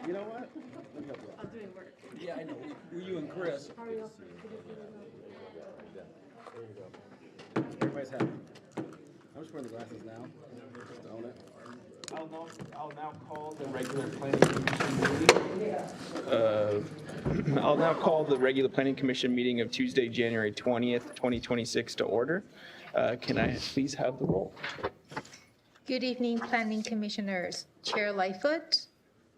You know what? I'm doing work. Yeah, I know. Were you and Chris? How are you? There you go. Everybody's happy. I'm just wearing the glasses now. Just to own it. I'll now call the regular planning commission meeting. I'll now call the regular planning commission meeting of Tuesday, January 20th, 2026 to order. Can I please have the roll? Good evening, Planning Commissioners. Chair Lightfoot,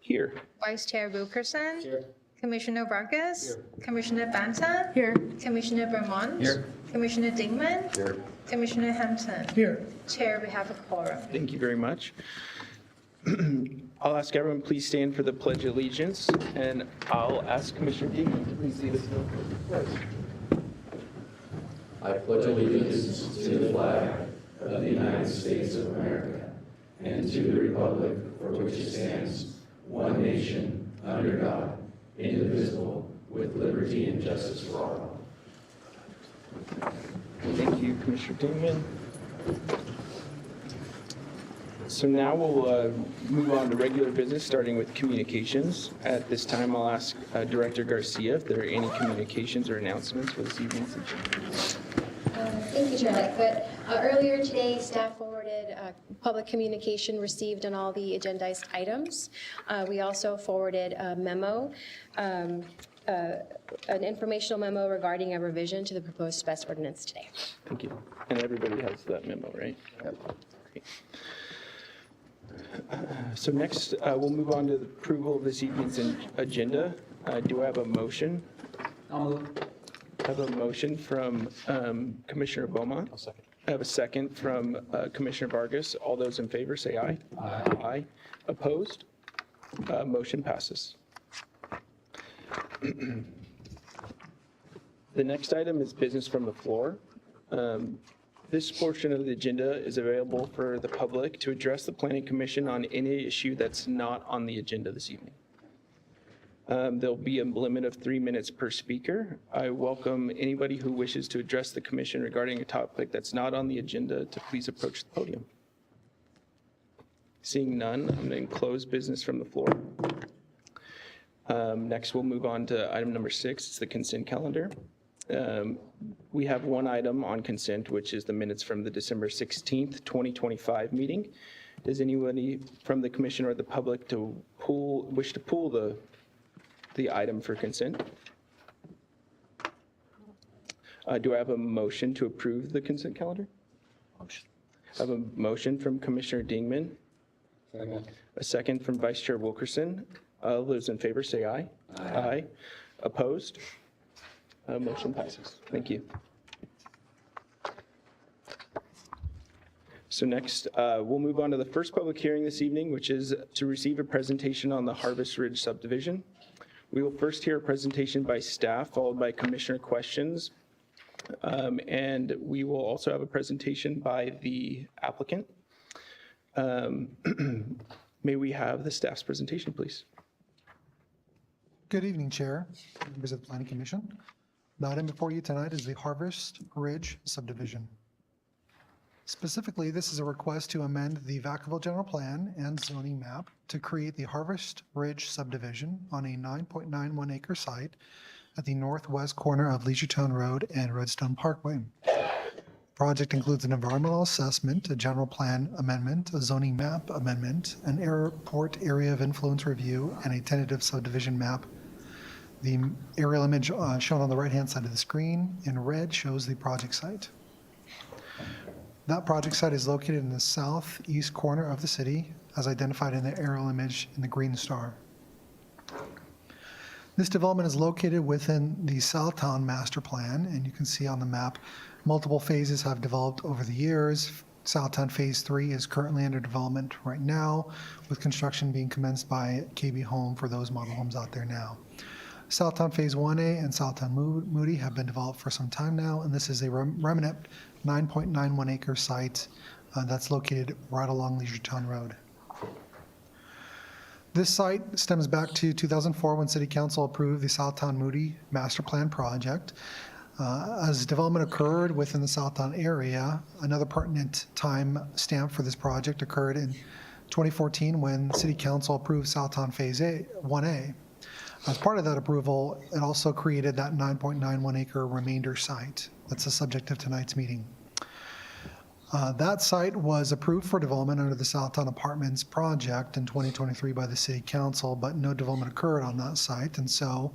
Here. Vice Chair Wilkerson, Here. Commissioner Vargas, Here. Commissioner Banta, Here. Commissioner Vermont, Here. Commissioner Dingman, Here. Commissioner Hampton. Here. Chair, we have a quorum. Thank you very much. I'll ask everyone please stand for the Pledge of Allegiance, and I'll ask Commissioner Dingman to please lead us in the pledge. I pledge allegiance to the flag of the United States of America and to the republic for which it stands, one nation, under God, indivisible, with liberty and justice for all. Thank you, Commissioner Dingman. So now we'll move on to regular business, starting with communications. At this time, I'll ask Director Garcia if there are any communications or announcements for this evening's agenda. Thank you, Chair Lightfoot. Earlier today, staff forwarded public communication received on all the agendized items. We also forwarded a memo, an informational memo regarding a revision to the proposed SPES ordinance today. Thank you. And everybody has that memo, right? Yep. Great. So next, we'll move on to the approval of this evening's agenda. Do I have a motion? I'll move. I have a motion from Commissioner Beaumont. I'll second. I have a second from Commissioner Vargas. All those in favor say aye. Aye. Aye. Opposed? Motion passes. The next item is business from the floor. This portion of the agenda is available for the public to address the Planning Commission on any issue that's not on the agenda this evening. There'll be a limit of 3 minutes per speaker. I welcome anybody who wishes to address the commission regarding a topic that's not on the agenda to please approach the podium. Seeing none, I'm going to close business from the floor. Next, we'll move on to item number 6. It's the consent calendar. We have one item on consent, which is the minutes from the December 16th, 2025 meeting. Does anybody from the commission or the public wish to pull the item for consent? Do I have a motion to approve the consent calendar? Motion. I have a motion from Commissioner Dingman, Second. a second from Vice Chair Wilkerson. All those in favor say aye. Aye. Opposed? Motion passes. Thank you. So next, we'll move on to the first public hearing this evening, which is to receive a presentation on the Harvest Ridge subdivision. We will first hear a presentation by staff, followed by commissioner questions. And we will also have a presentation by the applicant. May we have the staff's presentation, please? Good evening, Chair, members of the Planning Commission. The item before you tonight is the Harvest Ridge subdivision. Specifically, this is a request to amend the Vacaville General Plan and zoning map to create the Harvest Ridge subdivision on a 9.91 acre site at the northwest corner of Leisureton Road and Redstone Parkway. The project includes an environmental assessment, a general plan amendment, a zoning map amendment, an airport area of influence review, and a tentative subdivision map. The aerial image shown on the right-hand side of the screen in red shows the project site. That project site is located in the southeast corner of the city, as identified in the aerial image in the green star. This development is located within the Southtown Master Plan, and you can see on the map, multiple phases have developed over the years. Southtown Phase 3 is currently under development right now, with construction being commenced by KB Home for those model homes out there now. Southtown Phase 1A and Southtown Moody have been developed for some time now, and this is a remnant 9.91 acre site that's located right along Leisureton Road. This site stems back to 2004 when City Council approved the Southtown Moody Master Plan project. As development occurred within the Southtown area, another pertinent time stamp for this project occurred in 2014 when City Council approved Southtown Phase 1A. As part of that approval, it also created that 9.91 acre remainder site. That's the subject of tonight's meeting. That site was approved for development under the Southtown Apartments project in 2023 by the City Council, but no development occurred on that site. And so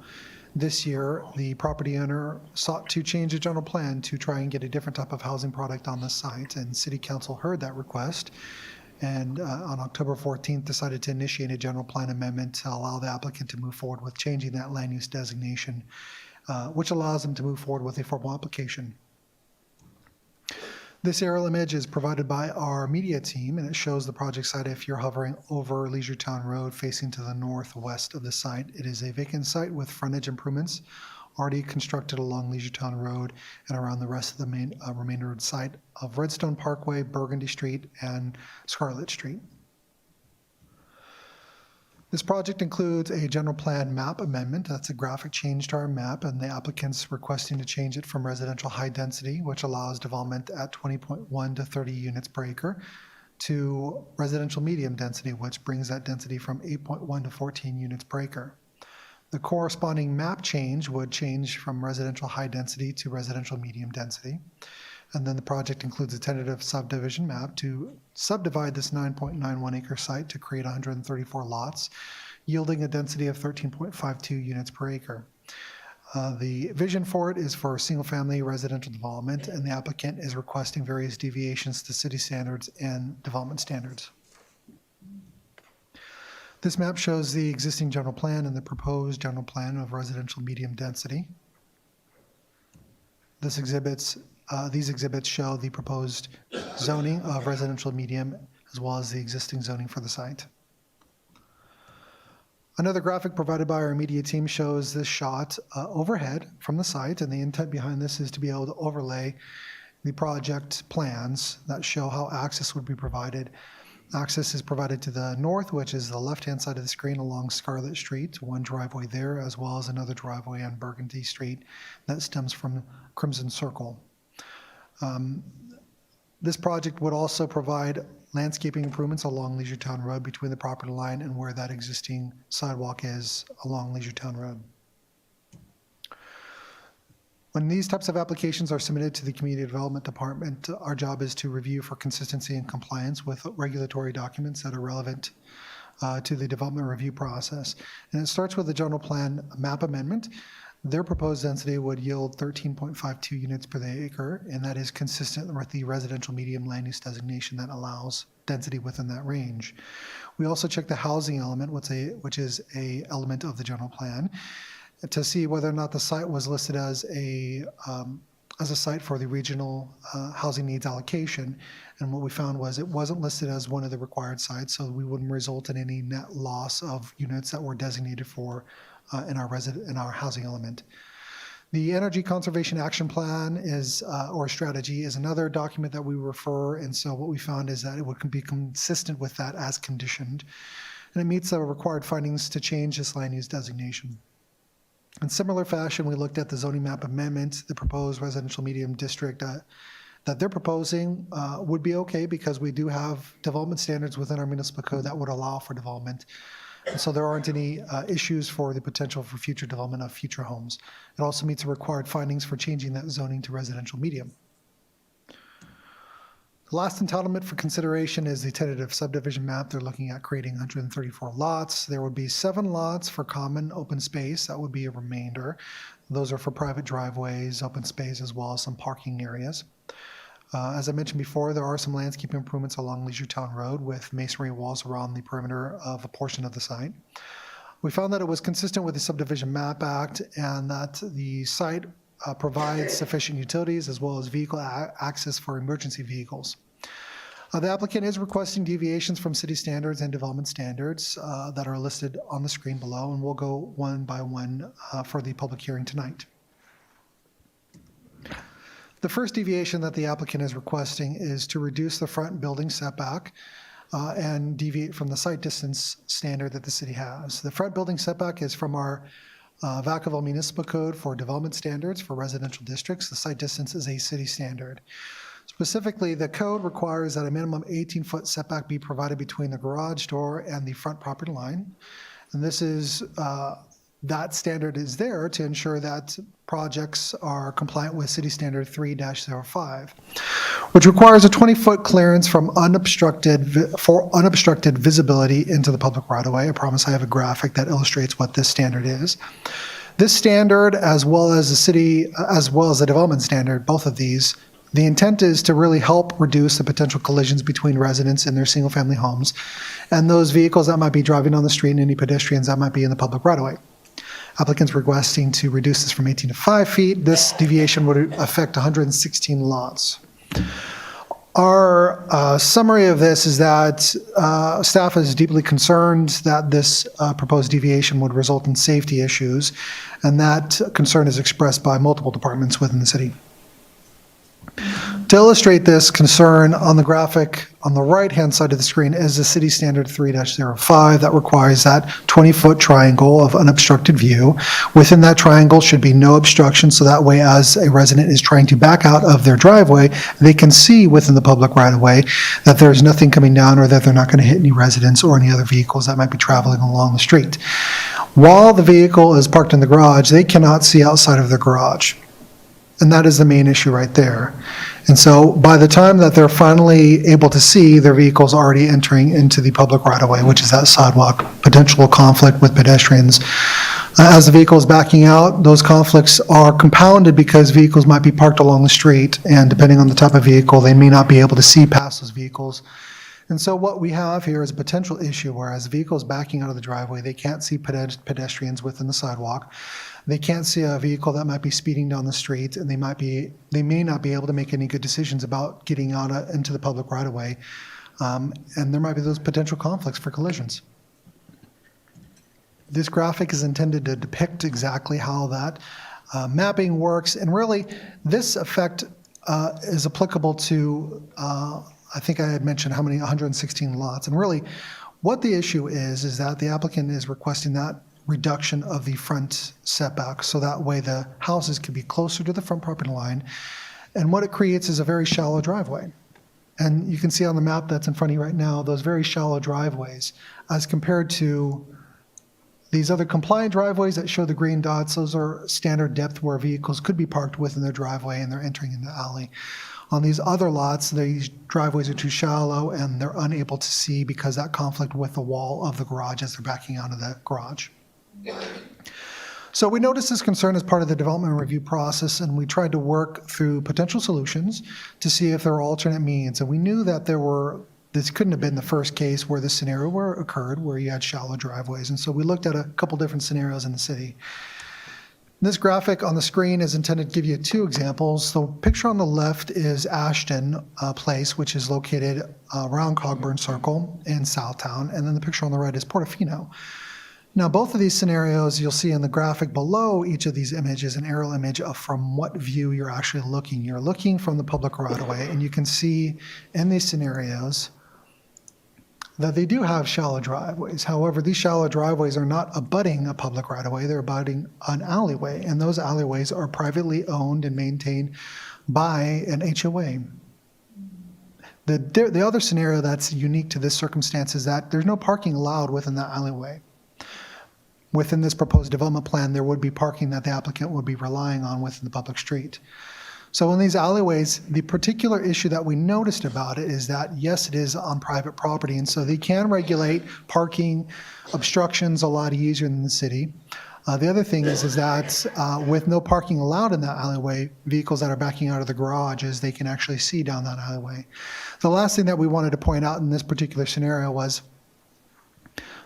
this year, the property owner sought to change the general plan to try and get a different type of housing product on the site. And City Council heard that request and on October 14th decided to initiate a general plan amendment to allow the applicant to move forward with changing that land use designation, which allows them to move forward with a formal application. This aerial image is provided by our media team, and it shows the project site if you're hovering over Leisure Town Road facing to the northwest of the site. It is a vacant site with frontage improvements already constructed along Leisure Town Road and around the rest of the main remainder of the site of Redstone Parkway, Burgundy Street, and Scarlet Street. This project includes a general plan map amendment. That's a graphic change to our map, and the applicant's requesting to change it from residential high density, which allows development at 20.1 to 30 units per acre, to residential medium density, which brings that density from 8.1 to 14 units per acre. The corresponding map change would change from residential high density to residential medium density. And then the project includes a tentative subdivision map to subdivide this 9.91 acre site to create 134 lots, yielding a density of 13.52 units per acre. The vision for it is for single-family residential development, and the applicant is requesting various deviations to city standards and development standards. This map shows the existing general plan and the proposed general plan of residential medium density. These exhibits show the proposed zoning of residential medium as well as the existing zoning for the site. Another graphic provided by our media team shows this shot overhead from the site, and the intent behind this is to be able to overlay the project plans that show how access would be provided. Access is provided to the north, which is the left-hand side of the screen along Scarlet Street, one driveway there, as well as another driveway on Burgundy Street that stems from Crimson Circle. This project would also provide landscaping improvements along Leisure Town Road between the property line and where that existing sidewalk is along Leisure Town Road. When these types of applications are submitted to the Community Development Department, our job is to review for consistency and compliance with regulatory documents that are relevant to the development review process. And it starts with the general plan map amendment. Their proposed density would yield 13.52 units per acre, and that is consistent with the residential medium land use designation that allows density within that range. We also check the housing element, which is an element of the general plan, to see whether or not the site was listed as a site for the regional housing needs allocation. And what we found was it wasn't listed as one of the required sites, so we wouldn't result in any net loss of units that were designated for in our housing element. The Energy Conservation Action Plan or strategy is another document that we refer, and so what we found is that it would be consistent with that as conditioned, and it meets the required findings to change this land use designation. In similar fashion, we looked at the zoning map amendment. The proposed residential medium district that they're proposing would be okay because we do have development standards within our municipal code that would allow for development. And so there aren't any issues for the potential for future development of future homes. It also meets the required findings for changing that zoning to residential medium. The last entitlement for consideration is the tentative subdivision map. They're looking at creating 134 lots. There would be 7 lots for common open space. That would be a remainder. Those are for private driveways, open space, as well as some parking areas. As I mentioned before, there are some landscape improvements along Leisure Town Road with masonry walls around the perimeter of a portion of the site. We found that it was consistent with the Subdivision Map Act and that the site provides sufficient utilities as well as vehicle access for emergency vehicles. The applicant is requesting deviations from city standards and development standards that are listed on the screen below, and we'll go one by one for the public hearing tonight. The first deviation that the applicant is requesting is to reduce the front building setback and deviate from the site distance standard that the city has. The front building setback is from our Vacaville Municipal Code for development standards for residential districts. The site distance is a city standard. So Specifically, the code requires that a minimum 18-foot setback be provided between the garage door and the front property line. And this is, that standard is there to ensure that projects are compliant with City Standard 3-05, which requires a 20-foot clearance for unobstructed visibility into the public right-of-way. I promise I have a graphic that illustrates what this standard is. This standard, as well as the development standard, both of these, the intent is to really help reduce the potential collisions between residents in their single-family homes and those vehicles that might be driving on the street and any pedestrians that might be in the public right-of-way. Applicants requesting to reduce this from 18 to 5 feet. This deviation would affect 116 lots. Our summary of this is that staff is deeply concerned that this proposed deviation would result in safety issues, and that concern is expressed by multiple departments within the city. To illustrate this concern, on the graphic on the right-hand side of the screen is the City Standard 3-05 that requires that 20-foot triangle of unobstructed view. Within that triangle should be no obstruction, so that way as a resident is trying to back out of their driveway, they can see within the public right-of-way that there's nothing coming down or that they're not going to hit any residents or any other vehicles that might be traveling along the street. While the vehicle is parked in the garage, they cannot see outside of their garage. And that is the main issue right there. And so by the time that they're finally able to see, their vehicle's already entering into the public right-of-way, which is that sidewalk, potential conflict with pedestrians. As the vehicle is backing out, those conflicts are compounded because vehicles might be parked along the street, and depending on the type of vehicle, they may not be able to see past those vehicles. And so what we have here is a potential issue where as the vehicle is backing out of the driveway, they can't see pedestrians within the sidewalk. They can't see a vehicle that might be speeding down the street, and they may not be able to make any good decisions about getting out into the public right-of-way. And there might be those potential conflicts for collisions. This graphic is intended to depict exactly how that mapping works. And really, this effect is applicable to, I think I had mentioned how many, 116 lots. And really, what the issue is that the applicant is requesting that reduction of the front setback, so that way the houses can be closer to the front property line. And what it creates is a very shallow driveway. And you can see on the map that's in front of you right now, those very shallow driveways, as compared to these other compliant driveways that show the green dots. Those are standard depth where vehicles could be parked within their driveway and they're entering in the alley. On these other lots, these driveways are too shallow and they're unable to see because that conflict with the wall of the garage as they're backing out of the garage. So we noticed this concern as part of the development review process, and we tried to work through potential solutions to see if there were alternate means. And we knew that this couldn't have been the first case where this scenario occurred, where you had shallow driveways. And so we looked at a couple different scenarios in the city. This graphic on the screen is intended to give you two examples. The picture on the left is Ashton Place, which is located around Cogburn Circle in Southtown. And then the picture on the right is Portofino. Now, both of these scenarios, you'll see in the graphic below each of these images, an aerial image of from what view you're actually looking. You're looking from the public right-of-way, and you can see in these scenarios that they do have shallow driveways. However, these shallow driveways are not abutting a public right-of-way, they're abutting an alleyway, and those alleyways are privately owned and maintained by an HOA. The other scenario that's unique to this circumstance is that there's no parking allowed within that alleyway. Within this proposed development plan, there would be parking that the applicant would be relying on within the public street. So in these alleyways, the particular issue that we noticed about it is that, yes, it is on private property, and so they can regulate parking obstructions a lot easier than the city. The other thing is that with no parking allowed in that alleyway, vehicles that are backing out of the garages, they can actually see down that alleyway. The last thing that we wanted to point out in this particular scenario was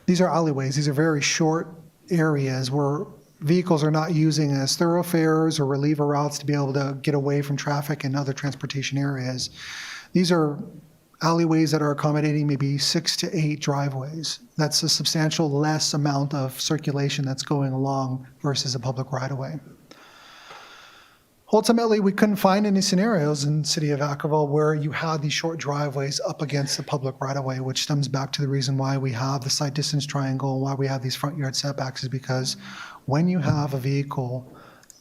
these are alleyways. These are very short areas where vehicles are not using as thoroughfares or reliever routes to be able to get away from traffic and other transportation areas. These are alleyways that are accommodating maybe 6 to 8 driveways. That's a substantial less amount of circulation that's going along versus a public right-of-way. Ultimately, we couldn't find any scenarios in the city of Vacaville where you had these short driveways up against the public right-of-way, which stems back to the reason why we have the site distance triangle, why we have these front yard setbacks, is because when you have a vehicle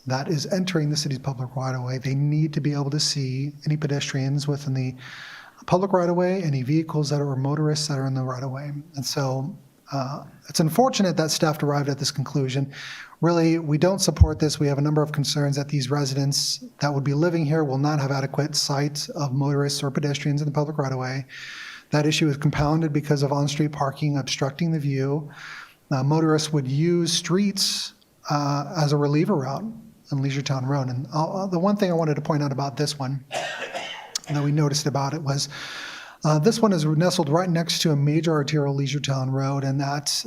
that is entering the city's public right-of-way, they need to be able to see any pedestrians within the public right-of-way, any vehicles that are, or motorists that are in the right-of-way. And so it's unfortunate that staff arrived at this conclusion. Really, we don't support this. We have a number of concerns that these residents that would be living here will not have adequate sight of motorists or pedestrians in the public right-of-way. That issue is compounded because of on-street parking obstructing the view. Motorists would use streets as a reliever route on Leisuretowne Road. And the one thing I wanted to point out about this one that we noticed about it was this one is nestled right next to a major arterial Leisuretowne Road, and that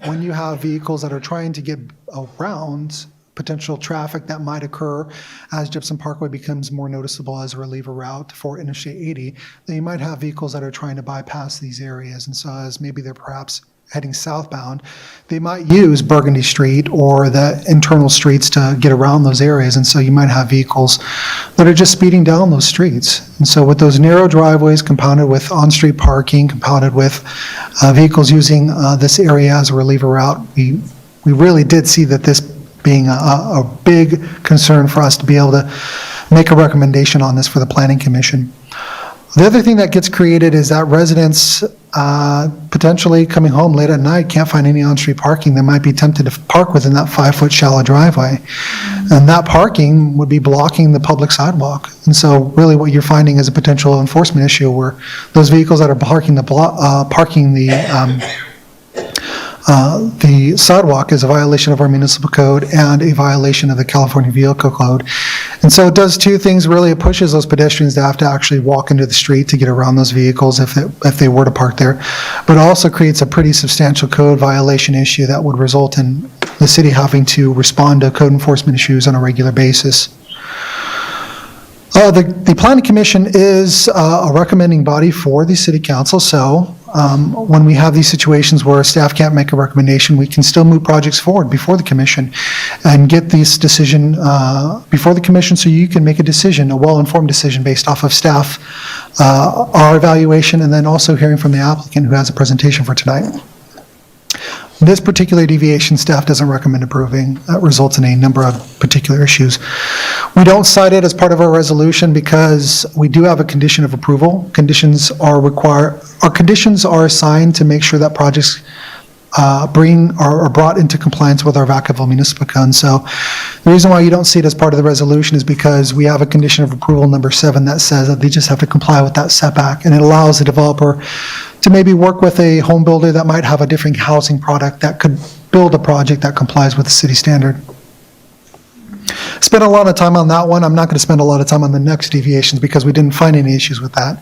when you have vehicles that are trying to get around potential traffic that might occur as Gypsum Parkway becomes more noticeable as a reliever route for Interstate 80, then you might have vehicles that are trying to bypass these areas. And so as maybe they're perhaps heading southbound, they might use Burgundy Street or the internal streets to get around those areas. And so you might have vehicles that are just speeding down those streets. And so with those narrow driveways compounded with on-street parking, compounded with vehicles using this area as a reliever route, we really did see that this being a big concern for us to be able to make a recommendation on this for the Planning Commission. The other thing that gets created is that residents potentially coming home late at night can't find any on-street parking. They might be tempted to park within that 5-foot shallow driveway. And that parking would be blocking the public sidewalk. And so really what you're finding is a potential enforcement issue where those vehicles that are parking the sidewalk is a violation of our municipal code and a violation of the California Vehicle Code. And so it does two things, really. It pushes those pedestrians to have to actually walk into the street to get around those vehicles if they were to park there. But it also creates a pretty substantial code violation issue that would result in the city having to respond to code enforcement issues on a regular basis. The Planning Commission is a recommending body for the City Council, so when we have these situations where staff can't make a recommendation, we can still move projects forward before the commission and get this decision before the commission so you can make a decision, a well-informed decision based off of staff, our evaluation, and then also hearing from the applicant who has a presentation for tonight. This particular deviation, staff doesn't recommend approving. That results in a number of particular issues. We don't cite it as part of our resolution because we do have a condition of approval. Conditions are assigned to make sure that projects are brought into compliance with our Vacaville municipal code. So the reason why you don't see it as part of the resolution is because we have a condition of approval number 7 that says that they just have to comply with that setback, and it allows the developer to maybe work with a home builder that might have a different housing product that could build a project that complies with the city standard. Spent a lot of time on that one. I'm not going to spend a lot of time on the next deviations because we didn't find any issues with that.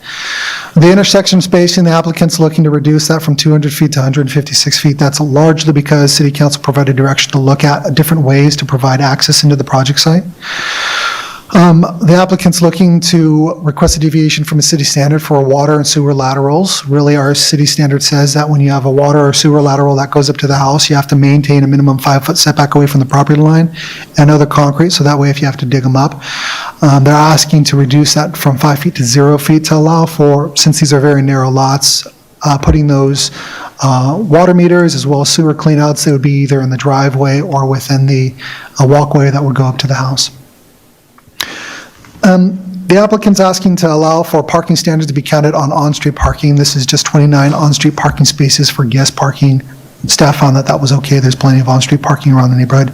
The intersection spacing, the applicant's looking to reduce that from 200 feet to 156 feet. That's largely because City Council provided direction to look at different ways to provide access into the project site. The applicant's looking to request a deviation from a city standard for water and sewer laterals. Really, our city standard says that when you have a water or sewer lateral that goes up to the house, you have to maintain a minimum 5-foot setback away from the property line and other concrete, so that way if you have to dig them up. They're asking to reduce that from 5 feet to 0 feet to allow for, since these are very narrow lots, putting those water meters as well as sewer cleanouts. They would be either in the driveway or within the walkway that would go up to the house. The applicant's asking to allow for parking standards to be counted on on-street parking. This is just 29 on-street parking spaces for guest parking. Staff found that that was okay. There's plenty of on-street parking around the neighborhood.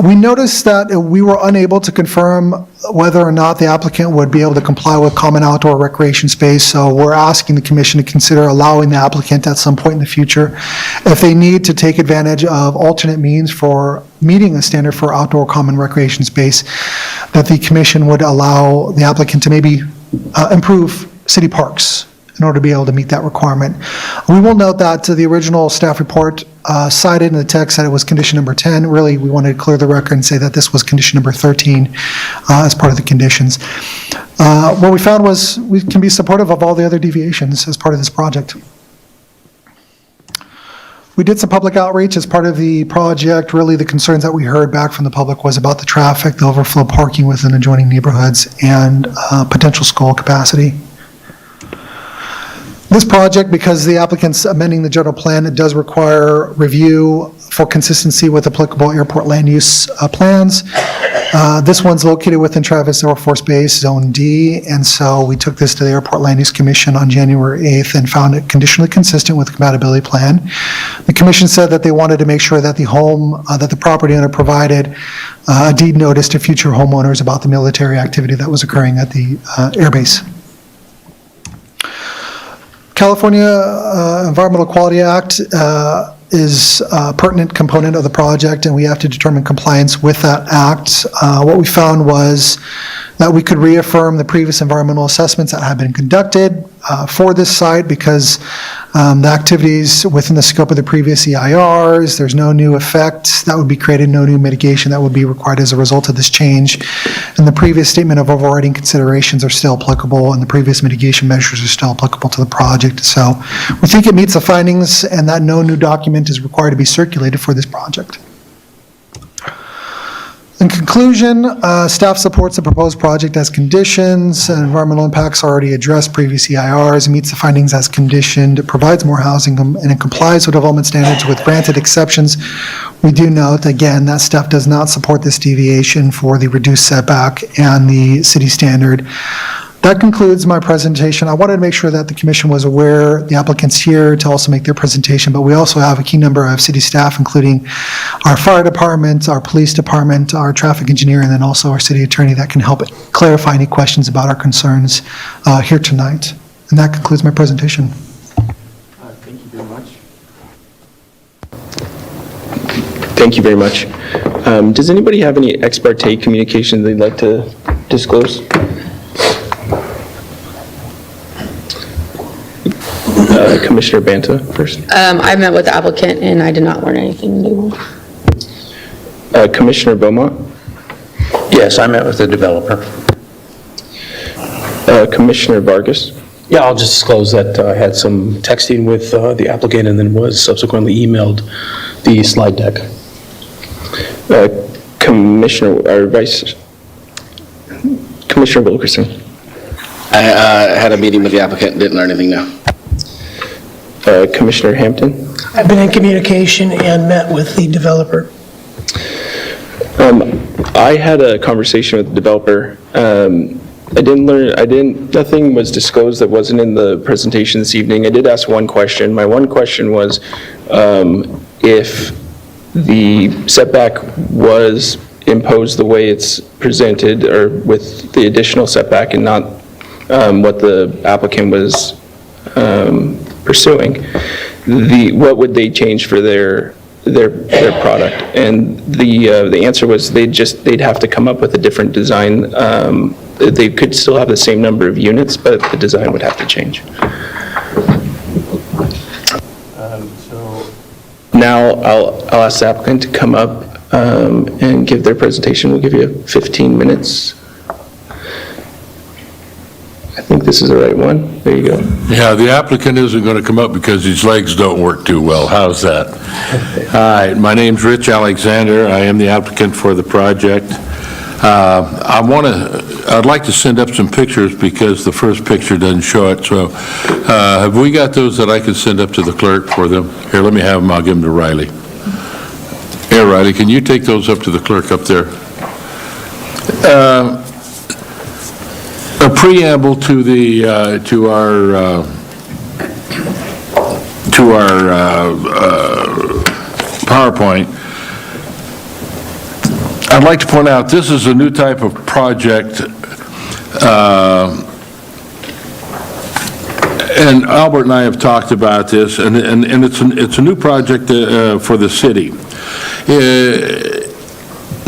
We noticed that we were unable to confirm whether or not the applicant would be able to comply with common outdoor recreation space, so we're asking the commission to consider allowing the applicant at some point in the future, if they need to take advantage of alternate means for meeting a standard for outdoor common recreation space, that the commission would allow the applicant to maybe improve city parks in order to be able to meet that requirement. We will note that the original staff report cited in the text that it was condition number 10. Really, we wanted to clear the record and say that this was condition number 13 as part of the conditions. What we found was we can be supportive of all the other deviations as part of this project. We did some public outreach as part of the project. Really, the concerns that we heard back from the public was about the traffic, the overflow parking within adjoining neighborhoods, and potential school capacity. This project, because the applicant's amending the general plan, it does require review for consistency with applicable airport land use plans. This one's located within Travis Air Force Base, Zone D, and so we took this to the Airport Land Use Commission on January 8th and found it conditionally consistent with the compatibility plan. The commission said that they wanted to make sure that the home, that the property owner provided a deed notice to future homeowners about the military activity that was occurring at the airbase. California Environmental Quality Act is a pertinent component of the project, and we have to determine compliance with that act. What we found was that we could reaffirm the previous environmental assessments that had been conducted for this site because the activities within the scope of the previous EIRs, there's no new effects that would be created, no new mitigation that would be required as a result of this change. And the previous statement of overriding considerations are still applicable, and the previous mitigation measures are still applicable to the project. So we think it meets the findings and that no new document is required to be circulated for this project. In conclusion, staff supports the proposed project as conditions. Environmental impacts already addressed previous EIRs, meets the findings as conditioned, it provides more housing, and it complies with development standards with granted exceptions. We do note, again, that staff does not support this deviation for the reduced setback and the city standard. That concludes my presentation. I wanted to make sure that the commission was aware, the applicant's here to also make their presentation, but we also have a key number of city staff, including our fire department, our police department, our traffic engineer, and then also our city attorney that can help clarify any questions about our concerns here tonight. And that concludes my presentation. Thank you very much. Thank you very much. Does anybody have any ex parte communication they'd like to disclose? Commissioner Banta first. I met with the applicant and I did not learn anything new. Commissioner Beaumont. Yes, I met with the developer. Commissioner Vargas. Yeah, I'll just disclose that I had some texting with the applicant and then was subsequently emailed the slide deck. Commissioner Wilkerson. I had a meeting with the applicant, didn't learn anything new. Commissioner Hampton. I've been in communication and met with the developer. I had a conversation with the developer. Nothing was disclosed that wasn't in the presentation this evening. I did ask one question. My one question was if the setback was imposed the way it's presented or with the additional setback and not what the applicant was pursuing, what would they change for their product? And the answer was they'd have to come up with a different design. They could still have the same number of units, but the design would have to change. So now I'll ask the applicant to come up and give their presentation. We'll give you 15 minutes. I think this is the right one. There you go. Yeah, the applicant isn't going to come up because his legs don't work too well. How's that? Hi, my name's Rich Alexander. I am the applicant for the project. I'd like to send up some pictures because the first picture doesn't show it. So have we got those that I can send up to the clerk for them? Here, let me have them. I'll give them to Riley. Here, Riley, can you take those up to the clerk up there? A preamble to the to our PowerPoint. I'd like to point out this is a new type of project, and Albert and I have talked about this, and it's a new project for the city.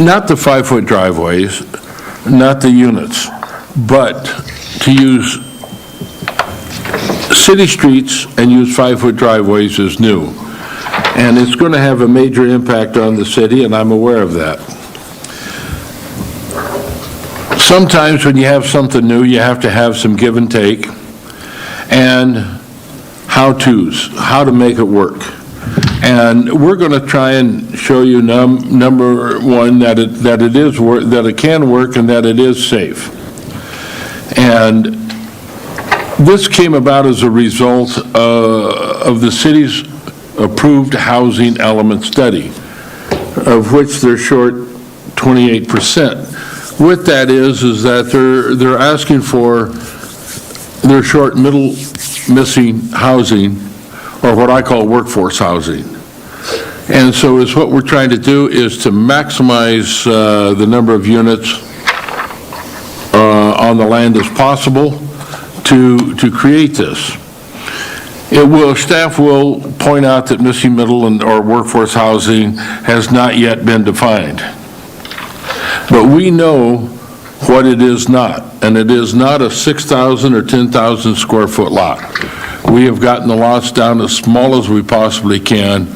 Not the 5-foot driveways, not the units, but to use city streets and use 5-foot driveways is new. And it's going to have a major impact on the city, and I'm aware of that. Sometimes when you have something new, you have to have some give and take and how-tos, how to make it work. And we're going to try and show you, number one, that it can work and that it is safe. And this came about as a result of the city's approved housing element study, of which they're short 28%. What that is that they're asking for, they're short middle missing housing, or what I call workforce housing. And so is what we're trying to do is to maximize the number of units on the land as possible to create this. Staff will point out that missing middle or workforce housing has not yet been defined. But we know what it is not, and it is not a 6,000 or 10,000 square foot lot. We have gotten the lots down as small as we possibly can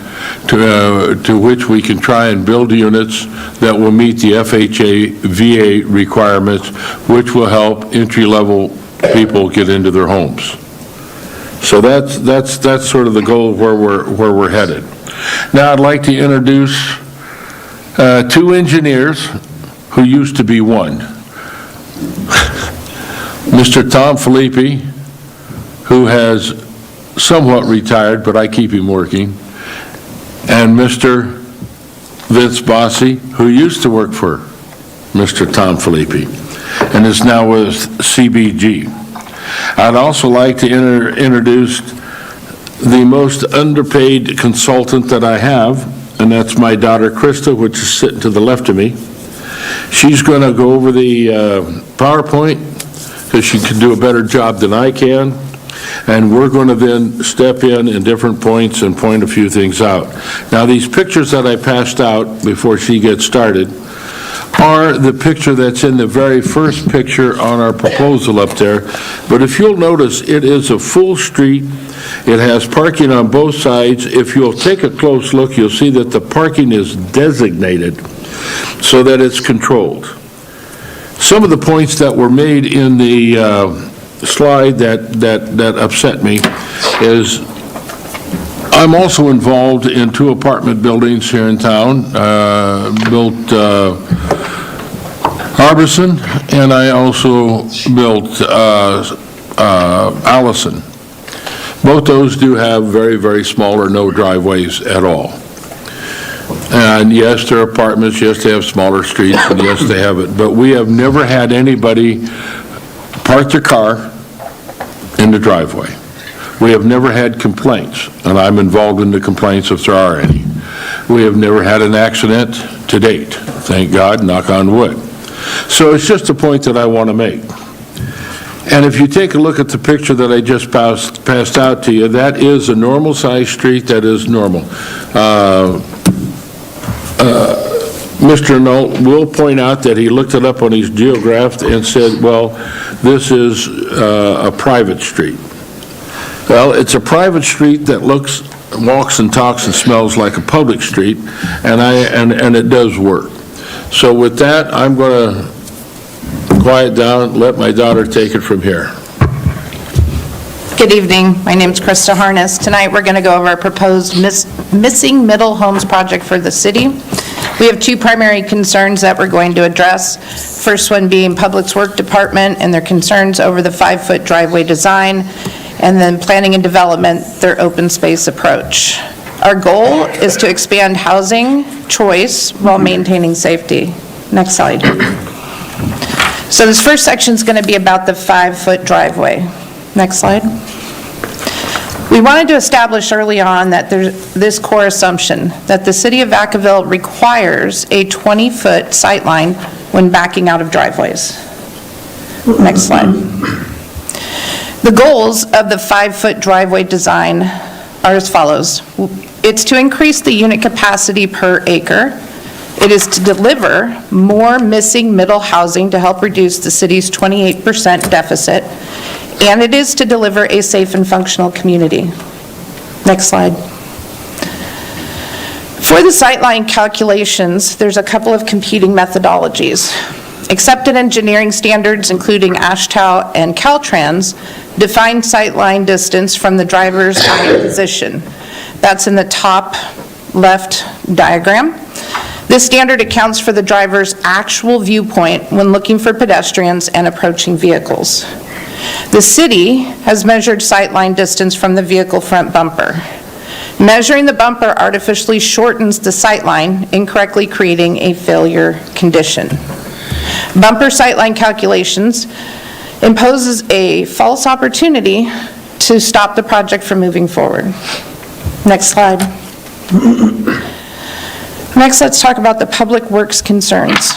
to which we can try and build units that will meet the FHA VA requirements, which will help entry-level people get into their homes. So that's sort of the goal of where we're headed. Now I'd like to introduce two engineers who used to be one. Mr. Tom Filippi, who has somewhat retired, but I keep him working, and Mr. Vince Bossi, who used to work for Mr. Tom Filippi and is now with CBG. I'd also like to introduce the most underpaid consultant that I have, and that's my daughter Krista, which is sitting to the left of me. She's going to go over the PowerPoint because she can do a better job than I can. And we're going to then step in different points and point a few things out. Now, these pictures that I passed out before she gets started are the picture that's in the very first picture on our proposal up there. But if you'll notice, it is a full street. It has parking on both sides. If you'll take a close look, you'll see that the parking is designated so that it's controlled. Some of the points that were made in the slide that upset me is I'm also involved in two apartment buildings here in town, built Harbison, and I also built Allison. Both those do have very, very small or no driveways at all. And yes, they're apartments, yes, they have smaller streets, and yes, they have it. But we have never had anybody park their car in the driveway. We have never had complaints, and I'm involved in the complaints if there are any. We have never had an accident to date, thank God, knock on wood. So it's just a point that I want to make. And if you take a look at the picture that I just passed out to you, that is a normal size street that is normal. Mr. Knoll will point out that he looked it up on his geograph and said, well, this is a private street. Well, it's a private street that looks, walks and talks and smells like a public street, and it does work. So with that, I'm going to quiet down, let my daughter take it from here. Good evening. My name is Krista Harness. Tonight we're going to go over our proposed missing middle homes project for the city. We have two primary concerns that we're going to address. First one being Public Works Department and their concerns over the 5-foot driveway design, and then planning and development, their open space approach. Our goal is to expand housing choice while maintaining safety. Next slide. So this first section is going to be about the 5-foot driveway. Next slide. We wanted to establish early on that there's this core assumption that the city of Vacaville requires a 20-foot sightline when backing out of driveways. Next slide. The goals of the 5-foot driveway design are as follows. It's to increase the unit capacity per acre. It is to deliver more missing middle housing to help reduce the city's 28% deficit. And it is to deliver a safe and functional community. Next slide. For the sightline calculations, there's a couple of competing methodologies. Accepted engineering standards, including AASHTO and Caltrans, define sightline distance from the driver's eye position. That's in the top left diagram. This standard accounts for the driver's actual viewpoint when looking for pedestrians and approaching vehicles. The city has measured sightline distance from the vehicle front bumper. Measuring the bumper artificially shortens the sightline, incorrectly creating a failure condition. Bumper sightline calculations imposes a false opportunity to stop the project from moving forward. Next slide. Next, let's talk about the public works concerns.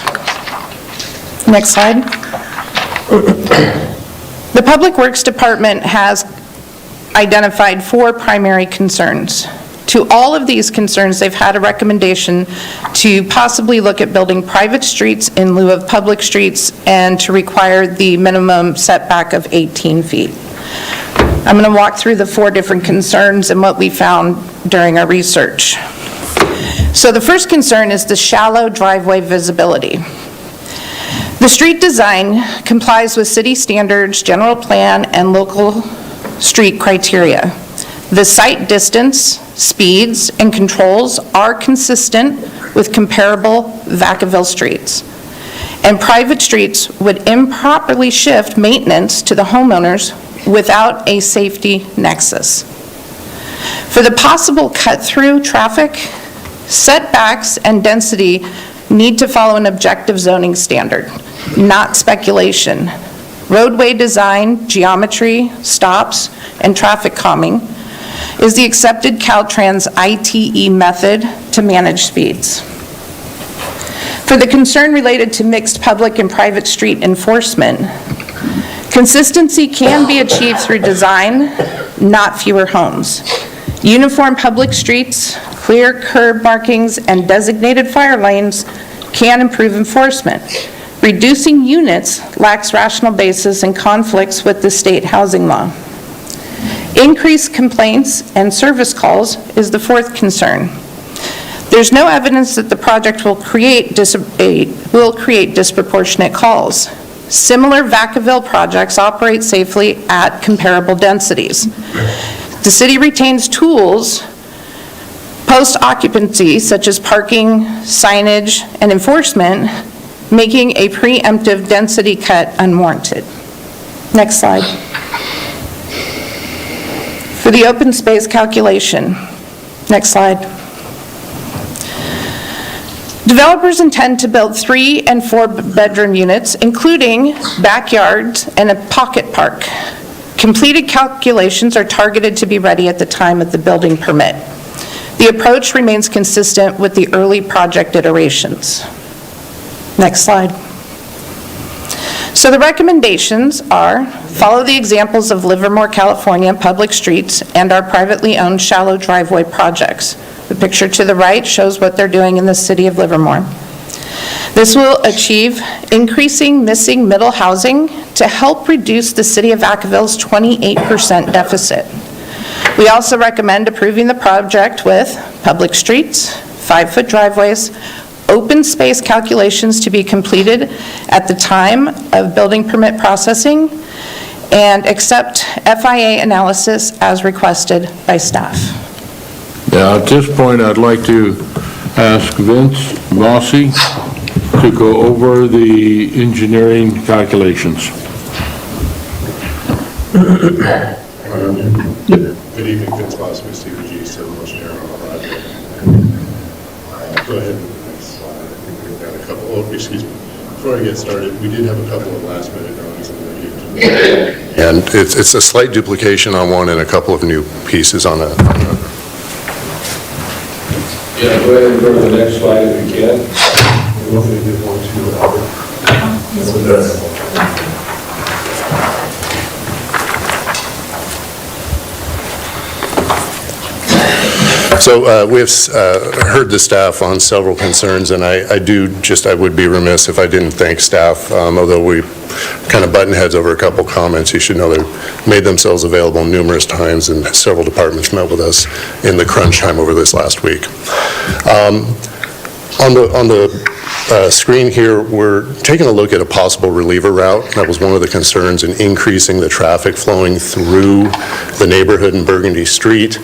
Next slide. The Public Works Department has identified 4 primary concerns. To all of these concerns, they've had a recommendation to possibly look at building private streets in lieu of public streets and to require the minimum setback of 18 feet. I'm going to walk through the 4 different concerns and what we found during our research. So the first concern is the shallow driveway visibility. The street design complies with city standards, general plan, and local street criteria. The site distance, speeds, and controls are consistent with comparable Vacaville streets. And private streets would improperly shift maintenance to the homeowners without a safety nexus. For the possible cut-through traffic, setbacks and density need to follow an objective zoning standard, not speculation. Roadway design, geometry, stops, and traffic calming is the accepted Caltrans ITE method to manage speeds. For the concern related to mixed public and private street enforcement, consistency can be achieved through design, not fewer homes. Uniform public streets, clear curb markings, and designated fire lanes can improve enforcement. Reducing units lacks rational basis and conflicts with the state housing law. Increased complaints and service calls is the 4th concern. There's no evidence that the project will create disproportionate calls. Similar Vacaville projects operate safely at comparable densities. The city retains tools post-occupancy, such as parking, signage, and enforcement, making a preemptive density cut unwarranted. Next slide. For the open space calculation, next slide. Developers intend to build 3 and 4 bedroom units, including backyards and a pocket park. Completed calculations are targeted to be ready at the time of the building permit. The approach remains consistent with the early project iterations. Next slide. So the recommendations are follow the examples of Livermore, California public streets and our privately owned shallow driveway projects. The picture to the right shows what they're doing in the city of Livermore. This will achieve increasing missing middle housing to help reduce the city of Vacaville's 28% deficit. We also recommend approving the project with public streets, 5-foot driveways, open space calculations to be completed at the time of building permit processing, and accept FIA analysis as requested by staff. Yeah, at this point, I'd like to ask Vince Mossy to go over the engineering calculations. Good evening, Vince Mossy with CVG, Civil Engineer on the project. Go ahead with the next slide. I think we've got a couple, excuse me. Before I get started, we did have a couple of last minute drawings that we gave to me. And it's a slight duplication on one and a couple of new pieces on that. Yeah, go ahead and go to the next slide if you can. We'll get one to Albert. So we have heard the staff on several concerns, and I would be remiss if I didn't thank staff. Although we kind of button heads over a couple comments, you should know they made themselves available numerous times, and several departments met with us in the crunch time over this last week. On the screen here, we're taking a look at a possible reliever route. That was one of the concerns in increasing the traffic flowing through the neighborhood in Burgundy Street.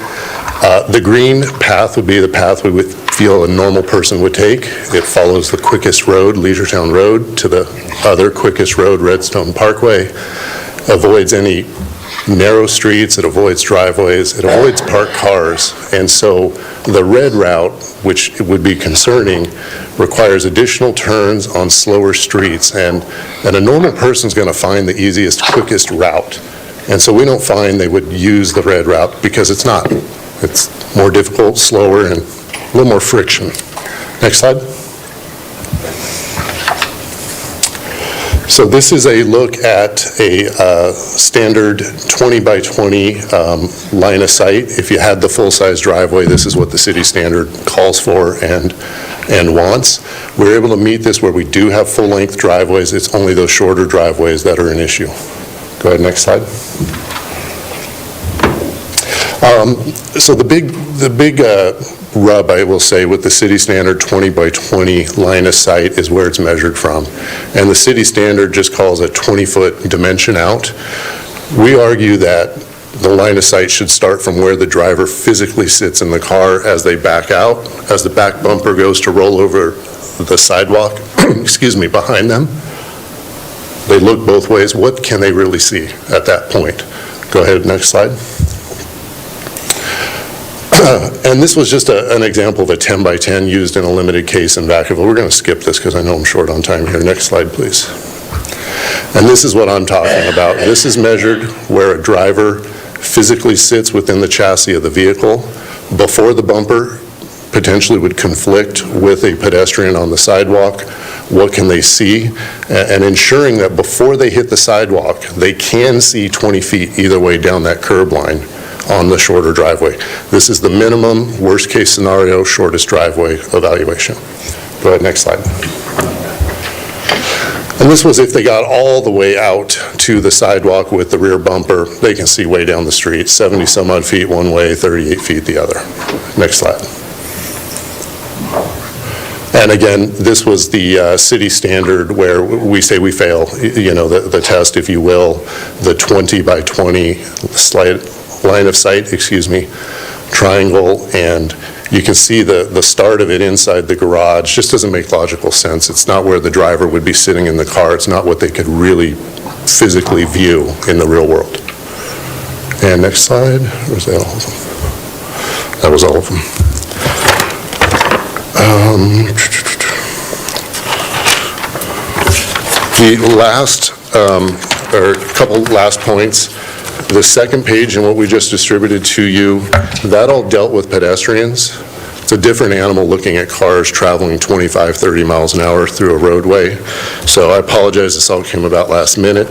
The green path would be the path we would feel a normal person would take. It follows the quickest road, Leisurestown Road, to the other quickest road, Redstone Parkway, avoids any narrow streets, it avoids driveways, it avoids parked cars. And so the red route, which would be concerning, requires additional turns on slower streets. And a normal person's going to find the easiest, quickest route. And so we don't find they would use the red route because it's not. It's more difficult, slower, and a little more friction. Next slide. So this is a look at a standard 20 by 20 line of sight. If you had the full-size driveway, this is what the city standard calls for and wants. We're able to meet this where we do have full-length driveways. It's only those shorter driveways that are an issue. Go ahead, next slide. So the big rub, I will say, with the city standard 20 by 20 line of sight is where it's measured from. And the city standard just calls a 20-foot dimension out. We argue that the line of sight should start from where the driver physically sits in the car as they back out, as the back bumper goes to roll over the sidewalk, excuse me, behind them. They look both ways. What can they really see at that point? Go ahead, next slide. And this was just an example of a 10 by 10 used in a limited case in Vacaville. We're going to skip this because I know I'm short on time here. Next slide, please. And this is what I'm talking about. This is measured where a driver physically sits within the chassis of the vehicle before the bumper potentially would conflict with a pedestrian on the sidewalk. What can they see? And ensuring that before they hit the sidewalk, they can see 20 feet either way down that curb line on the shorter driveway. This is the minimum, worst case scenario, shortest driveway evaluation. Go ahead, next slide. And this was if they got all the way out to the sidewalk with the rear bumper, they can see way down the street, 70 some odd feet one way, 38 feet the other. Next slide. And again, this was the city standard where we say we fail, you know, the test, if you will, the 20 by 20 line of sight, excuse me, triangle, and you can see the start of it inside the garage. Just doesn't make logical sense. It's not where the driver would be sitting in the car. It's not what they could really physically view in the real world. And next slide. Was that all of them? That was all of them. The last, or a couple last points. The second page and what we just distributed to you, that all dealt with pedestrians. It's a different animal looking at cars traveling 25, 30 miles an hour through a roadway. So I apologize, this all came about last minute.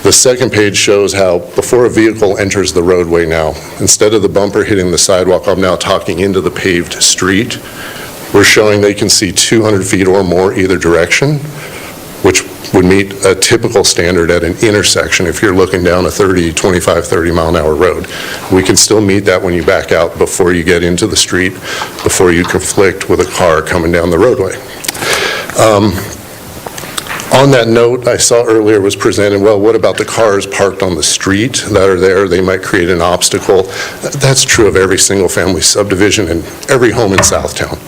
The second page shows how before a vehicle enters the roadway now, instead of the bumper hitting the sidewalk, I'm now talking into the paved street. We're showing they can see 200 feet or more either direction, which would meet a typical standard at an intersection if you're looking down a 25, 30 mile an hour road. We can still meet that when you back out before you get into the street, before you conflict with a car coming down the roadway. On that note, I saw earlier was presented, well, what about the cars parked on the street that are there? They might create an obstacle. That's true of every single family subdivision and every home in Southtown.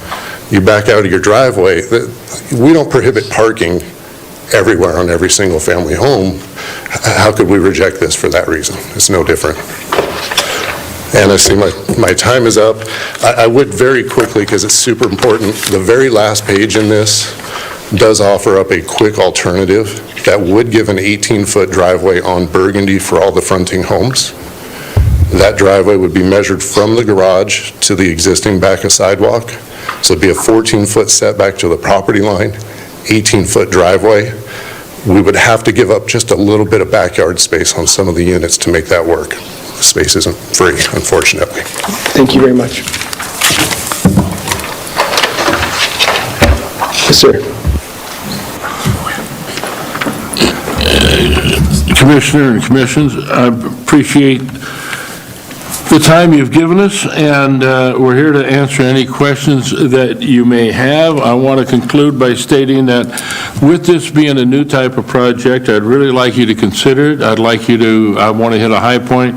You back out of your driveway, we don't prohibit parking everywhere on every single family home. How could we reject this for that reason? It's no different. And I see my time is up. I would very quickly, because it's super important, the very last page in this does offer up a quick alternative that would give an 18-foot driveway on Burgundy for all the fronting homes. That driveway would be measured from the garage to the existing back of sidewalk. So it'd be a 14-foot setback to the property line, 18-foot driveway. We would have to give up just a little bit of backyard space on some of the units to make that work. The space isn't free, unfortunately. Thank you very much. Yes, sir. Commissioner and commissions, I appreciate the time you've given us, and we're here to answer any questions that you may have. I want to conclude by stating that with this being a new type of project, I'd really like you to consider it. I want to hit a high point.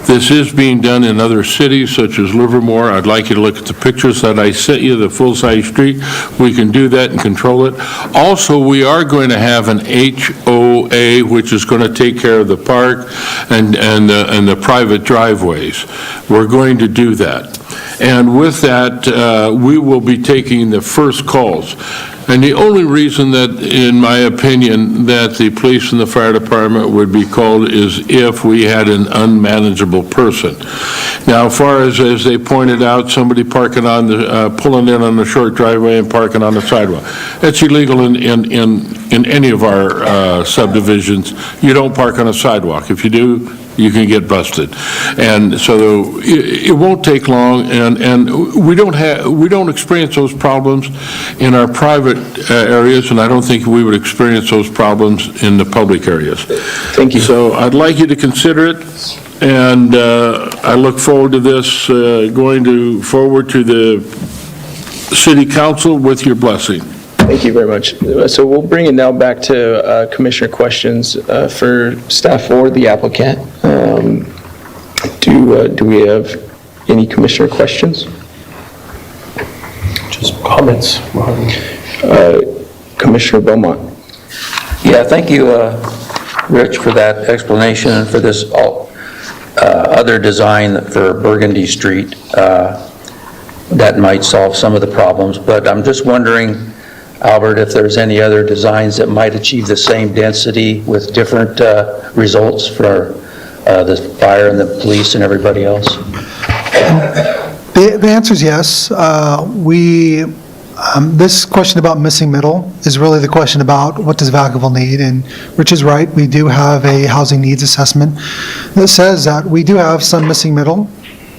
This is being done in other cities such as Livermore. I'd like you to look at the pictures that I sent you, the full-size street. We can do that and control it. Also, we are going to have an HOA, which is going to take care of the park and the private driveways. We're going to do that. And with that, we will be taking the first calls. And the only reason that, in my opinion, that the police and the fire department would be called is if we had an unmanageable person. Now, as far as they pointed out, somebody parking on the, pulling in on the short driveway and parking on the sidewalk. It's illegal in any of our subdivisions. You don't park on a sidewalk. If you do, you can get busted. And so it won't take long, and we don't experience those problems in our private areas, and I don't think we would experience those problems in the public areas. Thank you. So I'd like you to consider it, and I look forward to this going forward to the City Council with your blessing. Thank you very much. So we'll bring it now back to Commissioner questions for staff or the applicant. Do we have any Commissioner questions? Just comments. Commissioner Beaumont. Yeah, thank you, Rich, for that explanation and for this other design for Burgundy Street that might solve some of the problems. But I'm just wondering, Albert, if there's any other designs that might achieve the same density with different results for the fire and the police and everybody else? The answer is yes. This question about missing middle is really the question about what does Vacaville need, and Rich is right, we do have a housing needs assessment that says that we do have some missing middle,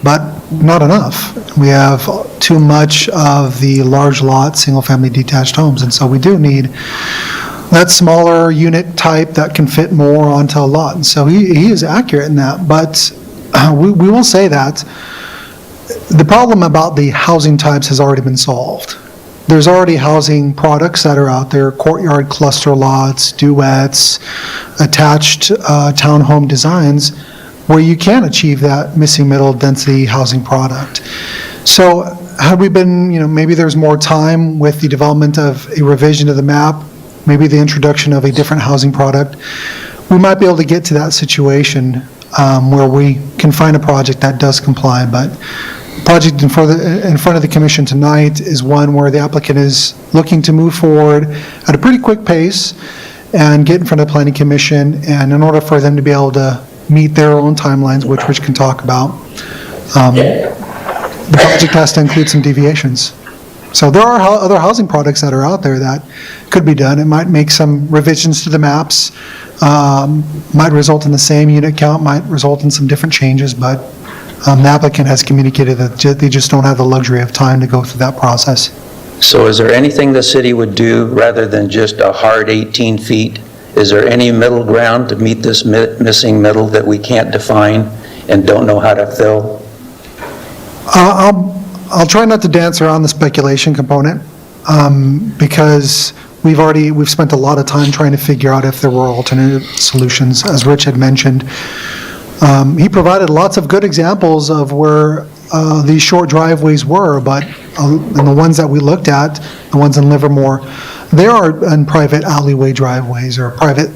but not enough. We have too much of the large lot, single-family detached homes, and so we do need that smaller unit type that can fit more onto a lot. And so he is accurate in that, but we will say that the problem about the housing types has already been solved. There's already housing products that are out there, courtyard cluster lots, duets, attached townhome designs, where you can achieve that missing middle density housing product. So had we been, maybe there's more time with the development of a revision of the map, maybe the introduction of a different housing product, we might be able to get to that situation where we can find a project that does comply. But the project in front of the commission tonight is one where the applicant is looking to move forward at a pretty quick pace and get in front of the planning commission. And in order for them to be able to meet their own timelines, which Rich can talk about, the project has to include some deviations. So there are other housing products that are out there that could be done. It might make some revisions to the maps, might result in the same unit count, might result in some different changes, but the applicant has communicated that they just don't have the luxury of time to go through that process. So is there anything the city would do rather than just a hard 18 feet? Is there any middle ground to meet this missing middle that we can't define and don't know how to fill? I'll try not to dance around the speculation component because we've spent a lot of time trying to figure out if there were alternative solutions. As Rich had mentioned, he provided lots of good examples of where these short driveways were, but in the ones that we looked at, the ones in Livermore, there are in private alleyway driveways or private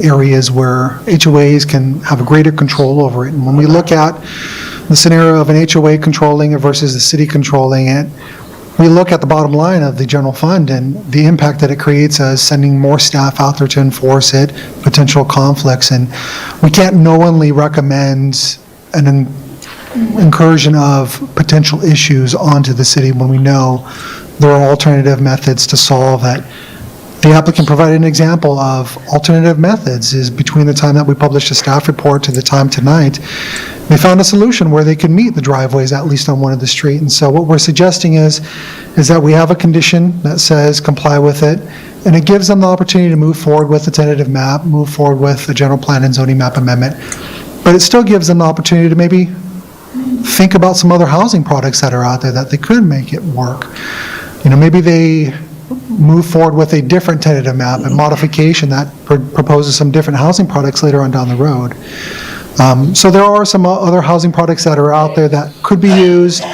areas where HOAs can have a greater control over it. And when we look at the scenario of an HOA controlling it versus the city controlling it, we look at the bottom line of the general fund and the impact that it creates as sending more staff out there to enforce it, potential conflicts. And we can't knowingly recommend an incursion of potential issues onto the city when we know there are alternative methods to solve that. The applicant provided an example of alternative methods is between the time that we published a staff report to the time tonight, they found a solution where they could meet the driveways at least on one of the street. And so what we're suggesting is that we have a condition that says comply with it, and it gives them the opportunity to move forward with the tentative map, move forward with the general plan and zoning map amendment. But it still gives them the opportunity to maybe think about some other housing products that are out there that they could make it work. Maybe they move forward with a different tentative map, a modification that proposes some different housing products later on down the road. So there are some other housing products that are out there that could be used.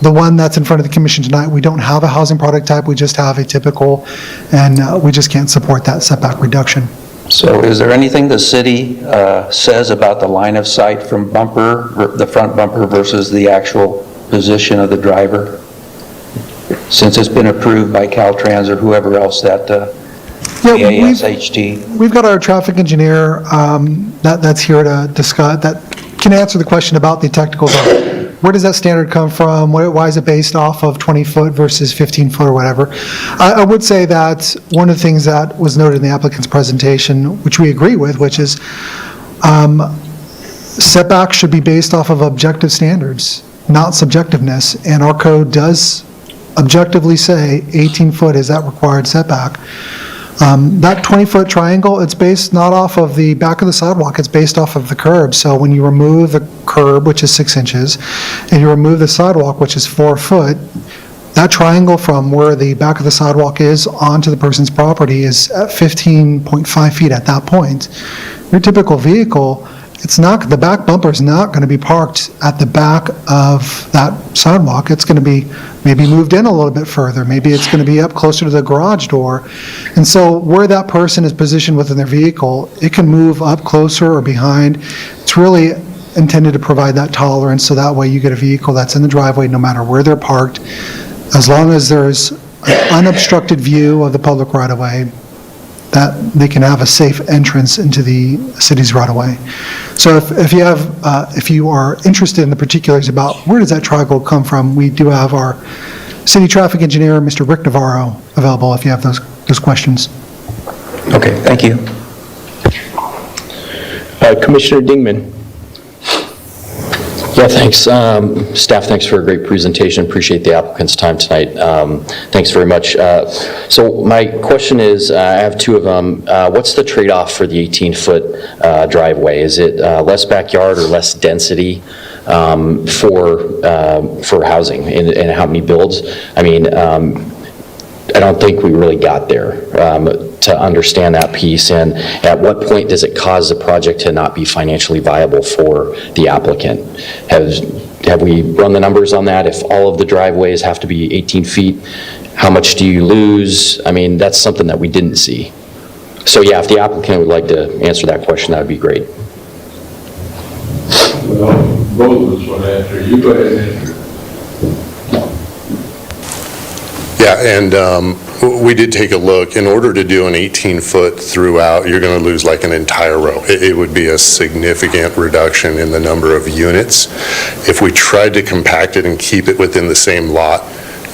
The one that's in front of the commission tonight, we don't have a housing product type, we just have a typical, and we just can't support that setback reduction. So is there anything the city says about the line of sight from the front bumper versus the actual position of the driver? Since it's been approved by Caltrans or whoever else that ASHT. We've got our traffic engineer that's here to discuss, that can answer the question about the technicals of where does that standard come from, why is it based off of 20 foot versus 15 foot or whatever. I would say that one of the things that was noted in the applicant's presentation, which we agree with, which is setbacks should be based off of objective standards, not subjectiveness, and our code does objectively say 18 foot is that required setback. That 20-foot triangle, it's based not off of the back of the sidewalk, it's based off of the curb. So when you remove the curb, which is 6 inches, and you remove the sidewalk, which is 4 foot, that triangle from where the back of the sidewalk is onto the person's property is at 15.5 feet at that point. Your typical vehicle, the back bumper is not going to be parked at the back of that sidewalk. It's going to be maybe moved in a little bit further. Maybe it's going to be up closer to the garage door. And so where that person is positioned within their vehicle, it can move up closer or behind. It's really intended to provide that tolerance so that way you get a vehicle that's in the driveway no matter where they're parked, as long as there's an unobstructed view of the public right-of-way, that they can have a safe entrance into the city's right-of-way. So if you are interested in the particulars about where does that triangle come from, we do have our city traffic engineer, Mr. Rick Navarro, available if you have those questions. Okay, thank you. Commissioner Dingman. Yeah, thanks. Staff, thanks for a great presentation. Appreciate the applicant's time tonight. Thanks very much. So my question is, I have two of them. What's the trade-off for the 18-foot driveway? Is it less backyard or less density for housing and how many builds? I mean, I don't think we really got there to understand that piece, and at what point does it cause the project to not be financially viable for the applicant? Have we run the numbers on that? If all of the driveways have to be 18 feet, how much do you lose? I mean, that's something that we didn't see. So yeah, if the applicant would like to answer that question, that would be great. Well, both of us want to answer. You go ahead and answer. Yeah, and we did take a look. In order to do an 18-foot throughout, you're going to lose like an entire row. It would be a significant reduction in the number of units. If we tried to compact it and keep it within the same lot,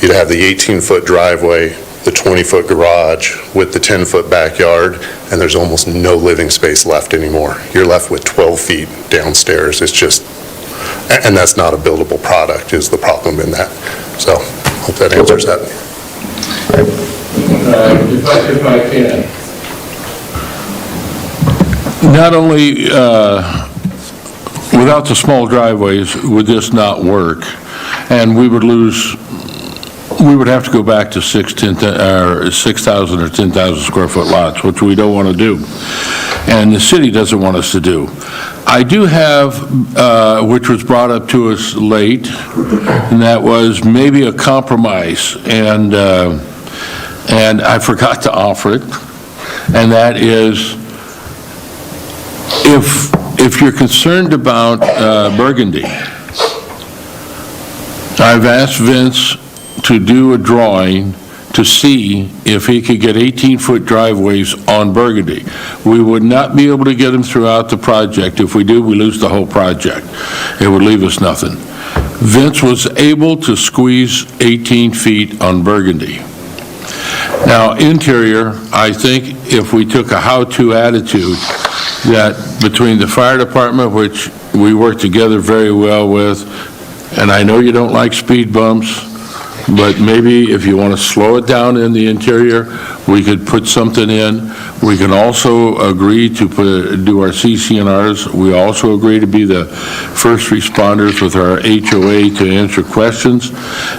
you'd have the 18-foot driveway, the 20-foot garage with the 10-foot backyard, and there's almost no living space left anymore. You're left with 12 feet downstairs. It's just, and that's not a buildable product is the problem in that. So hope that answers that. If I can. Not only without the small driveways would this not work, and we would have to go back to 6,000 or 10,000 square foot lots, which we don't want to do, and the city doesn't want us to do. I do have, which was brought up to us late, and that was maybe a compromise, and I forgot to offer it, and that is, if you're concerned about Burgundy, I've asked Vince to do a drawing to see if he could get 18-foot driveways on Burgundy. We would not be able to get them throughout the project. If we do, we lose the whole project. It would leave us nothing. Vince was able to squeeze 18 feet on Burgundy. Now, interior, I think if we took a how-to attitude, that between the fire department, which we work together very well with, and I know you don't like speed bumps, but maybe if you want to slow it down in the interior, we could put something in. We can also agree to do our CCNRs. We also agree to be the first responders with our HOA to answer questions.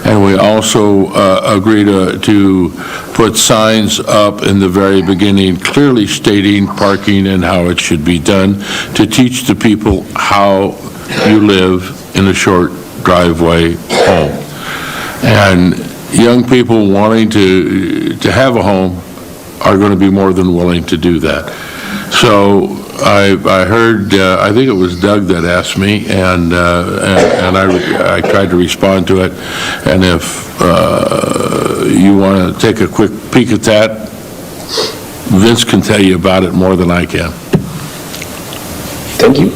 And we also agree to put signs up in the very beginning, clearly stating parking and how it should be done, to teach the people how you live in a short driveway home. And young people wanting to have a home are going to be more than willing to do that. So I heard, I think it was Doug that asked me, and I tried to respond to it. And if you want to take a quick peek at that, Vince can tell you about it more than I can. Thank you.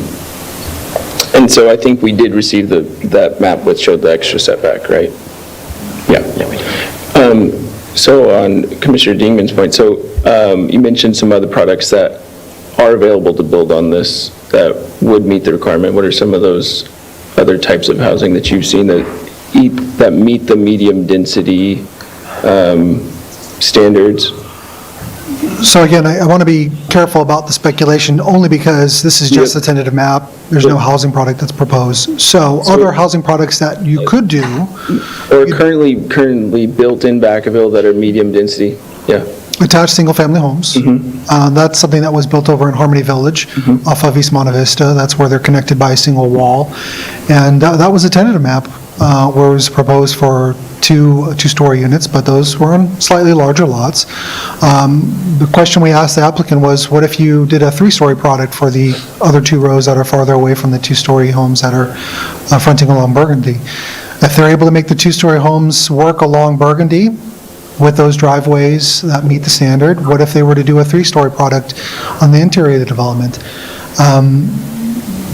And so I think we did receive that map which showed the extra setback, right? Yeah. So on Commissioner Dingman's point, so you mentioned some other products that are available to build on this that would meet the requirement. What are some of those other types of housing that you've seen that meet the medium density standards? So again, I want to be careful about the speculation, only because this is just a tentative map. There's no housing product that's proposed. So other housing products that you could do. Or currently built in Vacaville that are medium density, yeah. Attached single-family homes. That's something that was built over in Harmony Village off of East Monte Vista. That's where they're connected by a single wall. And that was a tentative map where it was proposed for two-story units, but those were on slightly larger lots. The question we asked the applicant was, what if you did a three-story product for the other two rows that are farther away from the two-story homes that are fronting along Burgundy? If they're able to make the two-story homes work along Burgundy with those driveways that meet the standard, what if they were to do a three-story product on the interior of the development?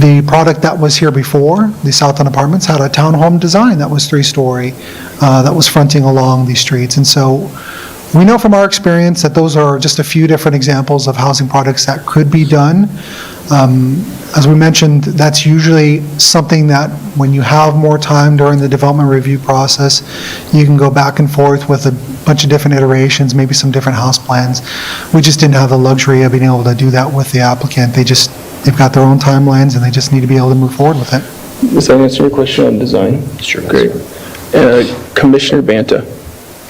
The product that was here before, the Southland Apartments, had a townhome design that was three-story, that was fronting along these streets. And so we know from our experience that those are just a few different examples of housing products that could be done. As we mentioned, that's usually something that when you have more time during the development review process, you can go back and forth with a bunch of different iterations, maybe some different house plans. We just didn't have the luxury of being able to do that with the applicant. They've got their own timelines, and they just need to be able to move forward with it. Does that answer your question on design? Sure. Great. Commissioner Banta.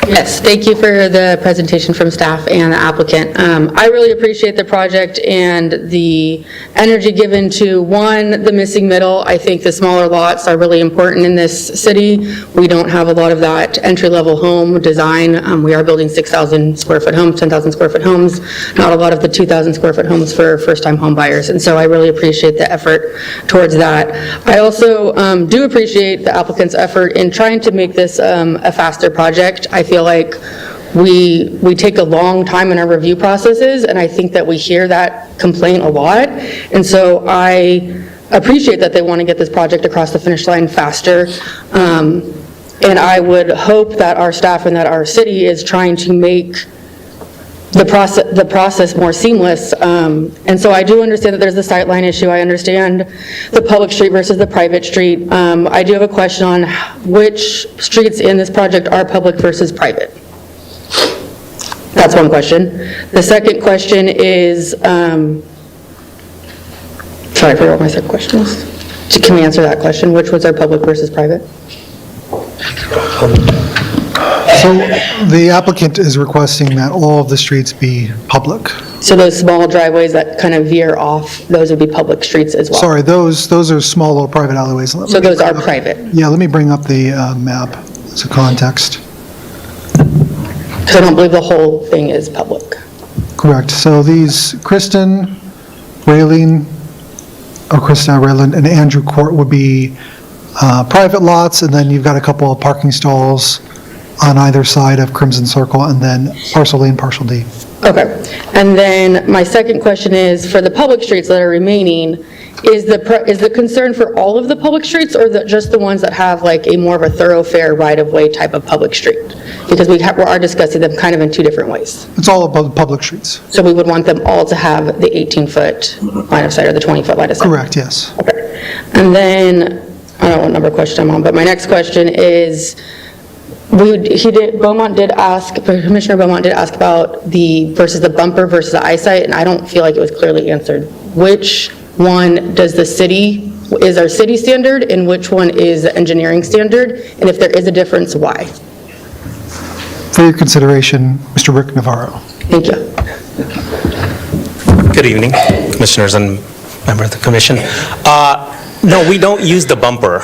Yes, thank you for the presentation from staff and the applicant. I really appreciate the project and the energy given to, one, the missing middle. I think the smaller lots are really important in this city. We don't have a lot of that entry-level home design. We are building 6,000 square foot homes, 10,000 square foot homes, not a lot of the 2,000 square foot homes for first-time home buyers. And so I really appreciate the effort towards that. I also do appreciate the applicant's effort in trying to make this a faster project. I feel like we take a long time in our review processes, and I think that we hear that complaint a lot. And so I appreciate that they want to get this project across the finish line faster. And I would hope that our staff and that our city is trying to make the process more seamless. And so I do understand that there's the sightline issue. I understand the public street versus the private street. I do have a question on which streets in this project are public versus private. That's one question. The second question is, trying to figure out what my second question is. Can we answer that question? Which ones are public versus private? So the applicant is requesting that all of the streets be public. So those small driveways that kind of veer off, those would be public streets as well? Sorry, those are small little private alleyways. So those are private? Yeah, let me bring up the map as a context. Because I don't believe the whole thing is public. Correct. So these Kristen, Raylene, and Andrew Court would be private lots, and then you've got a couple of parking stalls on either side of Crimson Circle, and then parcel A and parcel D. Okay. And then my second question is, for the public streets that are remaining, is the concern for all of the public streets, or just the ones that have like a more of a thoroughfare right-of-way type of public street? Because we are discussing them kind of in two different ways. It's all about public streets. So we would want them all to have the 18-foot line of sight or the 20-foot line of sight? Correct, yes. Okay. And then, I don't know what number question I'm on, but my next question is, Commissioner Beaumont did ask about versus the bumper versus the eyesight, and I don't feel like it was clearly answered. Which one is our city standard, and which one is the engineering standard? And if there is a difference, why? For your consideration, Mr. Rick Navarro. Thank you. Good evening, commissioners and member of the commission. No, we don't use the bumper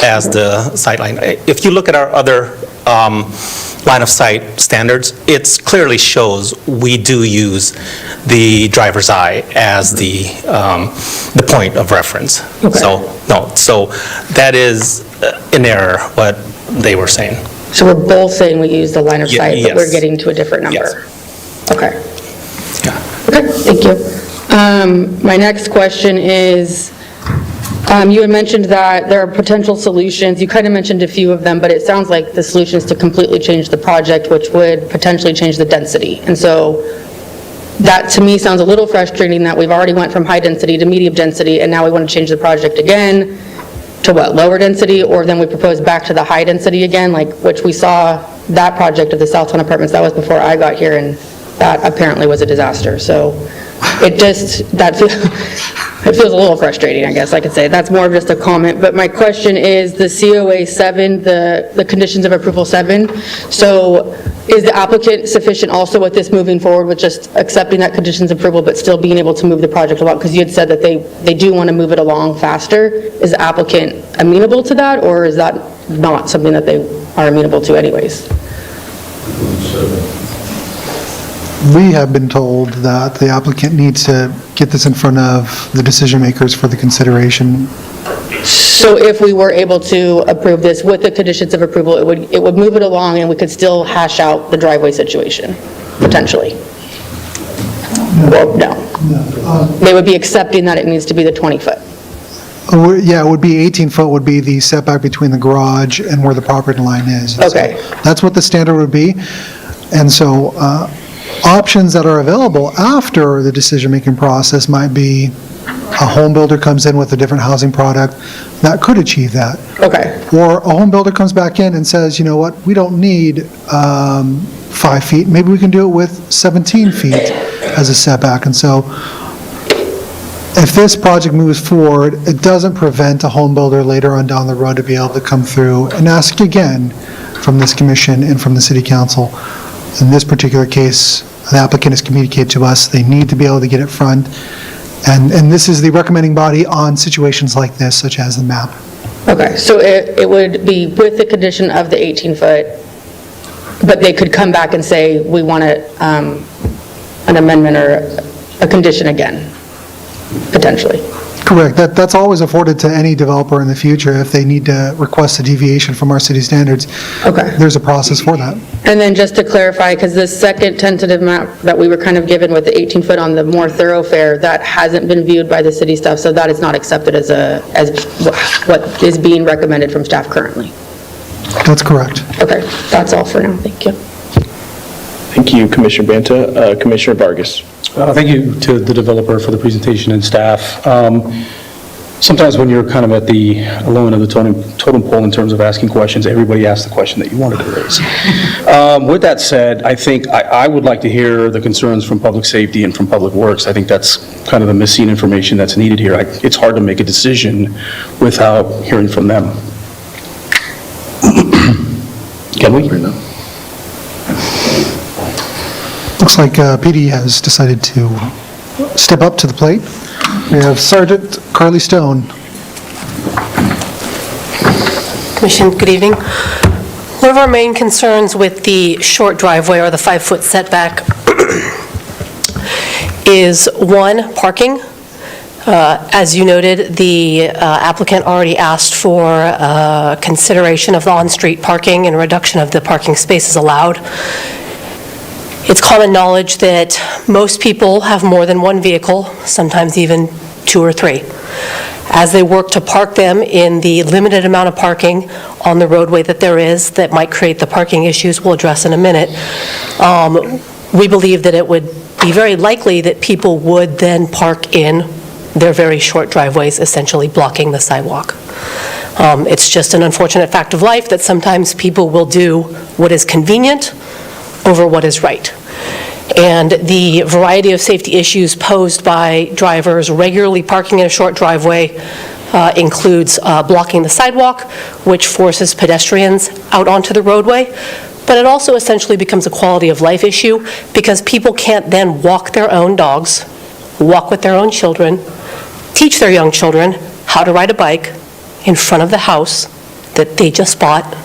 as the sight line. If you look at our other line of sight standards, it clearly shows we do use the driver's eye as the point of reference. Okay. So that is an error, what they were saying. So we're both saying we use the line of sight, but we're yes. getting to a different number? Yes. Okay. Okay, thank you. My next question is, you had mentioned that there are potential solutions. You kind of mentioned a few of them, but it sounds like the solution is to completely change the project, which would potentially change the density. And so that to me sounds a little frustrating that we've already went from high density to medium density, and now we want to change the project again to what, lower density? Or then we propose back to the high density again, like which we saw that project of the Southtown Apartments, that was before I got here, and that apparently was a disaster. So it just, it feels a little frustrating, I guess I could say. That's more of just a comment. But my question is the COA 7, the conditions of approval 7. So is the applicant sufficient also with this moving forward with just accepting that conditions of approval but still being able to move the project along? Because you had said that they do want to move it along faster. Is the applicant amenable to that, or is that not something that they are amenable to anyways? We have been told that the applicant needs to get this in front of the decision makers for the consideration. So if we were able to approve this with the conditions of approval, it would move it along and we could still hash out the driveway situation, potentially? Well, no. They would be accepting that it needs to be the 20-foot. Yeah, it would be 18 foot would be the setback between the garage and where the property line is. Okay. So that's what the standard would be. And so options that are available after the decision-making process might be a home builder comes in with a different housing product that could achieve that. Okay. Or a home builder comes back in and says, you know what, we don't need 5 feet. Maybe we can do it with 17 feet as a setback. And so if this project moves forward, it doesn't prevent a home builder later on down the road to be able to come through and ask again from this commission and from the city council. In this particular case, the applicant has communicated to us they need to be able to get it front. And this is the recommending body on situations like this, such as the map. Okay, so it would be with the condition of the 18-foot, but they could come back and say, we want an amendment or a condition again, potentially. Correct. That's always afforded to any developer in the future if they need to request a deviation from our city standards. Okay. There's a process for that. And then just to clarify, because this second tentative map that we were kind of given with the 18-foot on the more thoroughfare, that hasn't been viewed by the city staff, so that is not accepted as what is being recommended from staff currently. That's correct. Okay, that's all for now. Thank you. Thank you, Commissioner Banta. Commissioner Vargas. Thank you to the developer for the presentation and staff. Sometimes when you're kind of at the low end of the totem pole in terms of asking questions, everybody asks the question that you wanted to raise. With that said, I think I would like to hear the concerns from public safety and from public works. I think that's kind of the missing information that's needed here. It's hard to make a decision without hearing from them. Can we? Looks like PD has decided to step up to the plate. We have Sergeant Carly Stone. Commission, good evening. One of our main concerns with the short driveway or the 5-foot setback is, one, parking. As you noted, the applicant already asked for consideration of the on-street parking and a reduction of the parking spaces allowed. It's common knowledge that most people have more than one vehicle, sometimes even 2 or 3. As they work to park them in the limited amount of parking on the roadway that there is that might create the parking issues we'll address in a minute, we believe that it would be very likely that people would then park in their very short driveways, essentially blocking the sidewalk. It's just an unfortunate fact of life that sometimes people will do what is convenient over what is right. And the variety of safety issues posed by drivers regularly parking in a short driveway includes blocking the sidewalk, which forces pedestrians out onto the roadway. But it also essentially becomes a quality of life issue because people can't then walk their own dogs, walk with their own children, teach their young children how to ride a bike in front of the house that they just bought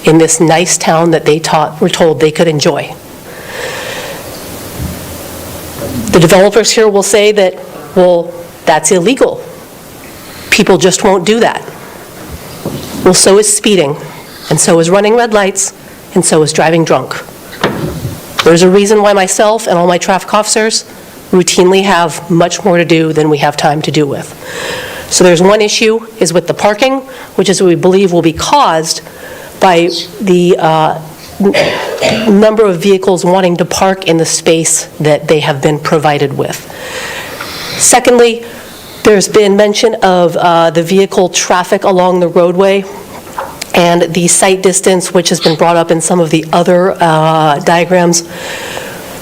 in this nice town that they were told they could enjoy. The developers here will say that, well, that's illegal. People just won't do that. Well, so is speeding, and so is running red lights, and so is driving drunk. There's a reason why myself and all my traffic officers routinely have much more to do than we have time to do with. So there's one issue is with the parking, which is what we believe will be caused by the number of vehicles wanting to park in the space that they have been provided with. Secondly, there's been mention of the vehicle traffic along the roadway and the sight distance, which has been brought up in some of the other diagrams.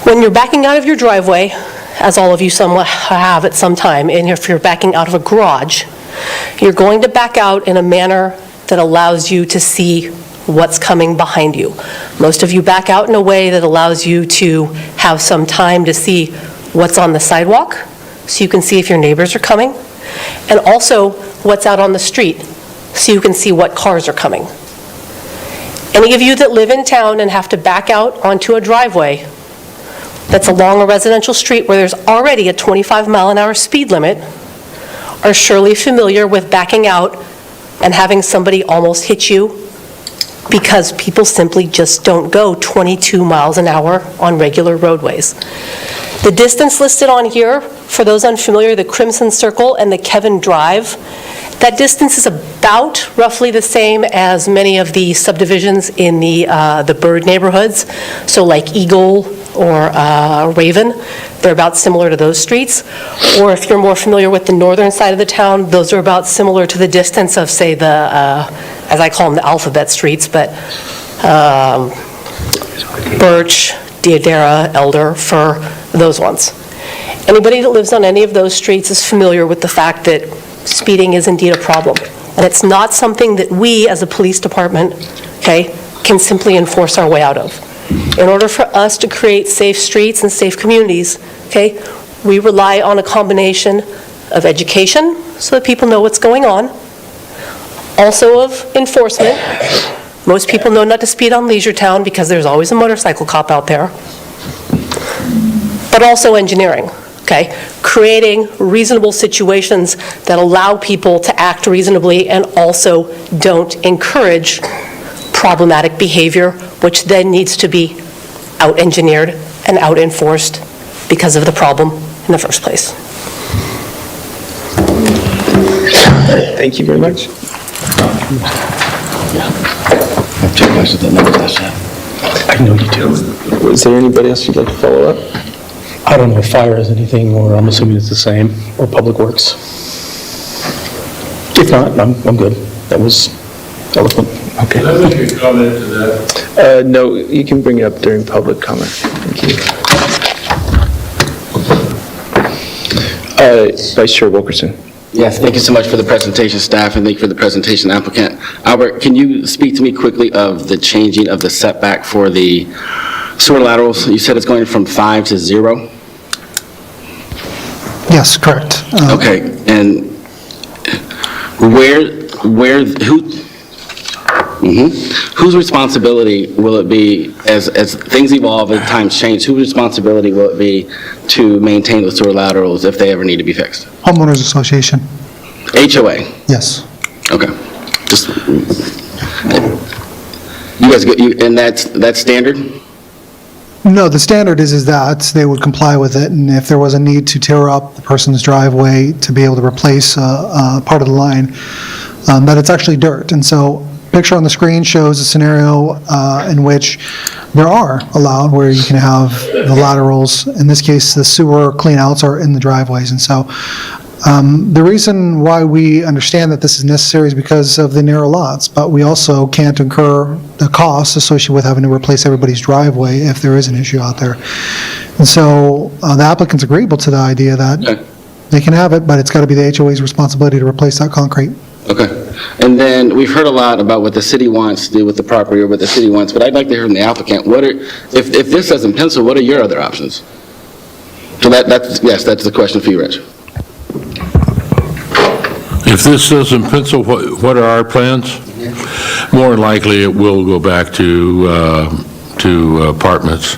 When you're backing out of your driveway, as all of you somewhat have at some time, and if you're backing out of a garage, you're going to back out in a manner that allows you to see what's coming behind you. Most of you back out in a way that allows you to have some time to see what's on the sidewalk, so you can see if your neighbors are coming, and also what's out on the street, so you can see what cars are coming. Any of you that live in town and have to back out onto a driveway that's along a residential street where there's already a 25-mile-an-hour speed limit are surely familiar with backing out and having somebody almost hit you because people simply just don't go 22 miles an hour on regular roadways. The distance listed on here, for those unfamiliar, the Crimson Circle and the Kevin Drive, that distance is about roughly the same as many of the subdivisions in the bird neighborhoods. So like Eagle or Raven, they're about similar to those streets. Or if you're more familiar with the northern side of the town, those are about similar to the distance of, say, the, as I call them, the alphabet streets, but Birch, Deodara, Elder, Fir, those ones. Anybody that lives on any of those streets is familiar with the fact that speeding is indeed a problem. And it's not something that we as a police department, okay, can simply enforce our way out of. In order for us to create safe streets and safe communities, okay, we rely on a combination of education so that people know what's going on, also of enforcement. Most people know not to speed on Leisure Town because there's always a motorcycle cop out there, but also engineering. Okay, creating reasonable situations that allow people to act reasonably and also don't encourage problematic behavior, which then needs to be out-engineered and out-enforced because of the problem in the first place. Thank you very much. I know you do. Is there anybody else you'd like to follow up? I don't know if fire is anything, or I'm assuming it's the same, or public works. If not, I'm good. That was eloquent. Okay. Can I make a comment to that? No, you can bring it up during public comment. Thank you. Vice Chair Wilkerson. Yes, thank you so much for the presentation, staff, and thank you for the presentation, applicant. Albert, can you speak to me quickly of the changing of the setback for the sewer laterals? You said it's going from 5 to 0? Yes, correct. Okay, and whose responsibility will it be, as things evolve and times change, whose responsibility will it be to maintain the sewer laterals if they ever need to be fixed? Homeowners Association. HOA? Yes. Okay. Just, you guys, and that's standard? No, the standard is that they would comply with it, and if there was a need to tear up the person's driveway to be able to replace part of the line, that it's actually dirt. And so, picture on the screen shows a scenario in which there are allowed where you can have the laterals. In this case, the sewer cleanouts are in the driveways, and so The reason why we understand that this is necessary is because of the narrow lots, but we also can't incur the costs associated with having to replace everybody's driveway if there is an issue out there. And so the applicant's agreeable to the idea that they can have it, but it's got to be the HOA's responsibility to replace that concrete. Okay. And then we've heard a lot about what the city wants to do with the property or what the city wants, but I'd like to hear from the applicant. If this doesn't pencil, what are your other options? So that's the question for you, Rich. If this doesn't pencil, what are our plans? More likely, it will go back to apartments.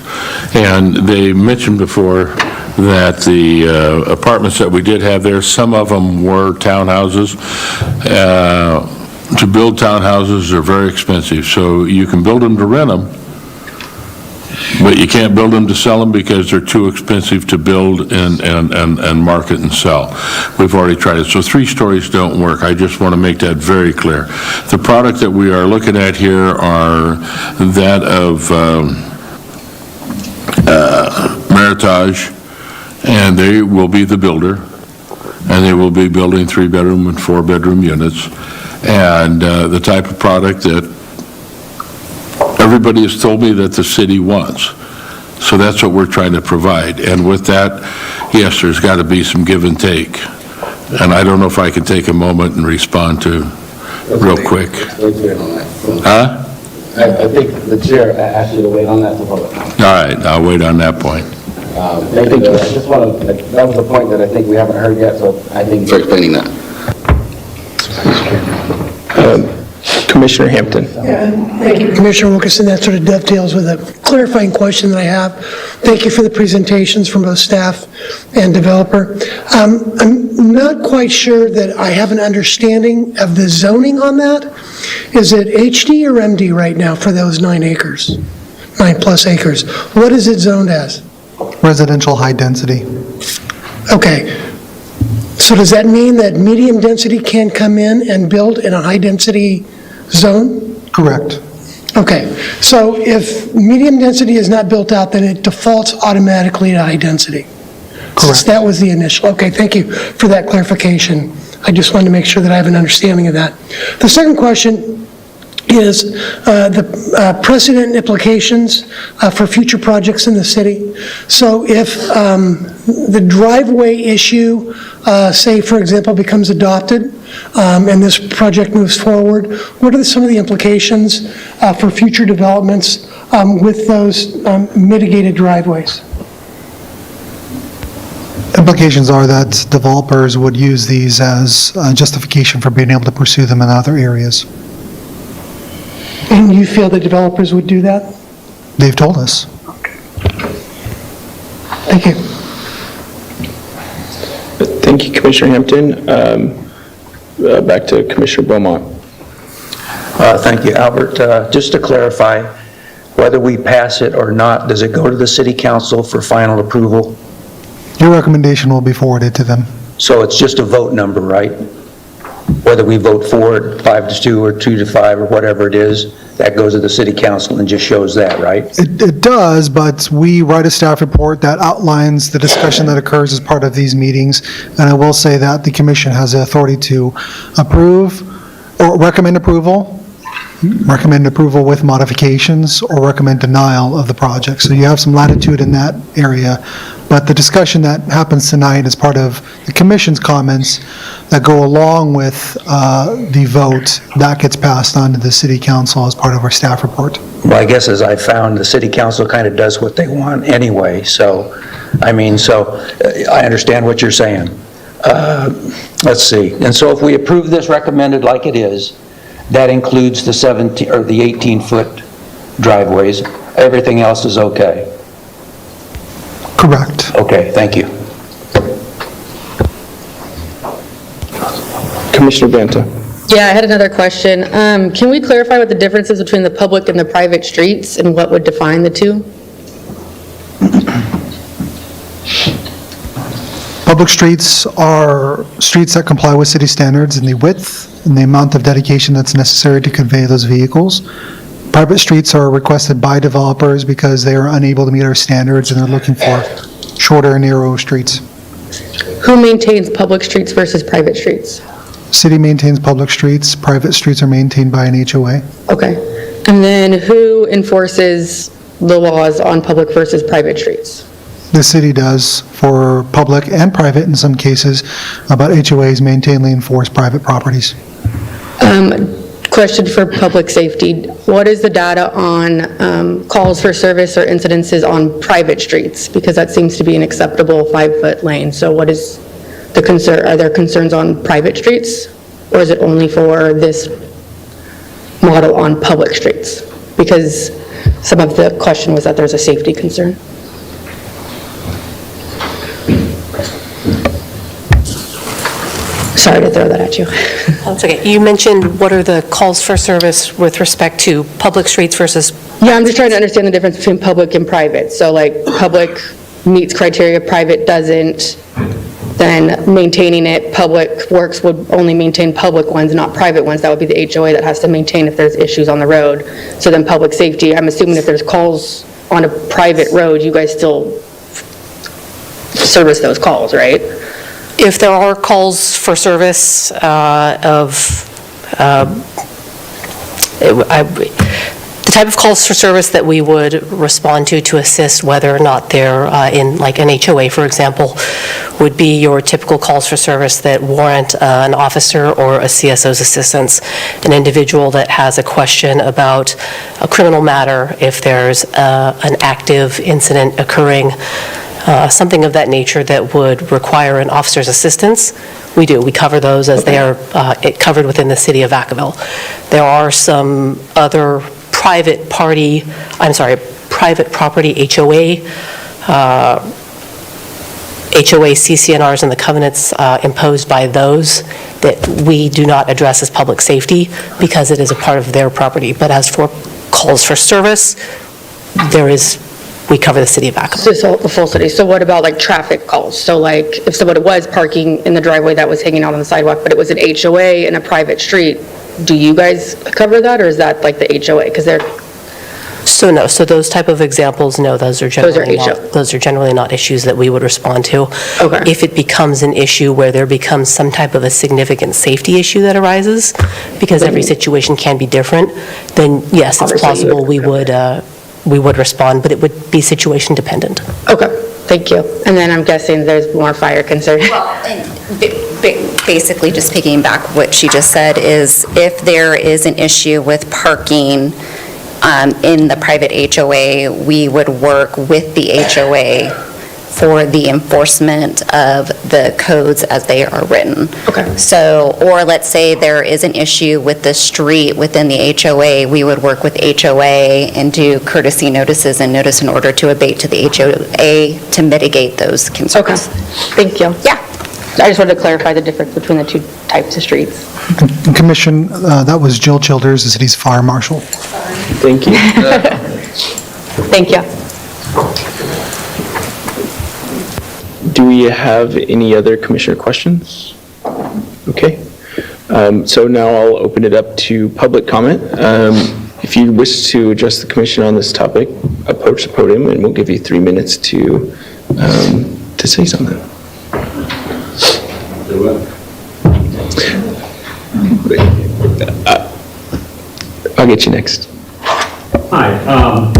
And they mentioned before that the apartments that we did have there, some of them were townhouses. To build townhouses are very expensive, so you can build them to rent them, but you can't build them to sell them because they're too expensive to build and market and sell. We've already tried it. So 3 stories don't work. I just want to make that very clear. The product that we are looking at here are that of Meritage, and they will be the builder, and they will be building 3-bedroom and 4-bedroom units, and the type of product that everybody has told me that the city wants. So that's what we're trying to provide. And with that, yes, there's got to be some give and take. And I don't know if I can take a moment and respond to real quick. Huh? I think the chair asked you to wait on that. All right, I'll wait on that point. I think that was a point that I think we haven't heard yet, so I think for explaining that. Commissioner Hampton. Thank you, Commissioner Wilkerson. That sort of dovetails with a clarifying question that I have. Thank you for the presentations from both staff and developer. I'm not quite sure that I have an understanding of the zoning on that. Is it HD or MD right now for those 9 acres, 9+ acres? What is it zoned as? Residential high density. Okay. So does that mean that medium density can come in and build in a high density zone? Correct. Okay, so if medium density is not built out, then it defaults automatically to high density? Correct. That was the initial. Okay, thank you for that clarification. I just wanted to make sure that I have an understanding of that. The second question is the precedent and implications for future projects in the city. So if the driveway issue, say, for example, becomes adopted, and this project moves forward, what are some of the implications for future developments with those mitigated driveways? Implications are that developers would use these as justification for being able to pursue them in other areas. And you feel that developers would do that? They've told us. Okay. Thank you. Thank you, Commissioner Hampton. Back to Commissioner Beaumont. Thank you, Albert. Just to clarify, whether we pass it or not, does it go to the city council for final approval? Your recommendation will be forwarded to them. So it's just a vote number, right? Whether we vote for it 5-2 or 2-5 or whatever it is, that goes to the city council and just shows that, right? It does, but we write a staff report that outlines the discussion that occurs as part of these meetings. And I will say that the commission has the authority to approve or recommend approval with modifications, or recommend denial of the project. So you have some latitude in that area. But the discussion that happens tonight is part of the commission's comments that go along with the vote that gets passed on to the city council as part of our staff report. Well, I guess as I found, the city council kind of does what they want anyway. So, I understand what you're saying. Let's see. And so if we approve this recommended like it is, that includes the 17 or the 18-foot driveways. Everything else is okay. Correct. Okay, thank you. Commissioner Banta. Yeah, I had another question. Can we clarify what the difference is between the public and the private streets and what would define the two? Public streets are streets that comply with city standards in the width and the amount of dedication that's necessary to convey those vehicles. Private streets are requested by developers because they are unable to meet our standards and they're looking for shorter, narrow streets. Who maintains public streets versus private streets? City maintains public streets, private streets are maintained by an HOA. Okay. And then who enforces the laws on public versus private streets? The city does for public and private in some cases, but HOAs maintainly enforce private properties. Question for public safety. What is the data on calls for service or incidences on private streets? Because that seems to be an acceptable 5-foot lane. So what is the concern? Are there concerns on private streets? Or is it only for this model on public streets? Because some of the question was that there's a safety concern. Sorry to throw that at you. That's okay. You mentioned what are the calls for service with respect to public streets versus... Yeah, I'm just trying to understand the difference between public and private. So like public meets criteria, private doesn't, then maintaining it, public works would only maintain public ones, not private ones. That would be the HOA that has to maintain if there's issues on the road. So then public safety, I'm assuming if there's calls on a private road, you guys still service those calls, right? If there are calls for service the type of calls for service that we would respond to assist whether or not they're in like an HOA, for example, would be your typical calls for service that warrant an officer or a CSO's assistance, an individual that has a question about a criminal matter, if there's an active incident occurring, something of that nature that would require an officer's assistance. We do. We cover those as they are covered within the city of Vacaville. There are some other private property HOA, HOA CCNRs and the covenants imposed by those that we do not address as public safety because it is a part of their property. But as for calls for service, we cover the city of Vacaville. So the full city. So what about like traffic calls? So like if somebody was parking in the driveway that was hanging out on the sidewalk, but it was an HOA in a private street, do you guys cover that, or is that like the HOA? Because they're... So no, so those type of examples, no, those are generally not issues that we would respond to. Okay. If it becomes an issue where there becomes some type of a significant safety issue that arises, because every situation can be different, then yes, it's possible we would respond, but it would be situation dependent. Okay, thank you. And then I'm guessing there's more fire concern. Well, and basically just piggyback what she just said is if there is an issue with parking in the private HOA, we would work with the HOA for the enforcement of the codes as they are written. Okay. So, or let's say there is an issue with the street within the HOA, we would work with HOA and do courtesy notices and notice in order to abate to the HOA to mitigate those concerns. Okay, thank you. Yeah. I just wanted to clarify the difference between the two types of streets. Commission, that was Jill Childers, the city's fire marshal. Thank you. Thank you. Do we have any other commissioner questions? Okay. So now I'll open it up to public comment. If you wish to address the commission on this topic, approach the podium and we'll give you 3 minutes to say something. I'll get you next. Hi.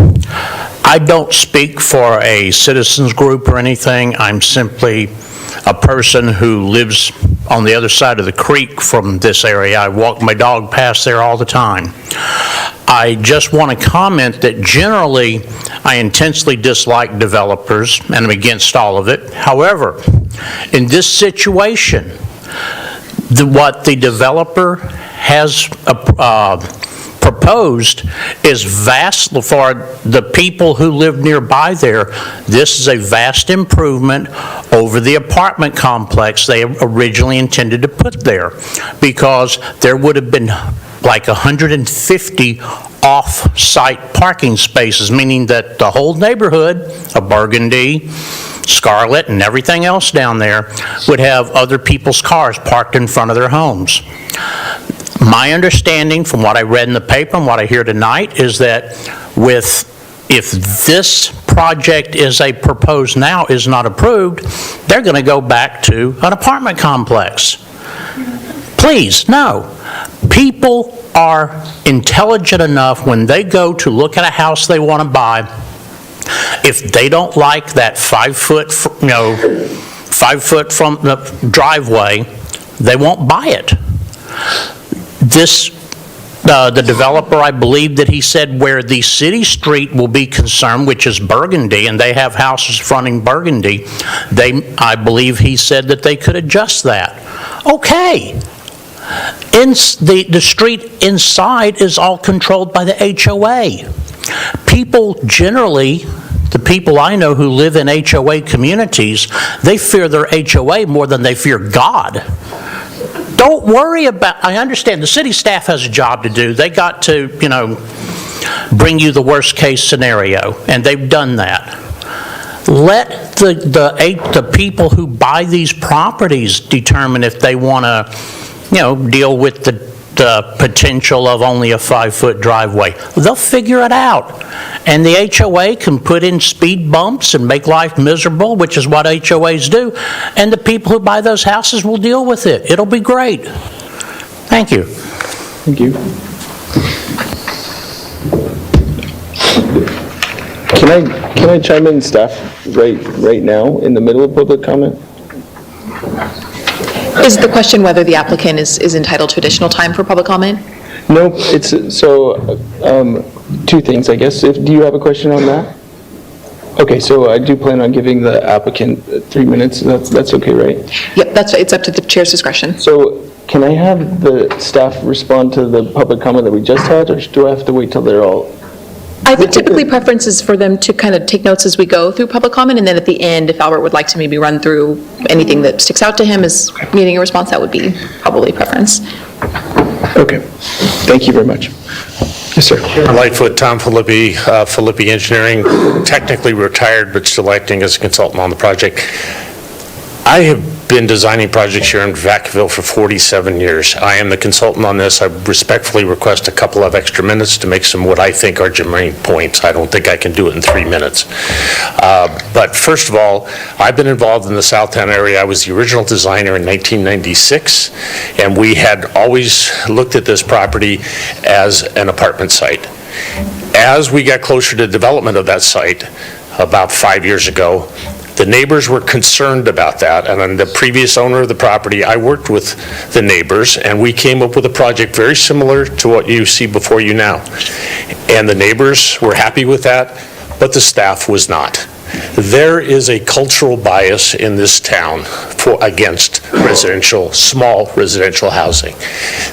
I don't speak for a citizens group or anything. I'm simply a person who lives on the other side of the creek from this area. I walk my dog past there all the time. I just want to comment that generally I intensely dislike developers and I'm against all of it. However, in this situation, what the developer has proposed is vast for the people who live nearby there. This is a vast improvement over the apartment complex they originally intended to put there, because there would have been like 150 off-site parking spaces, meaning that the whole neighborhood of Burgundy, Scarlet, and everything else down there would have other people's cars parked in front of their homes. My understanding from what I read in the paper and what I hear tonight is that with if this project is proposed now is not approved, they're going to go back to an apartment complex. Please, no. People are intelligent enough when they go to look at a house they want to buy. If they don't like that 5 foot, 5 foot from the driveway, they won't buy it. The developer, I believe that he said where the city street will be concerned, which is Burgundy, and they have houses fronting Burgundy, I believe he said that they could adjust that. Okay. The street inside is all controlled by the HOA. People generally, the people I know who live in HOA communities, they fear their HOA more than they fear God. Don't worry about, I understand the city staff has a job to do. They got to, bring you the worst case scenario, and they've done that. Let the people who buy these properties determine if they want to, deal with the potential of only a 5 foot driveway. They'll figure it out. And the HOA can put in speed bumps and make life miserable, which is what HOAs do. And the people who buy those houses will deal with it. It'll be great. Thank you. Thank you. Can I chime in, staff, right now in the middle of public comment? Is the question whether the applicant is entitled to additional time for public comment? No, it's, so, two things, I guess. Do you have a question on that? Okay, so I do plan on giving the applicant 3 minutes. That's okay, right? Yep, it's up to the chair's discretion. So can I have the staff respond to the public comment that we just had, or do I have to wait till they're all? I think typically preference is for them to kind of take notes as we go through public comment, and then at the end, if Albert would like to maybe run through anything that sticks out to him as needing a response, that would be probably preference. Okay, thank you very much. Yes, sir. Lightfoot, Tom Filippi, Filippi Engineering, technically retired but still acting as a consultant on the project. I have been designing projects here in Vacaville for 47 years. I am the consultant on this. I respectfully request a couple of extra minutes to make some what I think are germane points. I don't think I can do it in 3 minutes. But first of all, I've been involved in the Southtown area. I was the original designer in 1996, and we had always looked at this property as an apartment site. As we got closer to development of that site, about 5 years ago, the neighbors were concerned about that, and on the previous owner of the property, I worked with the neighbors, and we came up with a project very similar to what you see before you now. And the neighbors were happy with that, but the staff was not. There is a cultural bias in this town against residential, small residential housing.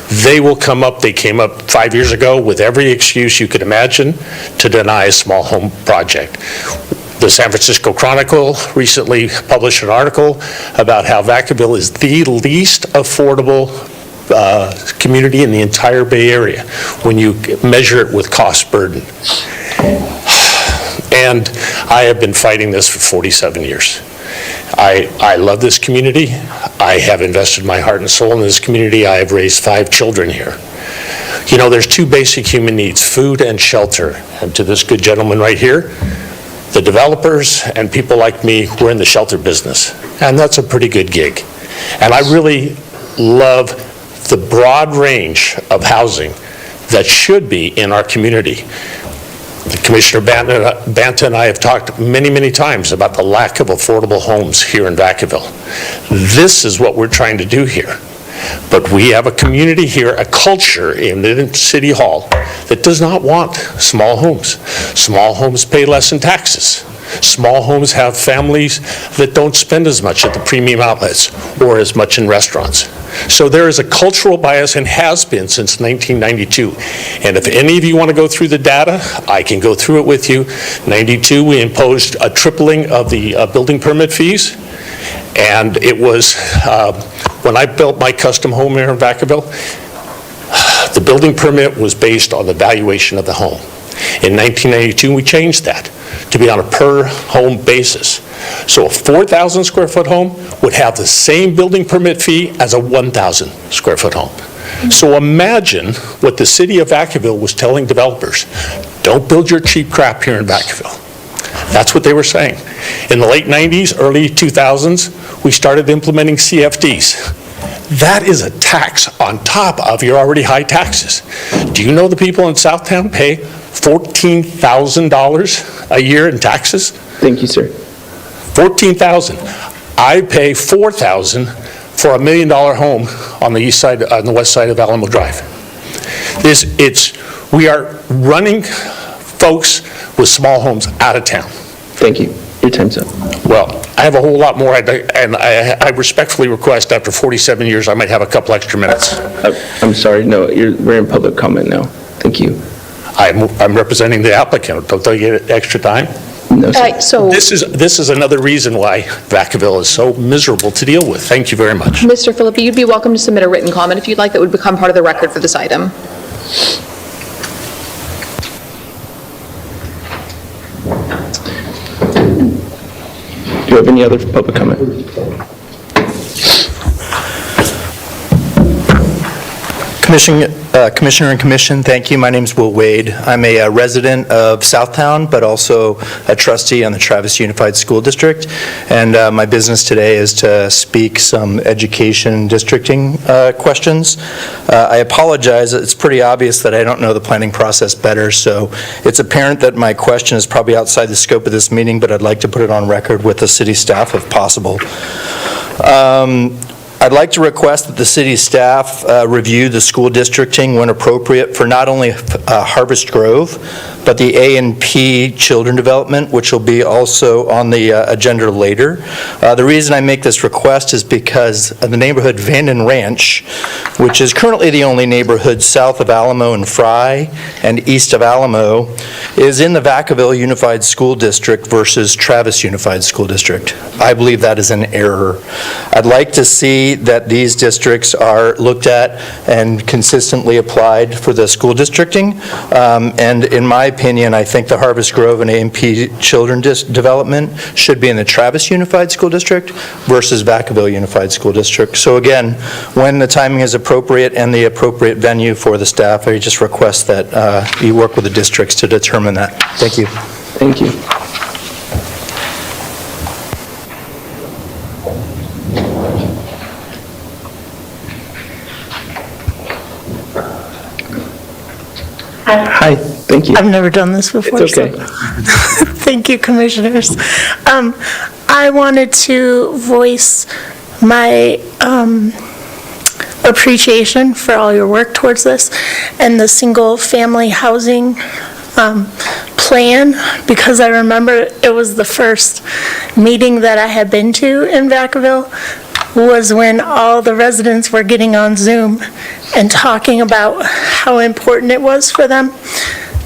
They came up 5 years ago with every excuse you could imagine to deny a small home project. The San Francisco Chronicle recently published an article about how Vacaville is the least affordable community in the entire Bay Area when you measure it with cost burden. And I have been fighting this for 47 years. I love this community. I have invested my heart and soul in this community. I have raised 5 children here. You know, there's 2 basic human needs, food and shelter. And to this good gentleman right here, the developers and people like me, we're in the shelter business, and that's a pretty good gig. And I really love the broad range of housing that should be in our community. Commissioner Banta and I have talked many, many times about the lack of affordable homes here in Vacaville. This is what we're trying to do here. But we have a community here, a culture in City Hall that does not want small homes. Small homes pay less in taxes. Small homes have families that don't spend as much at the premium outlets or as much in restaurants. So there is a cultural bias and has been since 1992. And if any of you want to go through the data, I can go through it with you. 92, we imposed a tripling of the building permit fees. And it was, when I built my custom home here in Vacaville, the building permit was based on the valuation of the home. In 1992, we changed that to be on a per home basis. So a 4,000 square foot home would have the same building permit fee as a 1,000 square foot home. So imagine what the city of Vacaville was telling developers. Don't build your cheap crap here in Vacaville. That's what they were saying. In the late 90s, early 2000s, we started implementing CFDs. That is a tax on top of your already high taxes. Do you know the people in Southtown pay $14,000 a year in taxes? Thank you, sir. $14,000. I pay $4,000 for $1 million home on the east side, on the west side of Alamo Drive. We are running folks with small homes out of town. Thank you. Your time's up. Well, I have a whole lot more, and I respectfully request after 47 years, I might have a couple extra minutes. I'm sorry, no, we're in public comment now. Thank you. I'm representing the applicant. Don't they get extra time? No, sir. So, This is another reason why Vacaville is so miserable to deal with. Thank you very much. Mr. Philippi, you'd be welcome to submit a written comment if you'd like that would become part of the record for this item. Do you have any other public comment? Commissioner and Commission, thank you. My name's Will Wade. I'm a resident of Southtown, but also a trustee on the Travis Unified School District. And my business today is to speak some education districting questions. I apologize. It's pretty obvious that I don't know the planning process better, so it's apparent that my question is probably outside the scope of this meeting, but I'd like to put it on record with the city staff if possible. I'd like to request that the city staff review the school districting when appropriate for not only Harvest Grove, but the A&P children development, which will be also on the agenda later. The reason I make this request is because the neighborhood Vanden Ranch, which is currently the only neighborhood south of Alamo and Fry and east of Alamo, is in the Vacaville Unified School District versus Travis Unified School District. I believe that is an error. I'd like to see that these districts are looked at and consistently applied for the school districting. And in my opinion, I think the Harvest Grove and A&P children development should be in the Travis Unified School District versus Vacaville Unified School District. So again, when the timing is appropriate and the appropriate venue for the staff, I just request that you work with the districts to determine that. Thank you. Thank you. Hi, thank you. I've never done this before. It's okay. So thank you, commissioners. I wanted to voice my appreciation for all your work towards this and the single-family housing plan, because I remember it was the first meeting that I had been to in Vacaville was when all the residents were getting on Zoom and talking about how important it was for them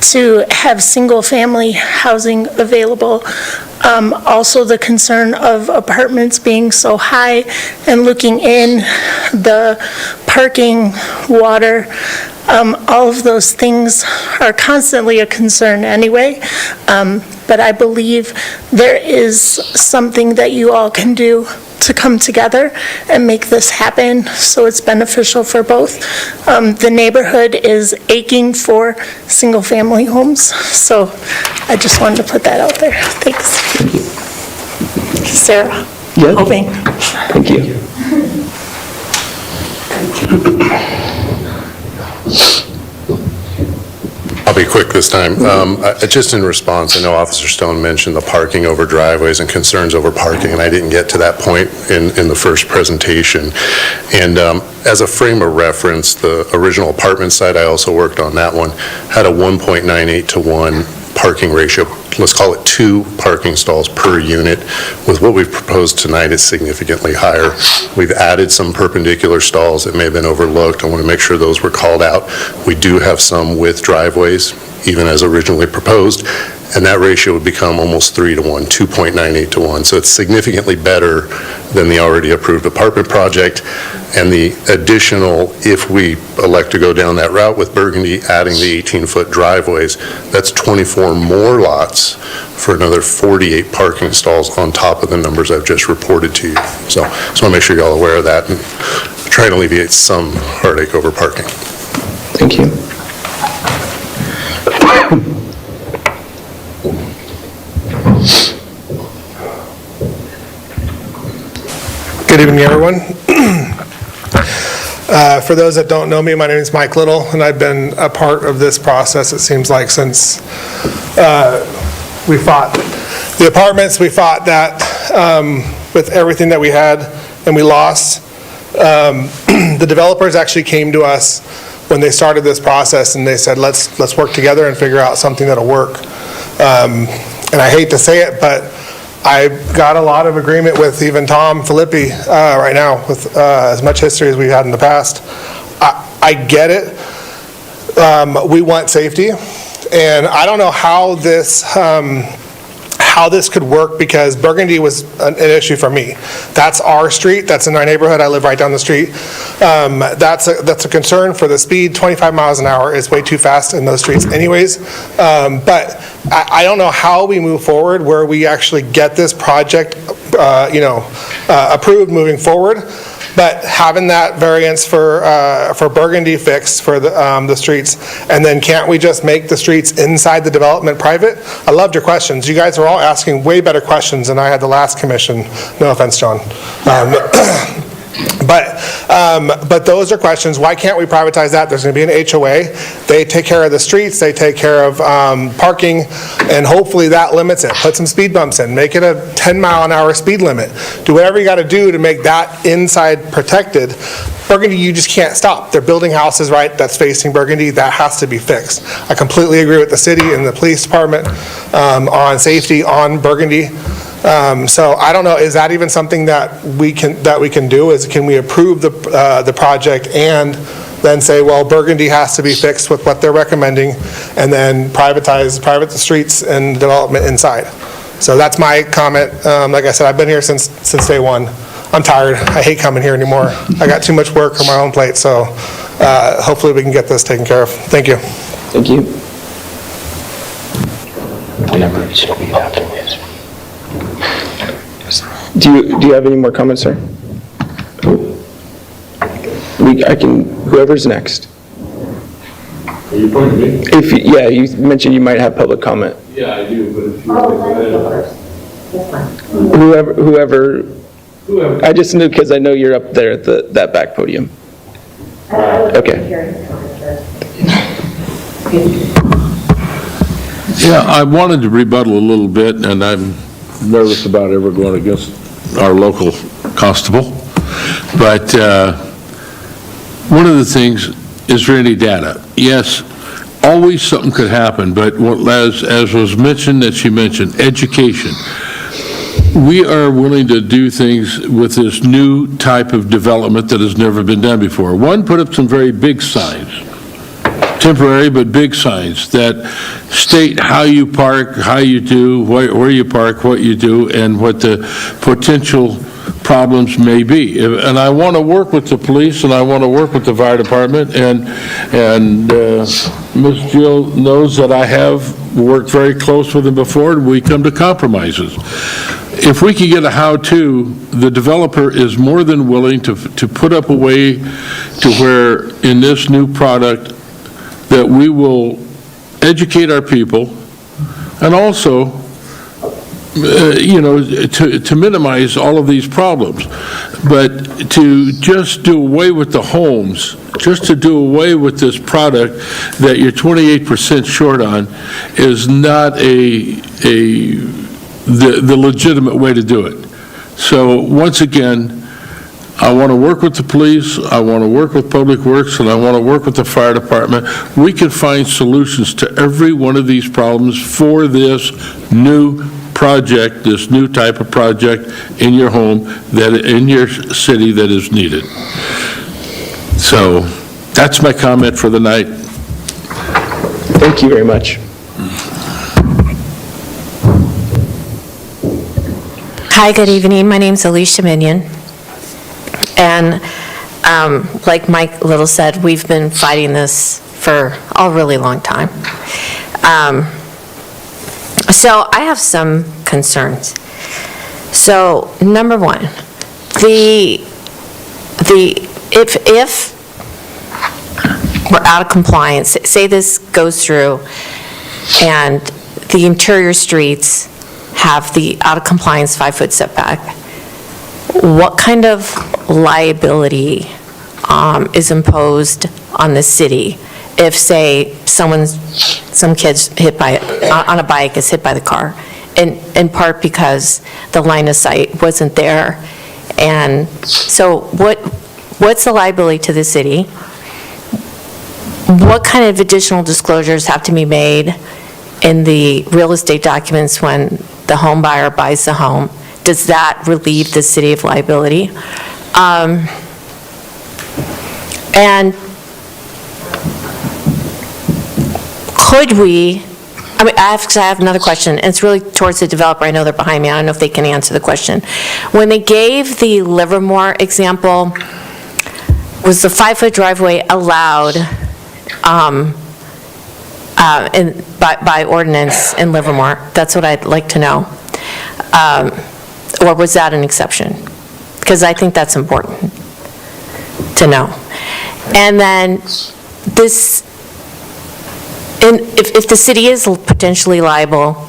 to have single-family housing available. Also the concern of apartments being so high and looking in, the parking, water, all of those things are constantly a concern anyway. But I believe there is something that you all can do to come together and make this happen so it's beneficial for both. The neighborhood is aching for single-family homes, so I just wanted to put that out there. Thanks. Thank you. Sarah. Yeah. Hoping. Thank you. I'll be quick this time. Just in response, I know Officer Stone mentioned the parking over driveways and concerns over parking, and I didn't get to that point in the first presentation. And as a frame of reference, the original apartment site, I also worked on that one, had a 1.98 to 1 parking ratio. Let's call it 2 parking stalls per unit. With what we've proposed tonight, it's significantly higher. We've added some perpendicular stalls that may have been overlooked. I want to make sure those were called out. We do have some with driveways, even as originally proposed, and that ratio would become almost 3 to 1, 2.98 to 1. So it's significantly better than the already approved apartment project. And the additional, if we elect to go down that route with Burgundy, adding the 18-foot driveways, that's 24 more lots for another 48 parking stalls on top of the numbers I've just reported to you. So I just want to make sure you're all aware of that. And try and alleviate some heartache over parking. Thank you. Good evening, everyone. For those that don't know me, my name is Mike Little, and I've been a part of this process, it seems like, since we fought the apartments. We fought that with everything that we had, and we lost. The developers actually came to us when they started this process, and they said, let's work together and figure out something that'll work. And I hate to say it, but I got a lot of agreement with even Tom Filippi right now, with as much history as we've had in the past. I get it. We want safety, and I don't know how this could work, because Burgundy was an issue for me. That's our street. That's in our neighborhood. I live right down the street. That's a concern for the speed. 25 miles an hour is way too fast in those streets anyways. But I don't know how we move forward where we actually get this project approved moving forward. But having that variance for Burgundy fixed for the streets, and then can't we just make the streets inside the development private? I loved your questions. You guys are all asking way better questions than I had the last commission. No offense, John. But those are questions. Why can't we privatize that? There's going to be an HOA. They take care of the streets. They take care of parking, and hopefully that limits it. Put some speed bumps in. Make it a 10-mile-an-hour speed limit. Do whatever you got to do to make that inside protected. Burgundy, you just can't stop. They're building houses, right, that's facing Burgundy. That has to be fixed. I completely agree with the city and the police department on safety on Burgundy. So I don't know, is that even something that we can do? Can we approve the project and then say, well, Burgundy has to be fixed with what they're recommending, and then private the streets and development inside? So that's my comment. Like I said, I've been here since day one. I'm tired. I hate coming here anymore. I got too much work on my own plate, so hopefully we can get this taken care of. Thank you. Thank you. Do you have any more comments, sir? Whoever's next. Are you pointing to me? Yeah, you mentioned you might have public comment. Yeah, I do, but if you want to go ahead. Whoever. I just knew, because I know you're up there at that back podium. Okay. Yeah, I wanted to rebuttal a little bit, and I'm nervous about ever going against our local constable. But one of the things is for any data. Yes, always something could happen, but as was mentioned, that she mentioned, education. We are willing to do things with this new type of development that has never been done before. One, put up some very big signs, temporary but big signs that state how you park, how you do, where you park, what you do, and what the potential problems may be. And I want to work with the police, and I want to work with the fire department, and Ms. Jill knows that I have worked very close with them before, and we come to compromises. If we can get a how-to, the developer is more than willing to put up a way to where in this new product that we will educate our people, and also to minimize all of these problems. But to just do away with the homes, just to do away with this product that you're 28% short on, is not the legitimate way to do it. So once again, I want to work with the police, I want to work with Public Works, and I want to work with the fire department. We can find solutions to every one of these problems for this new project, this new type of project in your home, in your city that is needed. So that's my comment for the night. Thank you very much. Hi, good evening. My name's Alicia Minion. And like Mike Little said, we've been fighting this for a really long time. So I have some concerns. So number one, the if we're out of compliance, say this goes through and the interior streets have the out of compliance 5-foot setback, what kind of liability is imposed on the city if, say, some kid's hit by, on a bike is hit by the car, in part because the line of sight wasn't there? And so what's the liability to the city? What kind of additional disclosures have to be made in the real estate documents when the home buyer buys the home? Does that relieve the city of liability? And could we, I have another question, and it's really towards the developer. I know they're behind me. I don't know if they can answer the question. When they gave the Livermore example, was the 5-foot driveway allowed by ordinance in Livermore? That's what I'd like to know. Or was that an exception? Because I think that's important to know. And then this, if the city is potentially liable,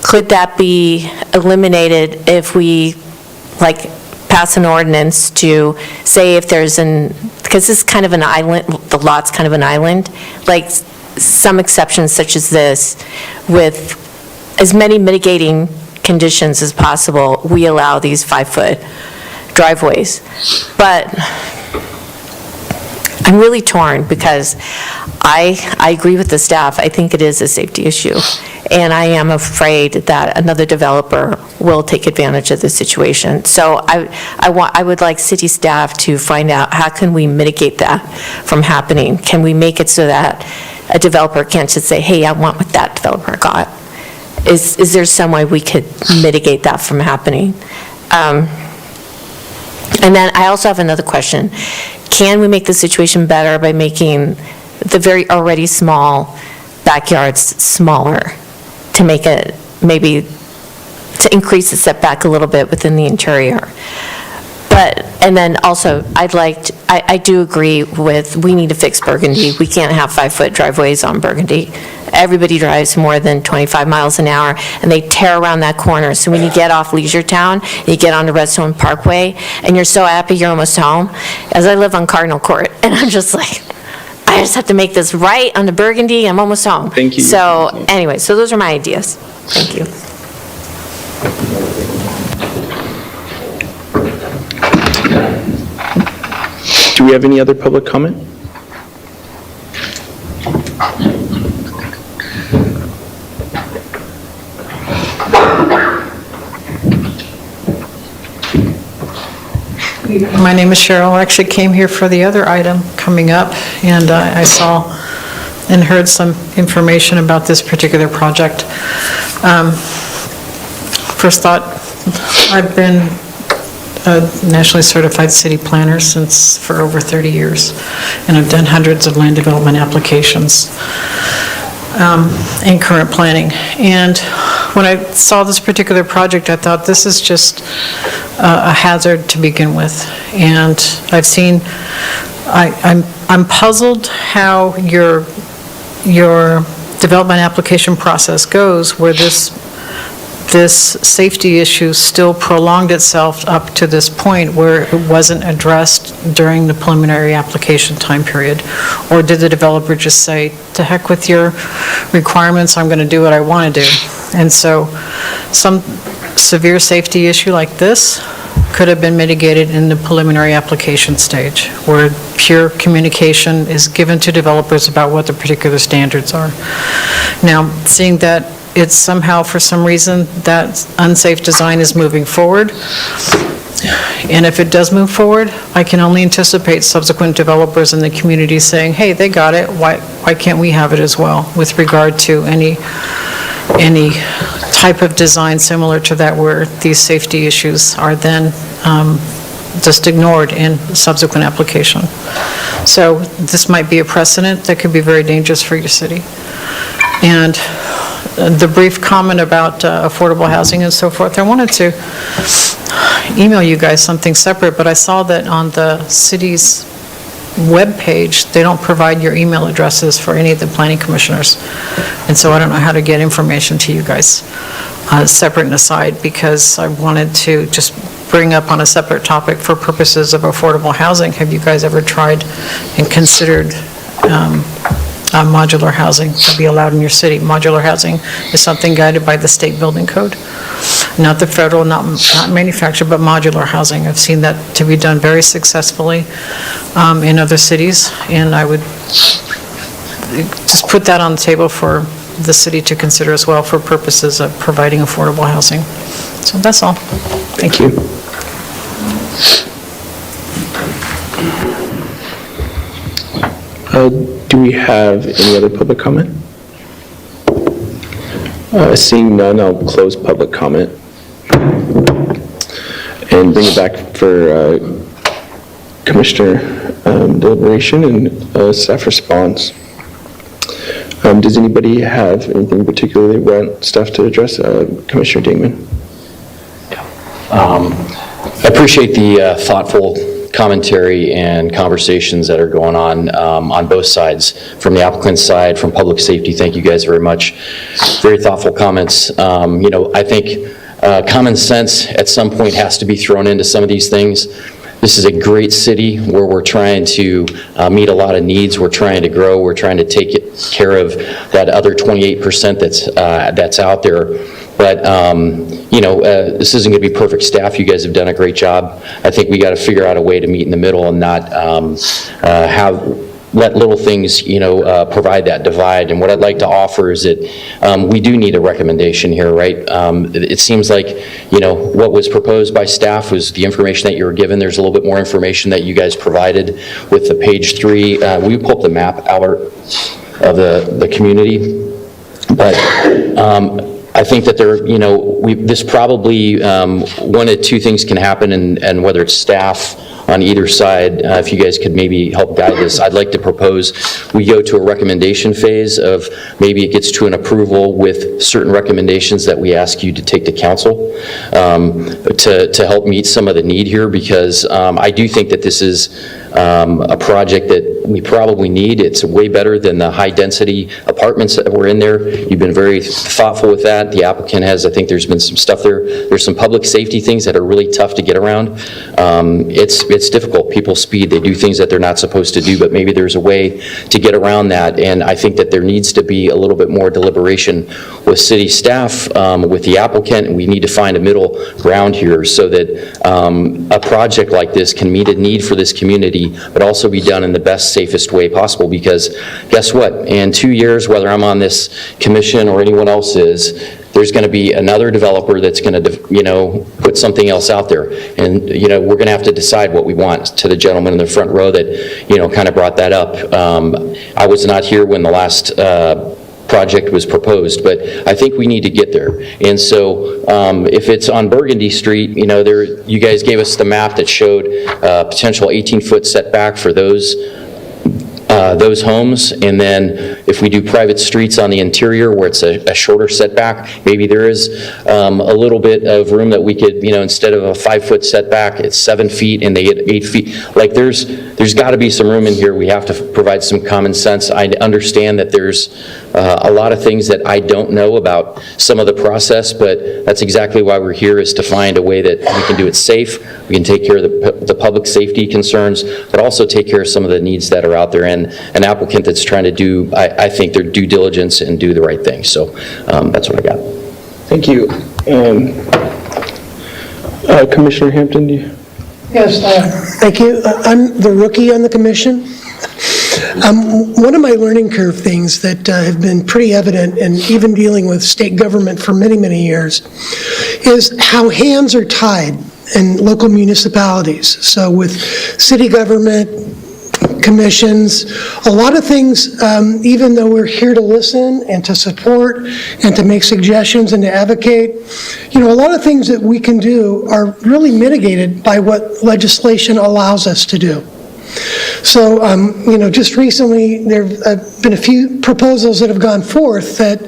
could that be eliminated if we, pass an ordinance to say if there's because this is kind of an island, the lot's kind of an island, like some exceptions such as this, with as many mitigating conditions as possible, we allow these 5-foot driveways. But I'm really torn because I agree with the staff. I think it is a safety issue. And I am afraid that another developer will take advantage of the situation. So I would like city staff to find out how can we mitigate that from happening? Can we make it so that a developer can't just say, hey, I want what that developer got? Is there some way we could mitigate that from happening? And then I also have another question. Can we make the situation better by making the very already small backyards smaller to make it, maybe to increase the setback a little bit within the interior? But, and then also, I do agree with, we need to fix Burgundy. We can't have 5-foot driveways on Burgundy. Everybody drives more than 25 miles an hour, and they tear around that corner. So when you get off Leisure Town, you get onto Redstone Parkway, and you're so happy you're almost home. As I live on Cardinal Court, and I'm just like, I just have to make this right on the Burgundy, I'm almost home. Thank you. So anyway, so those are my ideas. Thank you. Do we have any other public comment? My name is Cheryl. I actually came here for the other item coming up, and I saw and heard some information about this particular project. First thought, I've been a nationally certified city planner for over 30 years, and I've done hundreds of land development applications and current planning. And when I saw this particular project, I thought this is just a hazard to begin with. And I've seen, I'm puzzled how your development application process goes, where this safety issue still prolonged itself up to this point where it wasn't addressed during the preliminary application time period. Or did the developer just say, to heck with your requirements, I'm going to do what I want to do? And so some severe safety issue like this could have been mitigated in the preliminary application stage, where pure communication is given to developers about what the particular standards are. Now, seeing that it's somehow, for some reason, that unsafe design is moving forward, and if it does move forward, I can only anticipate subsequent developers in the community saying, hey, they got it, why can't we have it as well, with regard to any type of design similar to that, where these safety issues are then just ignored in subsequent application. So this might be a precedent that could be very dangerous for your city. And the brief comment about affordable housing and so forth, I wanted to, email you guys something separate, but I saw that on the city's webpage, they don't provide your email addresses for any of the planning commissioners. And so I don't know how to get information to you guys, separate and aside, because I wanted to just bring up on a separate topic for purposes of affordable housing. Have you guys ever tried and considered modular housing to be allowed in your city? Modular housing is something guided by the state building code, not the federal, not manufactured, but modular housing. I've seen that to be done very successfully in other cities, and I would just put that on the table for the city to consider as well for purposes of providing affordable housing. So that's all. Thank you. Do we have any other public comment? Seeing none, I'll close public comment and bring it back for Commissioner deliberation and staff response. Does anybody have anything particularly they want staff to address? Commissioner Dingman? I appreciate the thoughtful commentary and conversations that are going on both sides, from the applicant's side, from public safety. Thank you guys very much. Very thoughtful comments. I think common sense at some point has to be thrown into some of these things. This is a great city where we're trying to meet a lot of needs. We're trying to grow. We're trying to take care of that other 28% that's out there. But, this isn't going to be perfect staff. You guys have done a great job. I think we got to figure out a way to meet in the middle and not let little things, provide that divide. And what I'd like to offer is that we do need a recommendation here, right? It seems like, what was proposed by staff was the information that you were given. There's a little bit more information that you guys provided with the page 3. Will you pull up the map, Albert, of the community? But I think that this probably, one of two things can happen, and whether it's staff on either side, if you guys could maybe help guide this, I'd like to propose we go to a recommendation phase of maybe it gets to an approval with certain recommendations that we ask you to take to council to help meet some of the need here, because I do think that this is a project that we probably need. It's way better than the high-density apartments that were in there. You've been very thoughtful with that. The applicant has. I think there's been some stuff there. There's some public safety things that are really tough to get around. It's difficult. People speed. They do things that they're not supposed to do, but maybe there's a way to get around that, and I think that there needs to be a little bit more deliberation with city staff, with the applicant, and we need to find a middle ground here so that a project like this can meet a need for this community, but also be done in the best, safest way possible, because guess what? In 2 years, whether I'm on this commission or anyone else is, there's going to be another developer that's going to, put something else out there. And, we're going to have to decide what we want. To the gentleman in the front row that, kind of brought that up. I was not here when the last project was proposed, but I think we need to get there. And so if it's on Burgundy Street, you guys gave us the map that showed potential 18-foot setback for those homes, and then if we do private streets on the interior where it's a shorter setback, maybe there is a little bit of room that we could, instead of a 5-foot setback, it's 7 feet and they get 8 feet. Like there's got to be some room in here. We have to provide some common sense. I understand that there's a lot of things that I don't know about some of the process, but that's exactly why we're here, is to find a way that we can do it safe, we can take care of the public safety concerns, but also take care of some of the needs that are out there, and an applicant that's trying to do, I think, their due diligence and do the right thing. So that's what I got. Thank you. Commissioner Hampton, do you? Yes, thank you. I'm the rookie on the commission. One of my learning curve things that have been pretty evident, and even dealing with state government for many, many years, is how hands are tied in local municipalities. So with city government, commissions, a lot of things, even though we're here to listen and to support and to make suggestions and to advocate, a lot of things that we can do are really mitigated by what legislation allows us to do. So, just recently, there have been a few proposals that have gone forth that,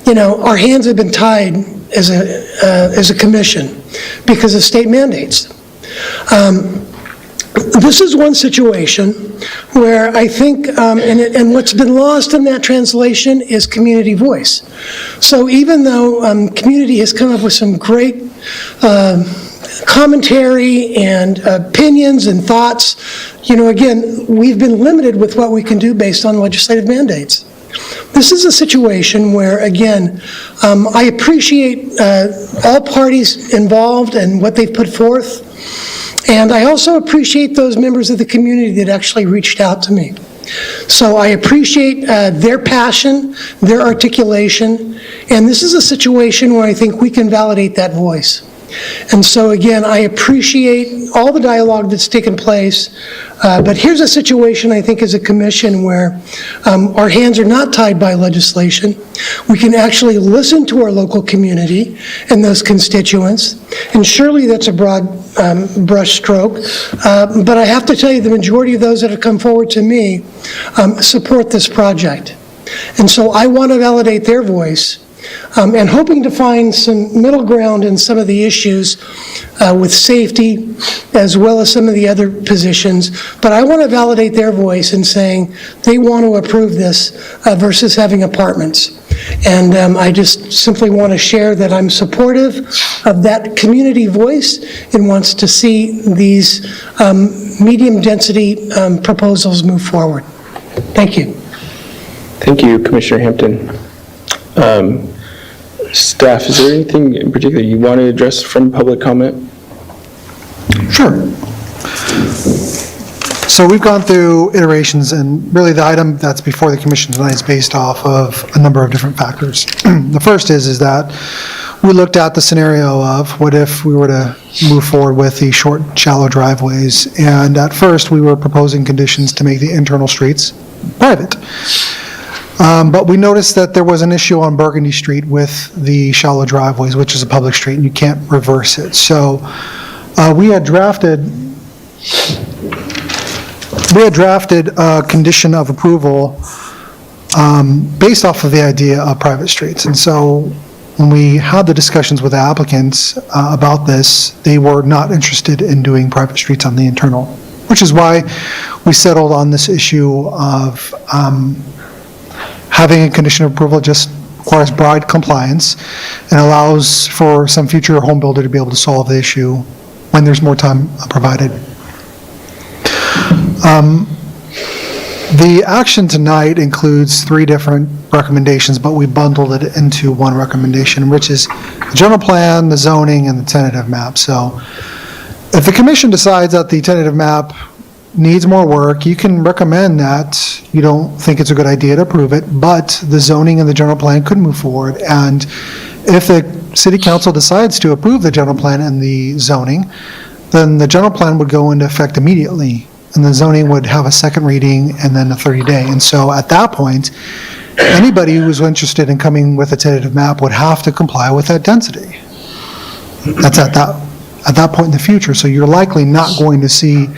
our hands have been tied as a commission because of state mandates. This is one situation where I think, and what's been lost in that translation is community voice. So even though community has come up with some great commentary and opinions and thoughts, again, we've been limited with what we can do based on legislative mandates. This is a situation where, again, I appreciate all parties involved and what they've put forth. And I also appreciate those members of the community that actually reached out to me. So I appreciate their passion, their articulation, and this is a situation where I think we can validate that voice. And so again, I appreciate all the dialogue that's taken place, but here's a situation I think as a commission where our hands are not tied by legislation. We can actually listen to our local community and those constituents, and surely that's a broad brush stroke, but I have to tell you the majority of those that have come forward to me support this project. And so I want to validate their voice. And hoping to find some middle ground in some of the issues with safety, as well as some of the other positions. But I want to validate their voice in saying they want to approve this versus having apartments. And I just simply want to share that I'm supportive of that community voice and wants to see these medium density proposals move forward. Thank you. Thank you, Commissioner Hampton. Staff, is there anything in particular you want to address from public comment? Sure. So we've gone through iterations, and really the item that's before the commission tonight is based off of a number of different factors. The first is that we looked at the scenario of what if we were to move forward with the short, shallow driveways, and at first we were proposing conditions to make the internal streets private. But we noticed that there was an issue on Burgundy Street with the shallow driveways, which is a public street, and you can't reverse it. So we had drafted a condition of approval based off of the idea of private streets. And so when we had the discussions with the applicants about this, they were not interested in doing private streets on the internal, which is why we settled on this issue of having a condition of approval just requires broad compliance and allows for some future home builder to be able to solve the issue when there's more time provided. The action tonight includes 3 different recommendations, but we bundled it into one recommendation, which is the general plan, the zoning, and the tentative map. So if the commission decides that the tentative map needs more work, you can recommend that you don't think it's a good idea to approve it, but the zoning and the general plan could move forward. And if the city council decides to approve the general plan and the zoning, then the general plan would go into effect immediately, and the zoning would have a second reading and then a 30-day. And so at that point, anybody who's interested in coming with a tentative map would have to comply with that density. That's at that point in the future. So you're likely not going to see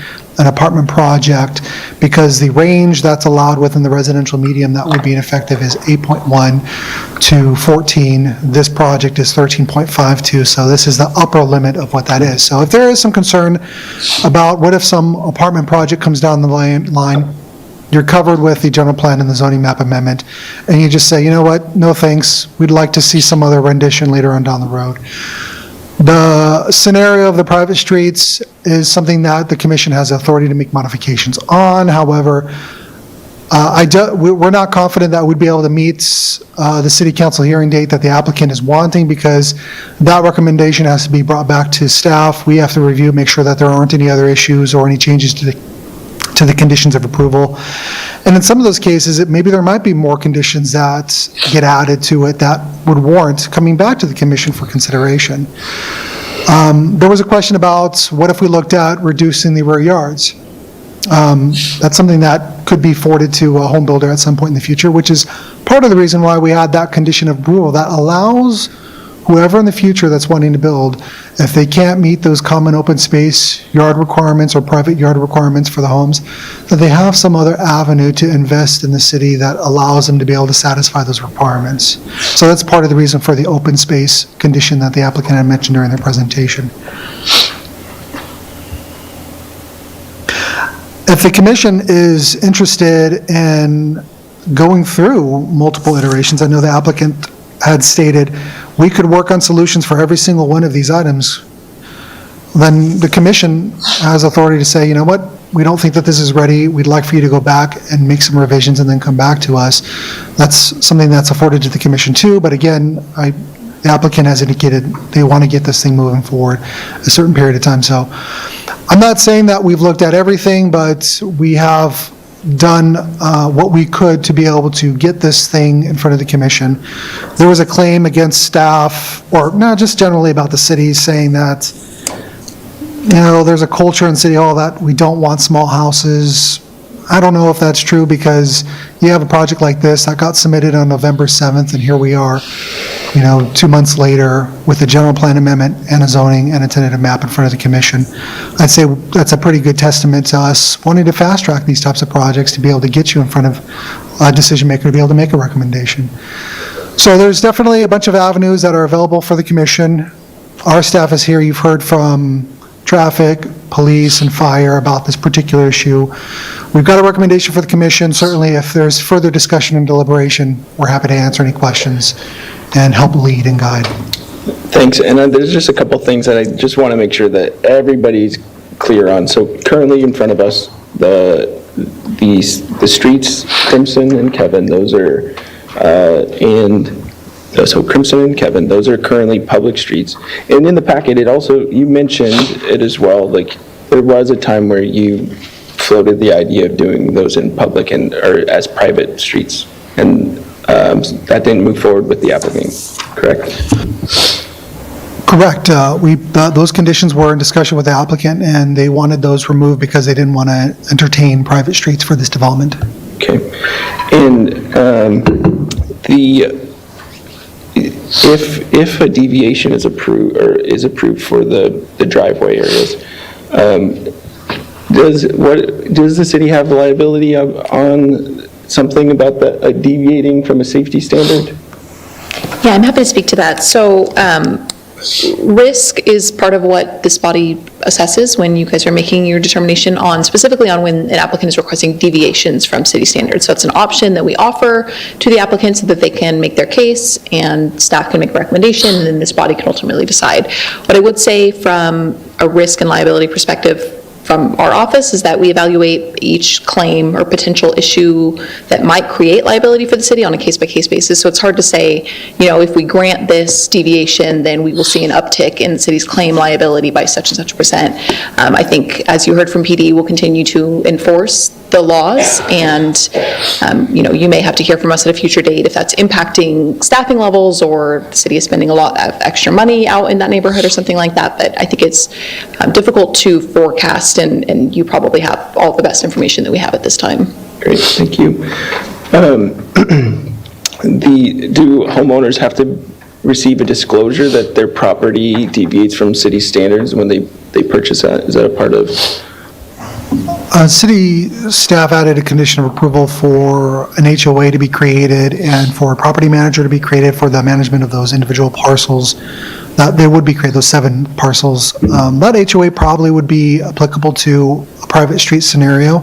an apartment project because the range that's allowed within the residential medium that would be effective is 8.1 to 14. This project is 13.52, so this is the upper limit of what that is. So if there is some concern about what if some apartment project comes down the line, you're covered with the general plan and the zoning map amendment, and you just say, you know what, no thanks, we'd like to see some other rendition later on down the road. The scenario of the private streets is something that the commission has authority to make modifications on. However, we're not confident that we'd be able to meet the city council hearing date that the applicant is wanting, because that recommendation has to be brought back to staff. We have to review, make sure that there aren't any other issues or any changes to the conditions of approval. And in some of those cases, maybe there might be more conditions that get added to it that would warrant coming back to the commission for consideration. There was a question about what if we looked at reducing the rear yards? That's something that could be forwarded to a home builder at some point in the future, which is part of the reason why we had that condition of approval that allows whoever in the future that's wanting to build, if they can't meet those common open space yard requirements or private yard requirements for the homes, that they have some other avenue to invest in the city that allows them to be able to satisfy those requirements. So that's part of the reason for the open space condition that the applicant had mentioned during their presentation. If the commission is interested in going through multiple iterations, I know the applicant had stated we could work on solutions for every single one of these items, then the commission has authority to say, you know what, we don't think that this is ready, we'd like for you to go back and make some revisions and then come back to us. That's something that's afforded to the commission too, but again, the applicant has indicated they want to get this thing moving forward a certain period of time. So I'm not saying that we've looked at everything, but we have done what we could to be able to get this thing in front of the commission. There was a claim against staff, or not just generally about the city, saying that, you know, there's a culture in City Hall that we don't want small houses. I don't know if that's true, because you have a project like this that got submitted on November 7th, and here we are, you know, 2 months later with a general plan amendment and a zoning and a tentative map in front of the commission. I'd say that's a pretty good testament to us wanting to fast track these types of projects to be able to get you in front of a decision maker to be able to make a recommendation. So there's definitely a bunch of avenues that are available for the commission. Our staff is here. You've heard from traffic, police, and fire about this particular issue. We've got a recommendation for the commission. Certainly, if there's further discussion and deliberation, we're happy to answer any questions and help lead and guide. Thanks, and there's just a couple things that I just want to make sure that everybody's clear on. So currently in front of us, the streets, Crimson and Kevin, those are, so Crimson and Kevin, those are currently public streets. And in the packet, it also, you mentioned it as well, like there was a time where you floated the idea of doing those in public and, or as private streets. And that didn't move forward with the applicant, correct? Correct. Those conditions were in discussion with the applicant, and they wanted those removed because they didn't want to entertain private streets for this development. Okay. And if a deviation is approved for the driveway areas, does the city have liability on something about deviating from a safety standard? Yeah, I'm happy to speak to that. So risk is part of what this body assesses when you guys are making your determination on, specifically on when an applicant is requesting deviations from city standards. So it's an option that we offer to the applicant so that they can make their case and staff can make a recommendation, and then this body can ultimately decide. What I would say from a risk and liability perspective from our office is that we evaluate each claim or potential issue that might create liability for the city on a case-by-case basis. So it's hard to say, you know, if we grant this deviation, then we will see an uptick in the city's claim liability by such and such percent. I think, as you heard from PD, we'll continue to enforce the laws, and you know, you may have to hear from us at a future date if that's impacting staffing levels or the city is spending a lot of extra money out in that neighborhood or something like that. But I think it's difficult to forecast, and you probably have all the best information that we have at this time. Great, thank you. Do homeowners have to receive a disclosure that their property deviates from city standards when they purchase that? Is that a part of? City staff added a condition of approval for an HOA to be created and for a property manager to be created for the management of those individual parcels. That they would be created, those 7 parcels. That HOA probably would be applicable to a private street scenario.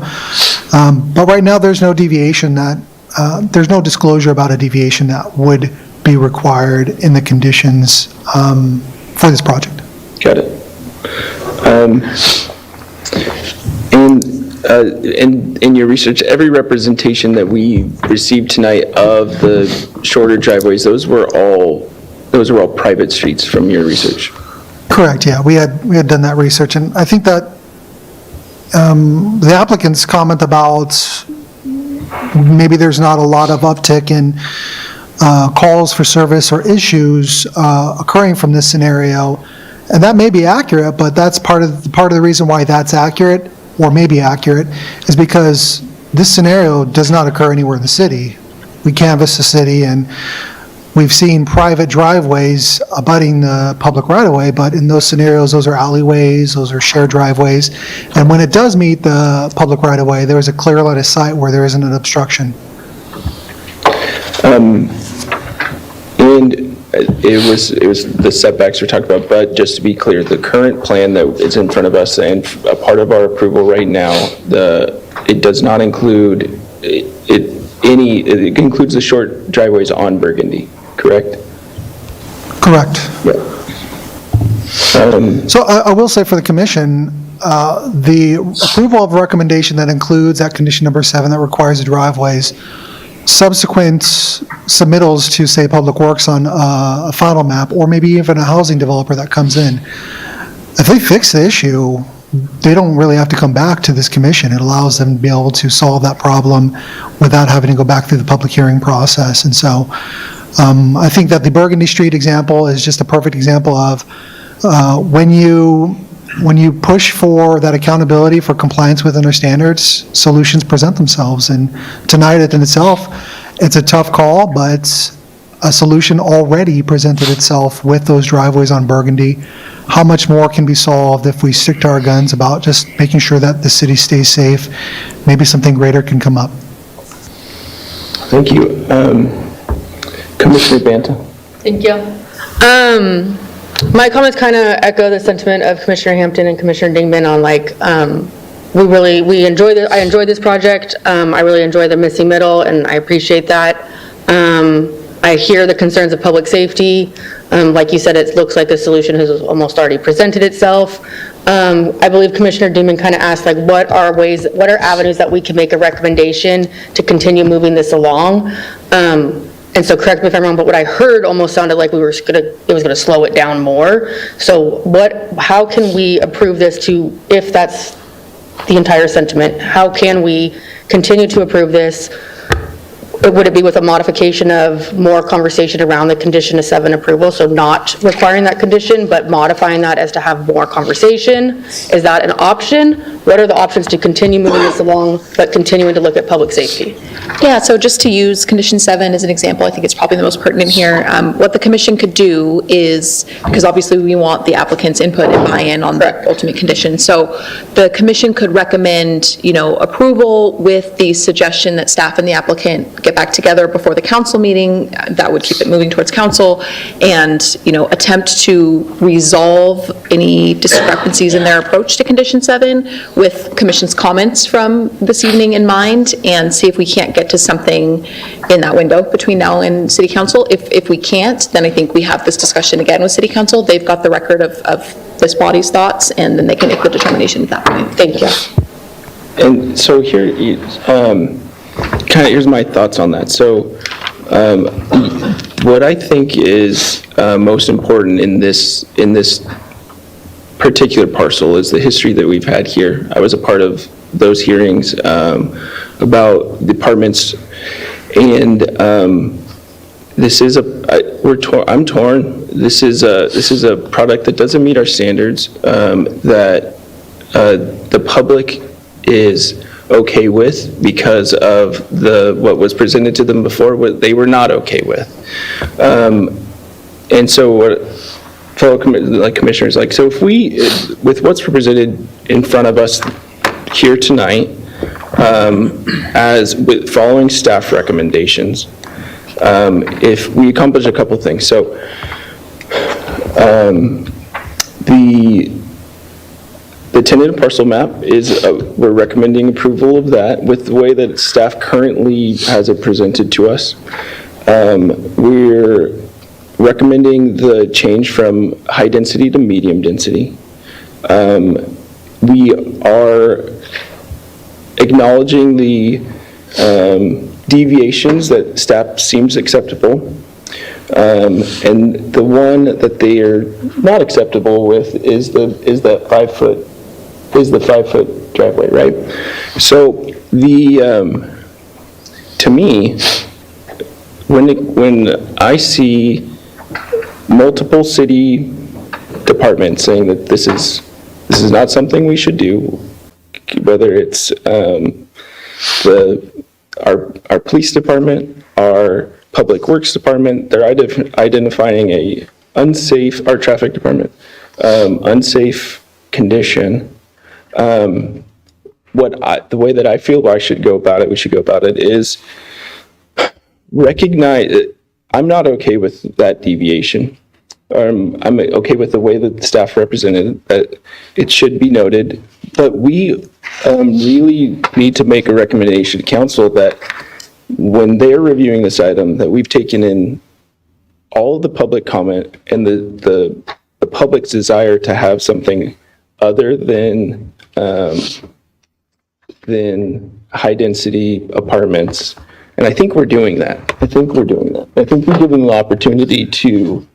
But right now, there's no deviation there's no disclosure about a deviation that would be required in the conditions for this project. Got it. And in your research, every representation that we received tonight of the shorter driveways, those were all private streets from your research? Correct, yeah. We had done that research, and I think that the applicant's comment about maybe there's not a lot of uptick in calls for service or issues occurring from this scenario, and that may be accurate, but that's part of the reason why that's accurate, or may be accurate, is because this scenario does not occur anywhere in the city. We canvass the city, and We've seen private driveways abutting the public right-of-way, but in those scenarios, those are alleyways, those are shared driveways. And when it does meet the public right-of-way, there is a clear line of sight where there isn't an obstruction. And it was the setbacks we're talking about, but just to be clear, the current plan that is in front of us and a part of our approval right now, it does not include it includes the short driveways on Burgundy, correct? Correct. Yeah. So I will say for the commission, the approval of recommendation that includes that condition number 7 that requires the driveways, subsequent submittals to, say, Public Works on a final map, or maybe even a housing developer that comes in, if they fix the issue, they don't really have to come back to this commission. It allows them to be able to solve that problem without having to go back through the public hearing process. And so I think that the Burgundy Street example is just a perfect example of when you push for that accountability for compliance within our standards, solutions present themselves. And tonight in itself, it's a tough call, but a solution already presented itself with those driveways on Burgundy. How much more can be solved if we stick to our guns about just making sure that the city stays safe? Maybe something greater can come up. Thank you. Commissioner Banta. Thank you. My comments kind of echo the sentiment of Commissioner Hampton and Commissioner Dingman on I enjoy this project. I really enjoy the missing middle, and I appreciate that. I hear the concerns of public safety. Like you said, it looks like the solution has almost already presented itself. I believe Commissioner Dingman kind of asked, what are avenues that we can make a recommendation to continue moving this along? And so correct me if I'm wrong, but what I heard almost sounded like it was gonna slow it down more. So how can we approve this if that's the entire sentiment, how can we continue to approve this? Would it be with a modification of more conversation around the condition of 7 approval, so not requiring that condition, but modifying that as to have more conversation? Is that an option? What are the options to continue moving this along, but continuing to look at public safety? Yeah, so just to use condition 7 as an example, I think it's probably the most pertinent here. What the commission could do is, because obviously we want the applicant's input and buy-in on the ultimate condition, so the commission could recommend, approval with the suggestion that staff and the applicant get back together before the council meeting. That would keep it moving towards council, and attempt to resolve any discrepancies in their approach to condition 7 with commission's comments from this evening in mind, and see if we can't get to something in that window between now and city council. If we can't, then I think we have this discussion again with city council. They've got the record of this body's thoughts, and then they can make the determination at that point. Thank you. And so here's my thoughts on that. So what I think is most important in this particular parcel is the history that we've had here. I was a part of those hearings about departments, and this is I'm torn. This is a product that doesn't meet our standards, that the public is okay with because of what was presented to them before, what they were not okay with. And so what fellow commissioners, so if we, with what's presented in front of us here tonight, with following staff recommendations, if we accomplish a couple things. So the tentative parcel map we're recommending approval of that with the way that staff currently has it presented to us. We're recommending the change from high density to medium density. We are acknowledging the deviations that staff seems acceptable. And the one that they are not acceptable with is the 5-foot driveway, right? So to me, when I see multiple city departments saying that this is not something we should do, whether it's our police department, our Public Works Department, they're identifying a unsafe, our traffic department, unsafe condition. The way that I feel we should go about it is recognize, I'm not okay with that deviation. I'm okay with the way that the staff represented it. It should be noted, but we really need to make a recommendation to council that when they're reviewing this item, that we've taken in all the public comment and the public's desire to have something other than high-density apartments. And I think we're doing that. I think we're give them the opportunity to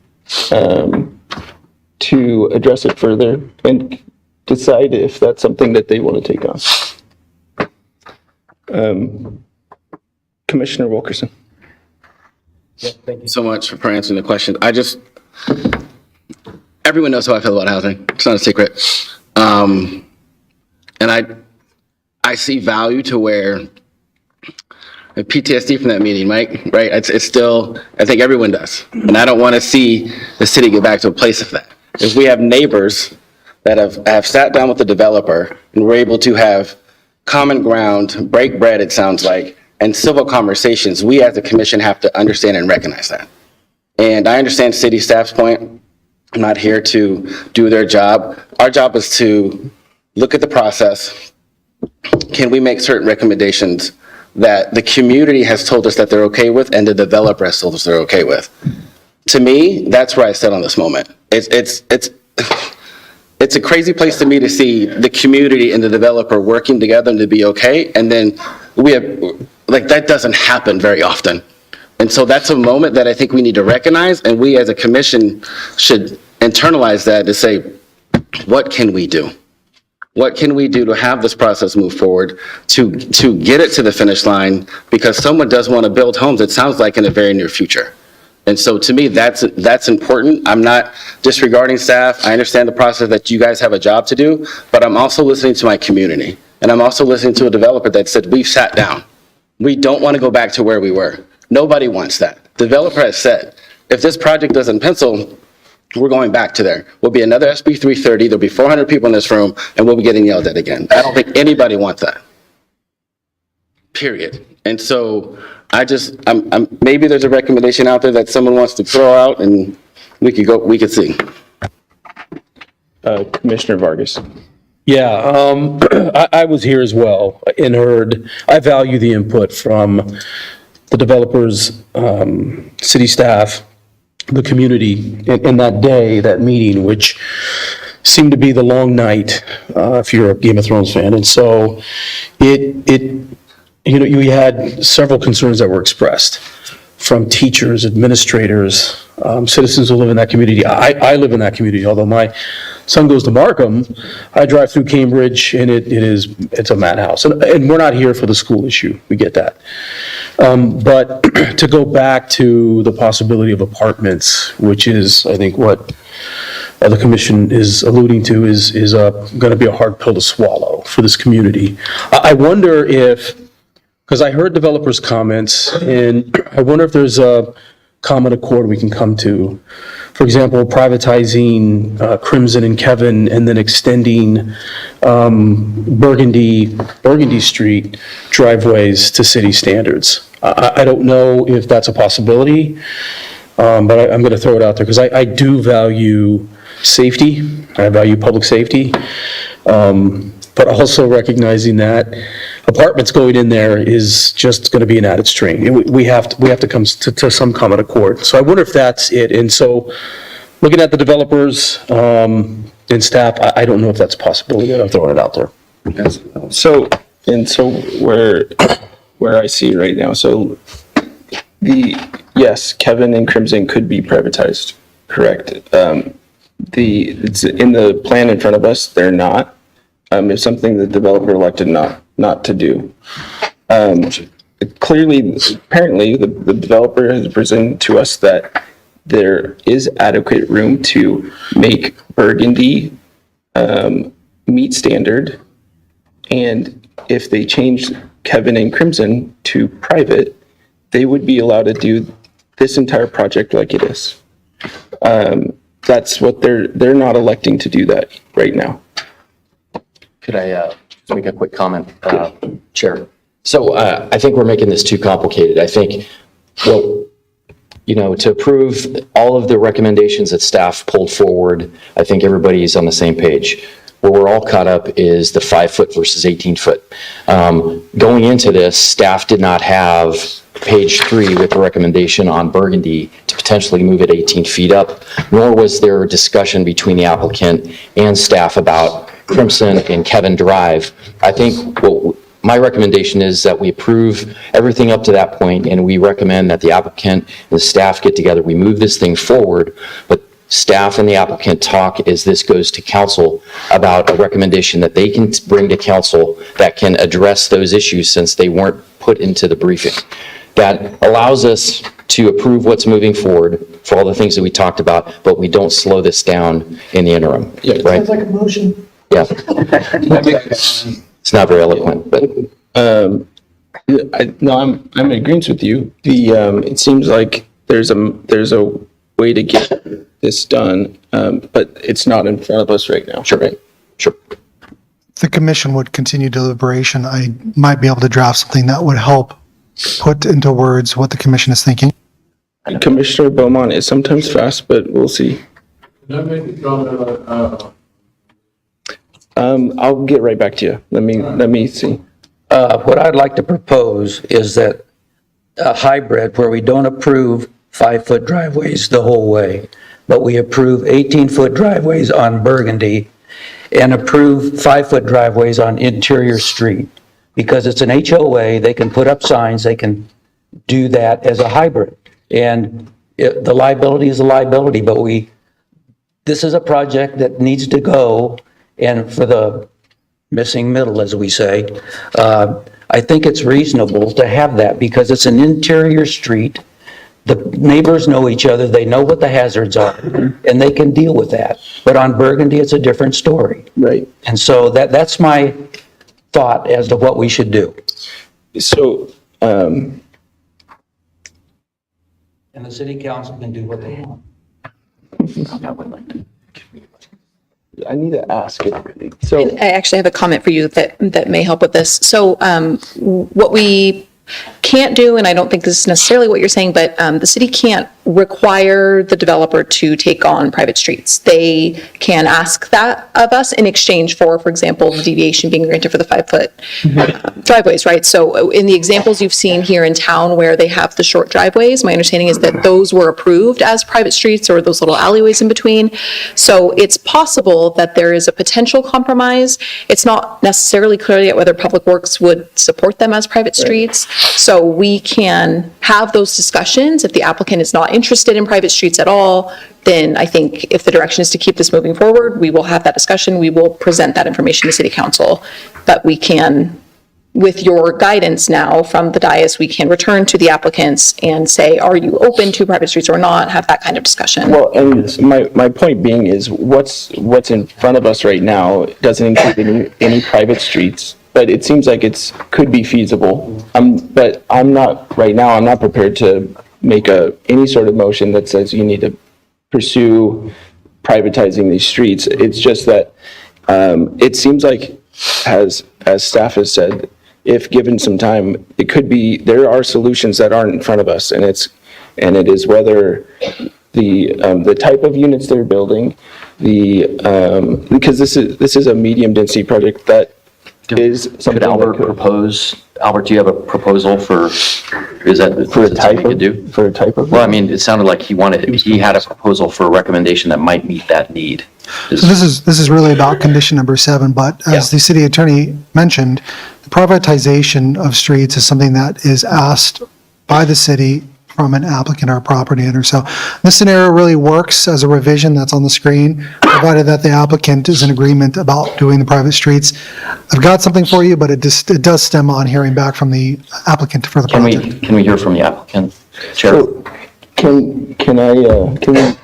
address it further and decide if that's something that they want to take on. Commissioner Wilkerson. Yeah, thank you so much for answering the question. Everyone knows how I feel about housing. It's not a secret. And I see value to where PTSD from that meeting, Mike, right? It's still, I think everyone does. And I don't want to see the city get back to a place of that. If we have neighbors that have sat down with the developer and we're able to have common ground, break bread, it sounds like, and civil conversations, we as a commission have to understand and recognize that. And I understand city staff's point. I'm not here to do their job. Our job is to look at the process. Can we make certain recommendations that the community has told us that they're okay with and the developer has told us they're okay with? To me, that's where I sit on this moment. It's a crazy place to me to see the community and the developer working together and to be okay. And then we have, like, that doesn't happen very often. And so that's a moment that I think we need to recognize, and we as a commission should internalize that to say, what can we do? What can we do to have this process move forward, to get it to the finish line? Because someone does want to build homes, it sounds like, in the very near future. And so to me, that's important. I'm not disregarding staff. I understand the process that you guys have a job to do, but I'm also listening to my community. And I'm also listening to a developer that said, we've sat down. We don't want to go back to where we were. Nobody wants that. Developer has said, if this project doesn't pencil, we're going back to there. We'll be another SB 330, there'll be 400 people in this room, and we'll be getting yelled at again. I don't think anybody wants that. Period. And so maybe there's a recommendation out there that someone wants to throw out, and we could see. Commissioner Vargas. Yeah, I was here as well and I value the input from the developers, city staff, the community in that day, that meeting, which seemed to be the long night, if you're a Game of Thrones fan. And so you had several concerns that were expressed from teachers, administrators, citizens who live in that community. I live in that community, although my son goes to Markham. I drive through Cambridge, and it's a madhouse. And we're not here for the school issue. We get that. But to go back to the possibility of apartments, which is, I think, what the commission is alluding to, is going to be a hard pill to swallow for this community. I wonder if, because I heard developers' comments, and I wonder if there's a common accord we can come to. For example, privatizing Crimson and Kevin and then extending Burgundy Street driveways to city standards. I don't know if that's a possibility, but I'm going to throw it out there because I do value safety. I value public safety. But also recognizing that apartments going in there is just going to be an added strain. We have to come to some common accord. So I wonder if that's it. And so looking at the developers and staff, I don't know if that's a possibility. I'm throwing it out there. So where I see right now, so yes, Kevin and Crimson could be privatized, correct? It's in the plan in front of us, they're not. It's something the developer elected not to do. Clearly, apparently, the developer has presented to us that there is adequate room to make Burgundy meet standard, and if they change Kevin and Crimson to private, they would be allowed to do this entire project like it is. That's what they're not electing to do that right now. Could I make a quick comment, Chair? So I think we're making this too complicated. I think, well, to approve all of the recommendations that staff pulled forward, I think everybody's on the same page. Where we're all caught up is the 5-foot versus 18-foot. Going into this, staff did not have page 3 with the recommendation on Burgundy to potentially move it 18 feet up, nor was there a discussion between the applicant and staff about Crimson and Kevin Drive. I think my recommendation is that we approve everything up to that point, and we recommend that the applicant and the staff get together, we move this thing forward, but staff and the applicant talk as this goes to council about a recommendation that they can bring to council that can address those issues since they weren't put into the briefing. That allows us to approve what's moving forward for all the things that we talked about, but we don't slow this down in the interim, right? Sounds like a motion. Yeah. It's not very eloquent, but. I'm in agreement with you. It seems like there's a way to get this done, but it's not in front of us right now. Sure. Right? Sure. If the commission would continue deliberation, I might be able to draft something that would help put into words what the commission is thinking. Commissioner Beaumont is sometimes fast, but we'll see. Can I make a comment? I'll get right back to you. Let me see. What I'd like to propose is that a hybrid where we don't approve 5-foot driveways the whole way, but we approve 18-foot driveways on Burgundy and approve 5-foot driveways on interior street. Because it's an HOA, they can put up signs, they can do that as a hybrid. And the liability is a liability, but this is a project that needs to go, and for the missing middle, as we say, I think it's reasonable to have that because it's an interior street. The neighbors know each other, they know what the hazards are, and they can deal with that. But on Burgundy, it's a different story. Right. And so that's my thought as to what we should do. So, and the city council can do what they want. I need to ask it. So I actually have a comment for you that may help with this. So what we can't do, and I don't think this is necessarily what you're saying, but the city can't require the developer to take on private streets. They can ask that of us in exchange for example, the deviation being granted for the 5-foot driveways, right? So in the examples you've seen here in town where they have the short driveways, my understanding is that those were approved as private streets or those little alleyways in between. So it's possible that there is a potential compromise. It's not necessarily clear yet whether Public Works would support them as private streets. So we can have those discussions. If the applicant is not interested in private streets at all, then I think if the direction is to keep this moving forward, we will have that discussion. We will present that information to City Council. But we can, with your guidance now from the dais, we can return to the applicants and say, are you open to private streets or not? Have that kind of discussion. Well, and my point being is what's in front of us right now doesn't include any private streets. But it seems like could be feasible. But I'm not prepared to make any sort of motion that says you need to pursue privatizing these streets. It's just that it seems like, as staff has said, if given some time, there are solutions that aren't in front of us, and it is whether the type of units they're building, because this is a medium density project that is something. Could Albert propose? Albert, do you have a proposal for? Is that for a type you could do? For a type of? Well, I mean, it sounded like he had a proposal for a recommendation that might meet that need. So this is really about condition number 7, but as the city attorney mentioned, the privatization of streets is something that is asked by the city from an applicant or a property owner. So this scenario really works as a revision that's on the screen, provided that the applicant is in agreement about doing the private streets. I've got something for you, but it does stem on hearing back from the applicant for the project. Can we hear from the applicant, Chair? So, Can we?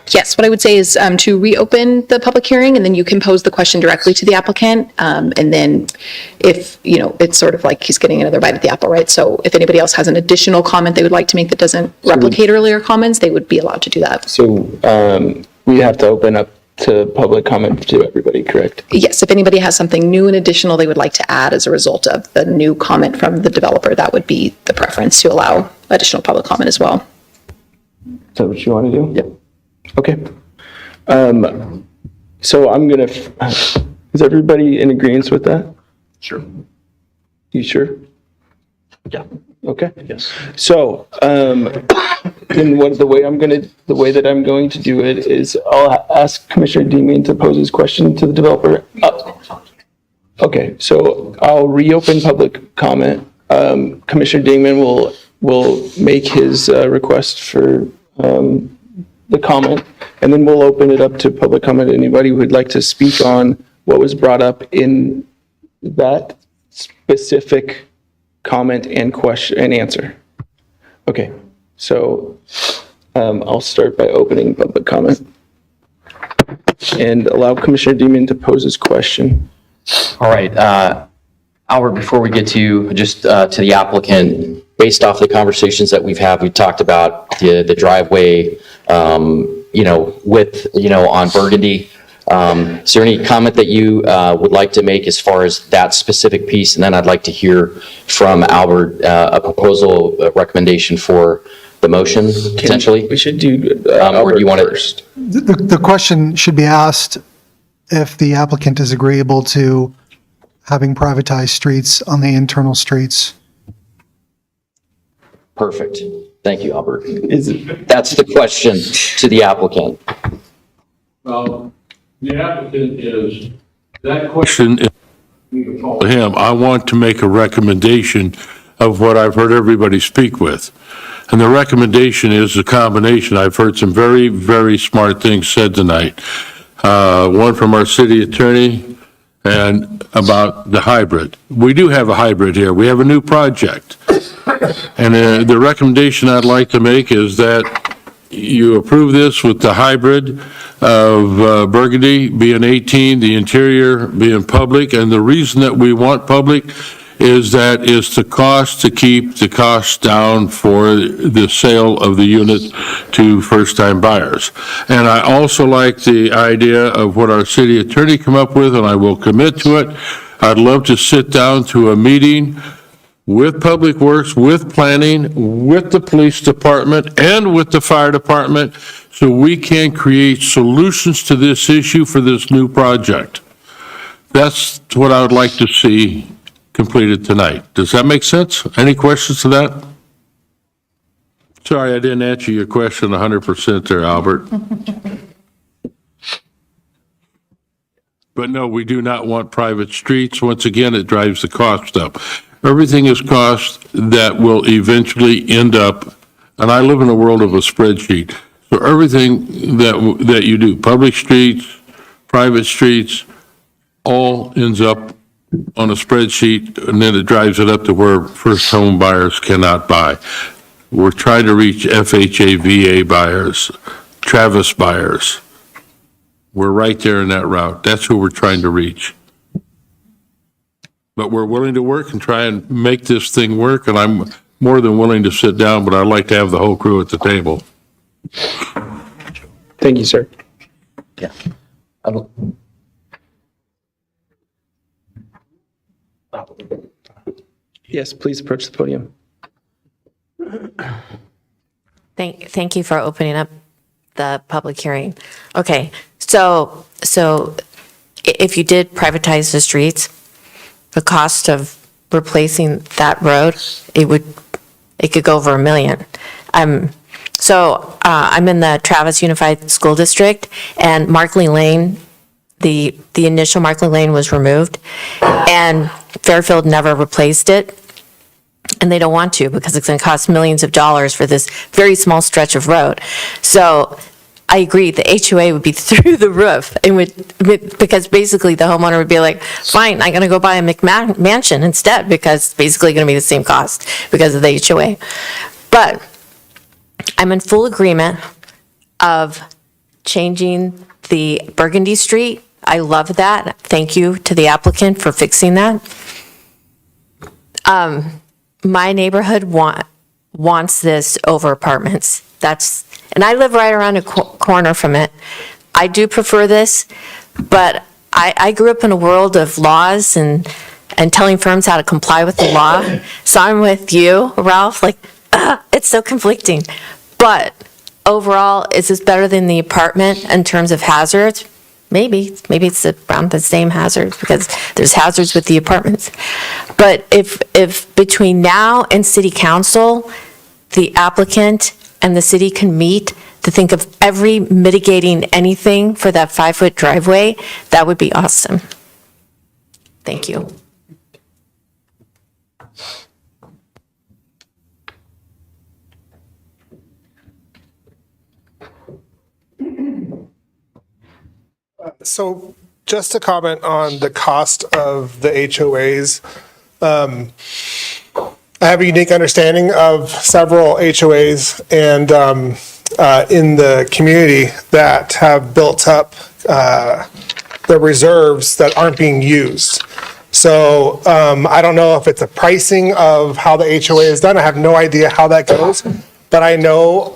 Yes, what I would say is to reopen the public hearing, and then you can pose the question directly to the applicant. And then if, it's sort of like he's getting another bite at the apple, right? So if anybody else has an additional comment they would like to make that doesn't replicate earlier comments, they would be allowed to do that. So we have to open up to public comment to everybody, correct? Yes, if anybody has something new and additional they would like to add as a result of the new comment from the developer, that would be the preference, to allow additional public comment as well. Is that what you want to do? Yeah. Okay. So I'm gonna, is everybody in agreement with that? Sure. You sure? Yeah. Okay. Yes. So, then the way that I'm going to do it is I'll ask Commissioner Deeman to pose his question to the developer. Okay, so I'll reopen public comment. Commissioner Dingman will make his request for the comment, and then we'll open it up to public comment. Anybody who would like to speak on what was brought up in that specific comment and question and answer. Okay, so I'll start by opening public comment and allow Commissioner Deeman to pose his question. All right, Albert, before we get to just to the applicant, based off the conversations that we've had, we talked about the driveway, width, on Burgundy. Is there any comment that you would like to make as far as that specific piece? And then I'd like to hear from Albert a proposal, a recommendation for the motion, potentially. We should do or do you want first. The question should be asked if the applicant is agreeable to having privatized streets on the internal streets. Perfect. Thank you, Albert. That's the question to the applicant. Well, the applicant is, that question is to him. I want to make a recommendation of what I've heard everybody speak with. And the recommendation is a combination. I've heard some very, very smart things said tonight. One from our city attorney and about the hybrid. We do have a hybrid here. We have a new project. And the recommendation I'd like to make is that you approve this with the hybrid of Burgundy being 18, the interior being public. And the reason that we want public is that it's the cost to keep the costs down for the sale of the unit to first-time buyers. And I also like the idea of what our city attorney come up with, and I will commit to it. I'd love to sit down to a meeting with Public Works, with planning, with the police department, and with the fire department, so we can create solutions to this issue for this new project. That's what I would like to see completed tonight. Does that make sense? Any questions to that? Sorry, I didn't answer your question 100% there, Albert. But no, we do not want private streets. Once again, it drives the cost up. Everything is cost that will eventually end up, and I live in a world of a spreadsheet. So everything that you do, public streets, private streets, all ends up on a spreadsheet, and then it drives it up to where first home buyers cannot buy. We're trying to reach FHA, VA buyers, Travis buyers. We're right there in that route. That's who we're trying to reach. But we're willing to work and try and make this thing work, and I'm more than willing to sit down, but I'd like to have the whole crew at the table. Thank you, sir. Yeah. Yes, please approach the podium. Thank you for opening up the public hearing. Okay, so if you did privatize the streets, the cost of replacing that road, it could go over $1 million. I'm in the Travis Unified School District, and Markley Lane, the initial Markley Lane was removed, and Fairfield never replaced it, and they don't want to because it's going to cost millions of dollars for this very small stretch of road. So I agree, the HOA would be through the roof, and because basically the homeowner would be like, fine, I'm going to go buy a McMansion instead because it's basically going to be the same cost because of the HOA. But I'm in full agreement of changing the Burgundy Street. I love that. Thank you to the applicant for fixing that. My neighborhood wants this over apartments. And I live right around a corner from it. I do prefer this, but I grew up in a world of laws and telling firms how to comply with the law. So I'm with you, Ralph, it's so conflicting. But overall, is this better than the apartment in terms of hazards? Maybe it's around the same hazards because there's hazards with the apartments. But if between now and city council, the applicant and the city can meet to think of every mitigating anything for that 5-foot driveway, that would be awesome. Thank you. So just to comment on the cost of the HOAs, I have a unique understanding of several HOAs and in the community that have built up the reserves that aren't being used. So I don't know if it's a pricing of how the HOA is done. I have no idea how that goes, but I know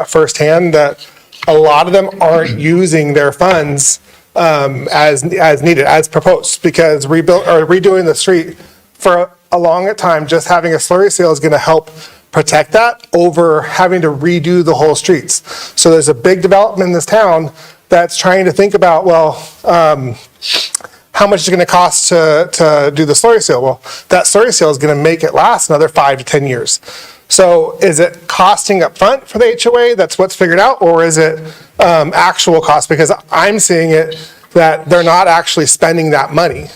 firsthand that a lot of them aren't using their funds as needed, as proposed, because redoing the street for a long time, just having a slurry seal is going to help protect that over having to redo the whole streets. So there's a big development in this town that's trying to think about, well, how much is it going to cost to do the slurry seal? Well, that slurry seal is going to make it last another 5 to 10 years. So is it costing up front for the HOA? That's what's figured out, or is it actual cost? Because I'm seeing it that they're not actually spending that money,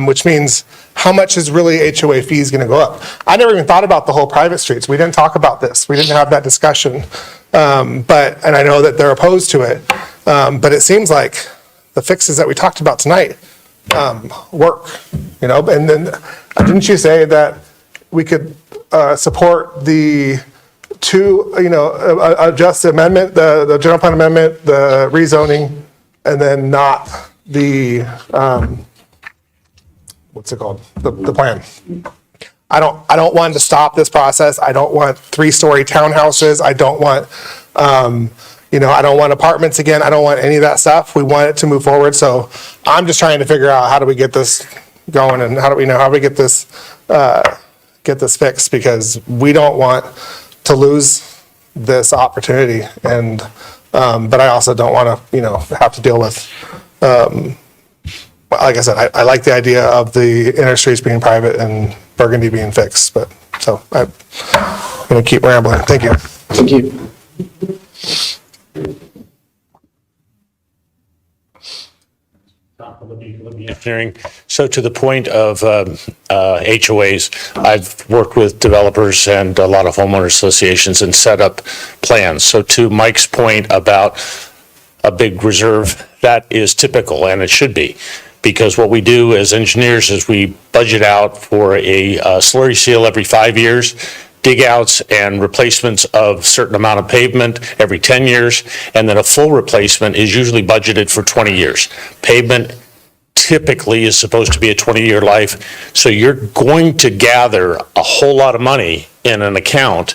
which means how much is really HOA fees going to go up? I never even thought about the whole private streets. We didn't talk about this. We didn't have that discussion. And I know that they're opposed to it. But it seems like the fixes that we talked about tonight work, and then didn't you say that we could support the two, adjust the amendment, the general plan amendment, the rezoning, and then not the, what's it called? The plan. I don't want to stop this process. I don't want 3-story townhouses. I don't want, I don't want apartments again. I don't want any of that stuff. We want it to move forward. So I'm just trying to figure out how do we get this going and how do we get this fixed, because we don't want to lose this opportunity. And, but I also don't want to, have to deal with, like I said, I like the idea of the inner streets being private and Burgundy being fixed, but so I'm going to keep rambling. Thank you. Thank you. Engineering. So to the point of HOAs, I've worked with developers and a lot of homeowner associations and set up plans. So to Mike's point about a big reserve, that is typical, and it should be. Because what we do as engineers is we budget out for a slurry seal every 5 years, dig outs and replacements of certain amount of pavement every 10 years, and then a full replacement is usually budgeted for 20 years. Pavement typically is supposed to be a 20-year life, so you're going to gather a whole lot of money in an account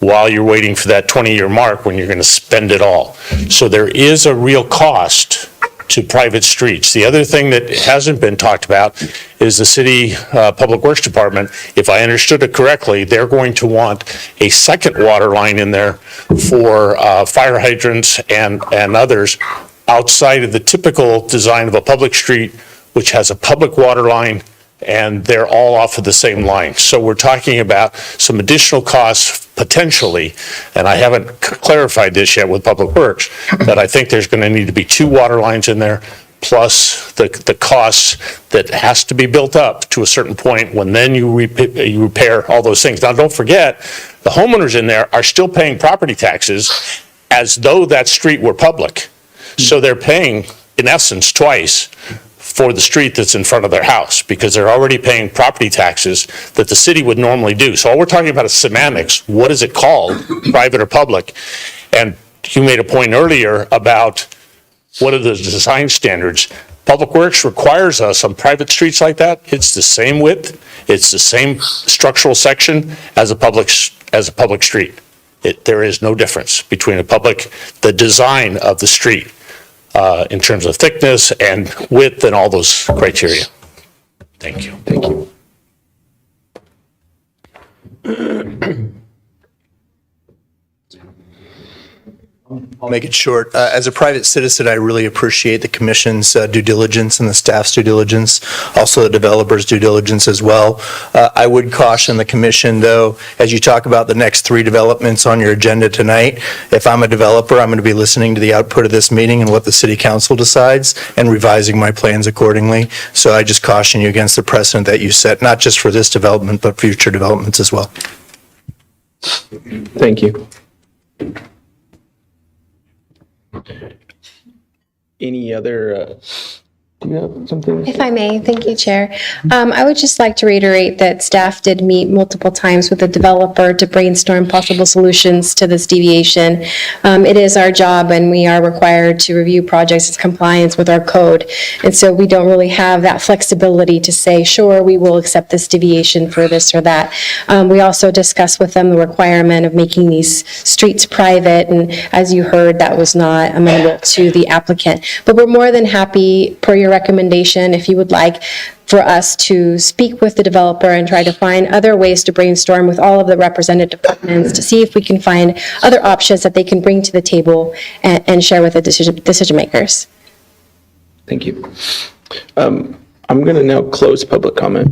while you're waiting for that 20-year mark when you're going to spend it all. So there is a real cost to private streets. The other thing that hasn't been talked about is the city Public Works Department. If I understood it correctly, they're going to want a second water line in there for fire hydrants and others outside of the typical design of a public street, which has a public water line, and they're all off of the same line. So we're talking about some additional costs potentially, and I haven't clarified this yet with Public Works, but I think there's going to need to be 2 water lines in there, plus the costs that has to be built up to a certain point when then you repair all those things. Now, don't forget, the homeowners in there are still paying property taxes as though that street were public. So they're paying, in essence, twice for the street that's in front of their house, because they're already paying property taxes that the city would normally do. So all we're talking about is semantics. What is it called, private or public? And you made a point earlier about what are the design standards. Public Works requires us on private streets like that, it's the same width, it's the same structural section as a public street. There is no difference between the design of the street in terms of thickness and width and all those criteria. Thank you. Thank you. I'll make it short. As a private citizen, I really appreciate the commission's due diligence and the staff's due diligence, also the developer's due diligence as well. I would caution the commission, though, as you talk about the next 3 developments on your agenda tonight, if I'm a developer, I'm going to be listening to the output of this meeting and what the city council decides and revising my plans accordingly. So I just caution you against the precedent that you set, not just for this development, but future developments as well. Thank you. Any other, do you have something? If I may, thank you, Chair. I would just like to reiterate that staff did meet multiple times with the developer to brainstorm possible solutions to this deviation. It is our job, and we are required to review projects in compliance with our code. And so we don't really have that flexibility to say, sure, we will accept this deviation for this or that. We also discussed with them the requirement of making these streets private, and as you heard, that was not amenable to the applicant. But we're more than happy, per your recommendation, if you would like, for us to speak with the developer and try to find other ways to brainstorm with all of the represented departments to see if we can find other options that they can bring to the table and share with the decision makers. Thank you. I'm going to now close public comment.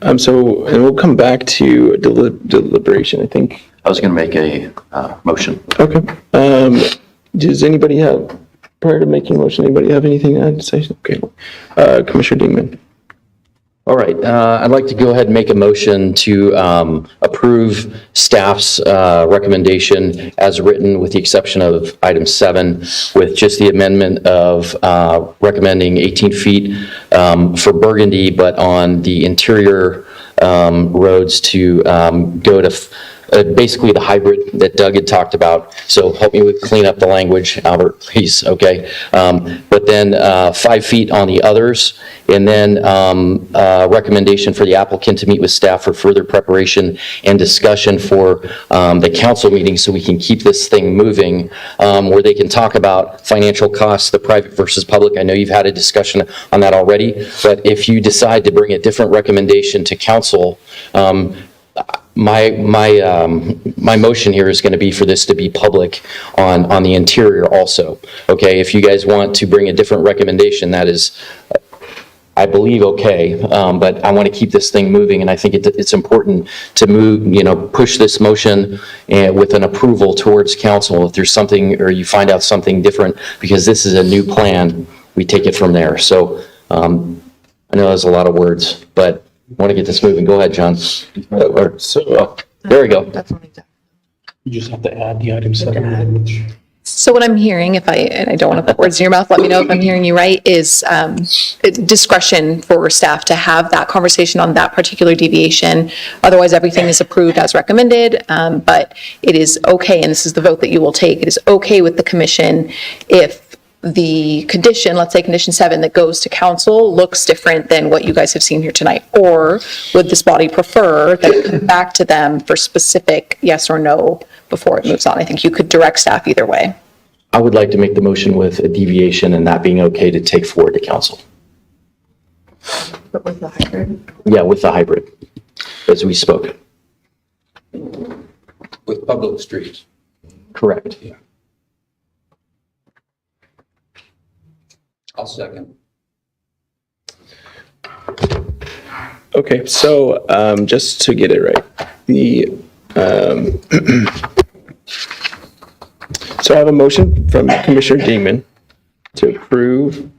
And we'll come back to deliberation, I think. I was going to make a motion. Okay. Does anybody have, prior to making a motion, anybody have anything to add to say? Okay. Commissioner Dingman. All right, I'd like to go ahead and make a motion to approve staff's recommendation as written, with the exception of item 7, with just the amendment of recommending 18 feet for Burgundy, but on the interior roads to go to basically the hybrid that Doug had talked about. So help me with clean up the language, Albert, please, okay? But then 5 feet on the others, and then recommendation for the applicant to meet with staff for further preparation and discussion for the council meeting, so we can keep this thing moving, where they can talk about financial costs, the private versus public. I know you've had a discussion on that already, but if you decide to bring a different recommendation to council, my motion here is going to be for this to be public on the interior also. Okay, if you guys want to bring a different recommendation, that is, I believe, okay, but I want to keep this thing moving, and I think it's important to move, push this motion with an approval towards council. If there's something, or you find out something different, because this is a new plan, we take it from there. So I know that's a lot of words, but I want to get this moving. Go ahead, John. There we go. You just have to add the item 7. So what I'm hearing, and I don't want to put words in your mouth, let me know if I'm hearing you right, is discretion for staff to have that conversation on that particular deviation. Otherwise, everything is approved as recommended, but it is okay, and this is the vote that you will take, it is okay with the commission if the condition, let's say condition 7 that goes to council, looks different than what you guys have seen here tonight? Or would this body prefer that it come back to them for specific yes or no before it moves on? I think you could direct staff either way. I would like to make the motion with a deviation and that being okay to take forward to council. But with the hybrid? Yeah, with the hybrid, as we spoke. With public streets. Correct. Yeah. I'll second. Okay, so just to get it right, so I have a motion from Commissioner Dingman to approve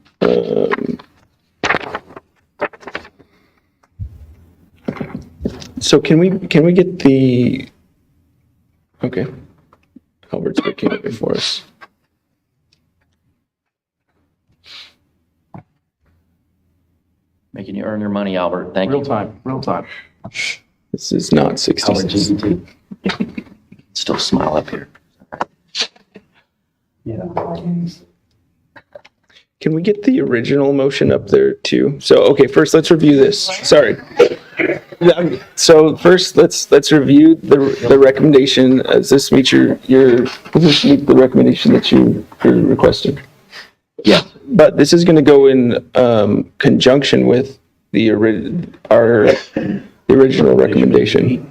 so can we get the, okay, Albert's looking at it for us. Making you earn your money, Albert. Thank you. Real time. This is not 60 Albert cents. GBT. Still smile up here. Yeah. Can we get the original motion up there too? So, okay, first let's review this. Sorry. So first, let's review the recommendation. Does this meet the recommendation that you're requesting? Yeah, but this is going to go in conjunction with the original recommendation.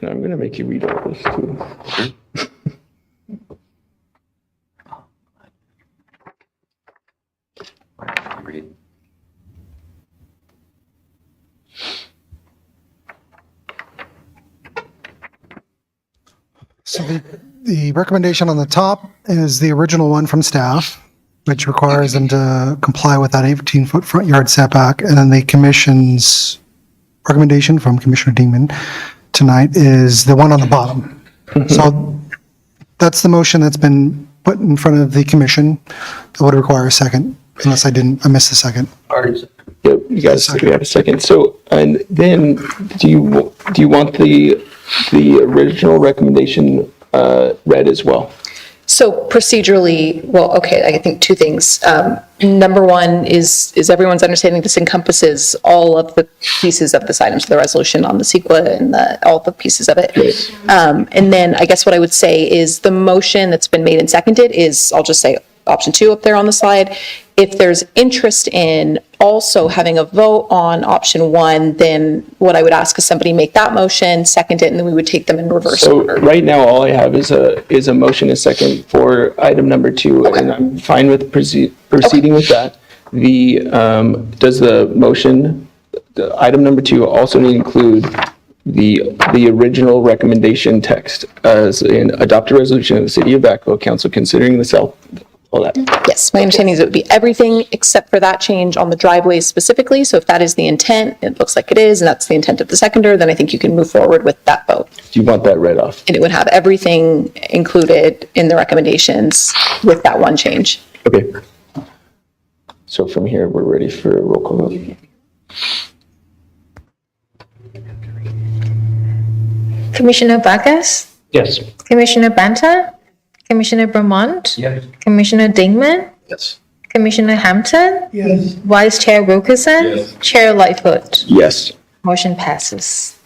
And I'm going to make you read all this too. Read. So the recommendation on the top is the original one from staff, which requires them to comply with that 18-foot front yard setback. And then the commission's recommendation from Commissioner Dingman tonight is the one on the bottom. So that's the motion that's been put in front of the commission. That would require a second, unless I missed the second. Yep, you guys we have a second. So, and then do you want the original recommendation read as well? So procedurally, well, okay, I think two things. Number one is everyone's understanding this encompasses all of the pieces of this item, so the resolution on the CEQA and all the pieces of it. And then I guess what I would say is the motion that's been made and seconded is, I'll just say option 2 up there on the slide. If there's interest in also having a vote on option 1, then what I would ask is somebody make that motion, second it, and then we would take them in reverse order. So right now, all I have is a motion, a second for item number 2, and I'm fine with proceeding with that. Does the motion, the item number 2, also need to include the original recommendation text as in adopt a resolution of the City of Vacaville Council considering the all that? Yes, my understanding is it would be everything except for that change on the driveways specifically. So if that is the intent, it looks like it is, and that's the intent of the seconder, then I think you can move forward with that vote. Do you want that read off? And it would have everything included in the recommendations with that one change. Okay. So from here, we're ready for a roll call vote. Commissioner Vargas? Yes. Commissioner Banta? Commissioner Vermont? Yes. Commissioner Dingman? Yes. Commissioner Hampton? Yes. Vice Chair Wilkerson? Yes. Chair Lightfoot? Yes. Motion passes.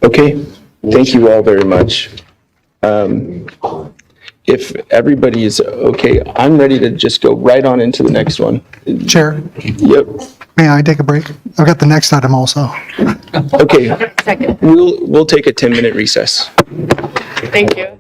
Okay, thank you all very much. If everybody is okay, I'm ready to just go right on into the next one. Chair, Yep. may I take a break? I've got the next item also. Okay. We'll take a 10-minute recess. Thank you.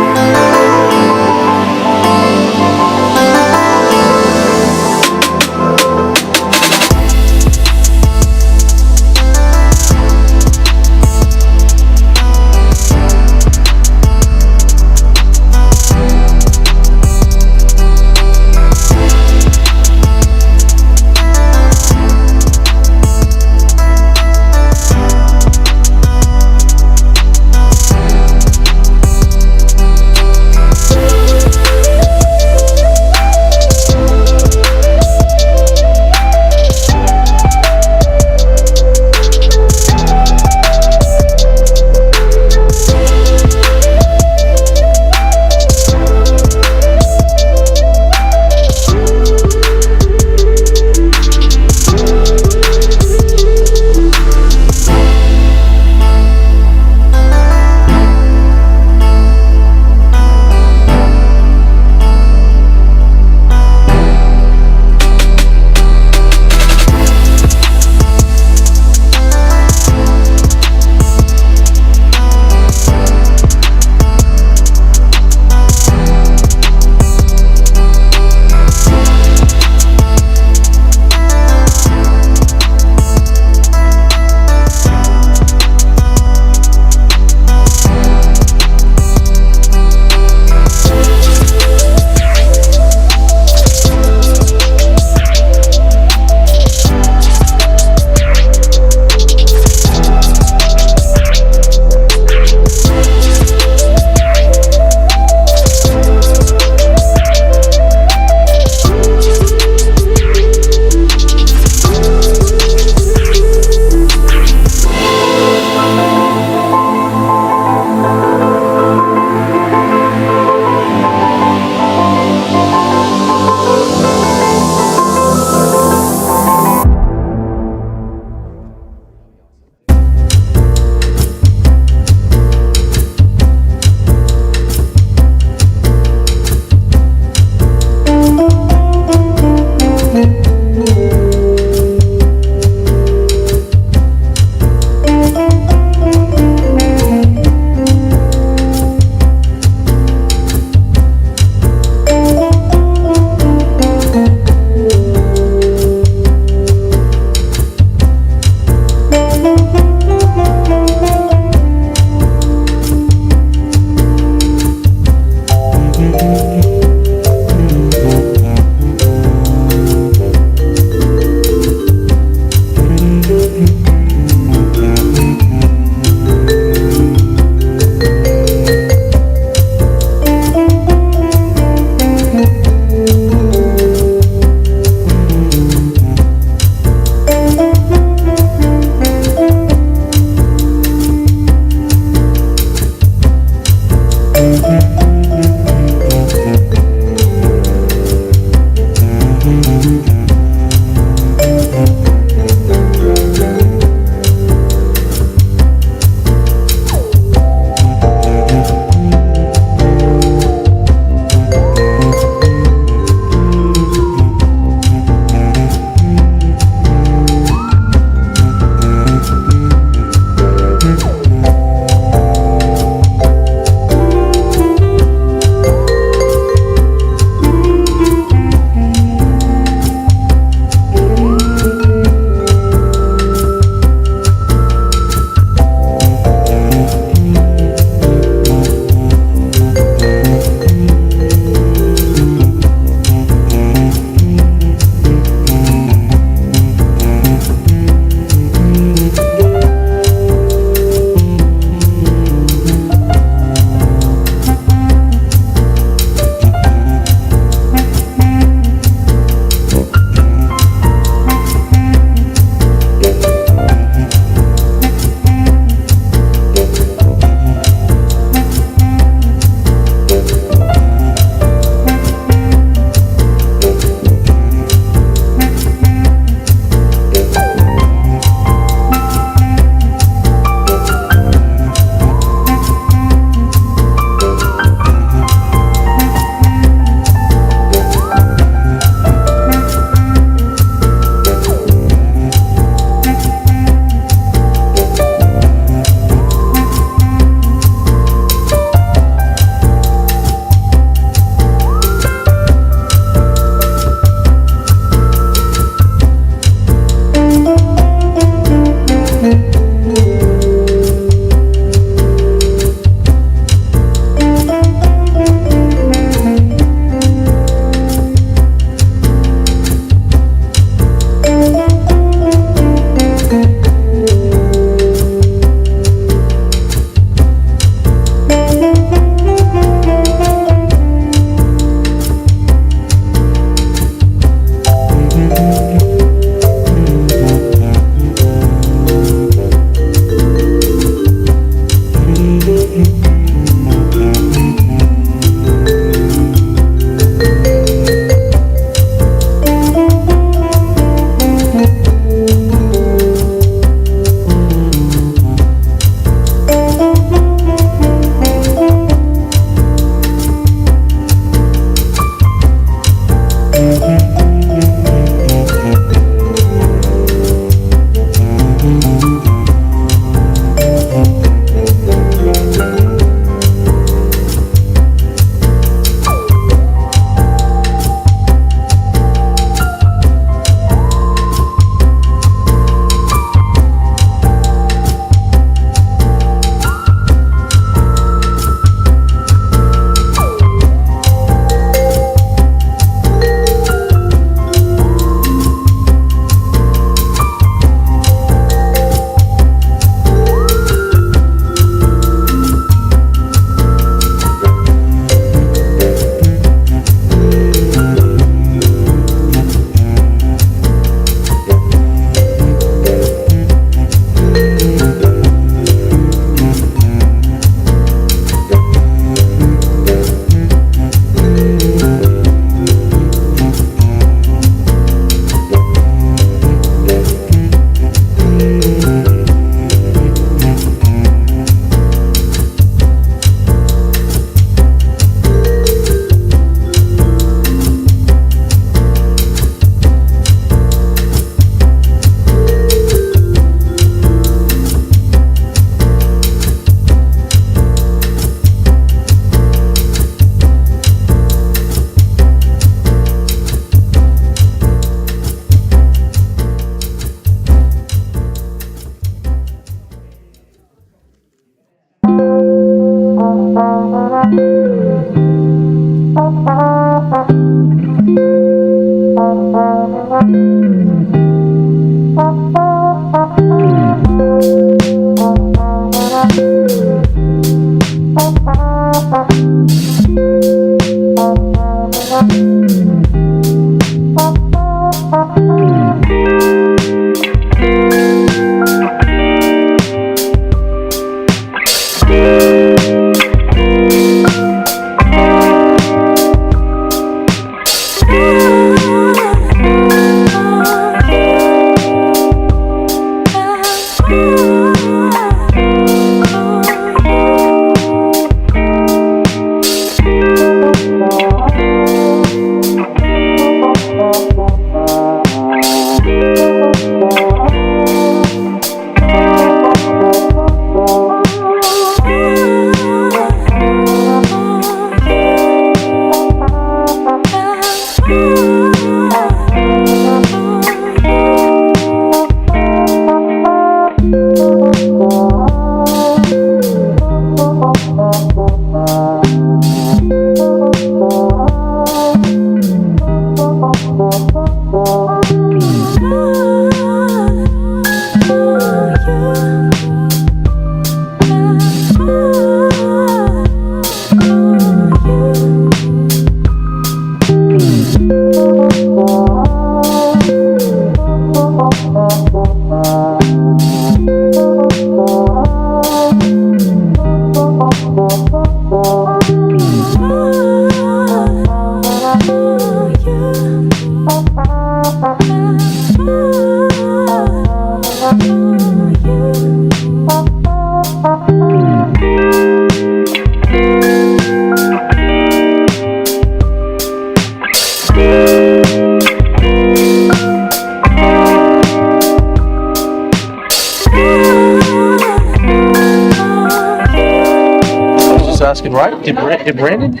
Asking, right? Did Brandon?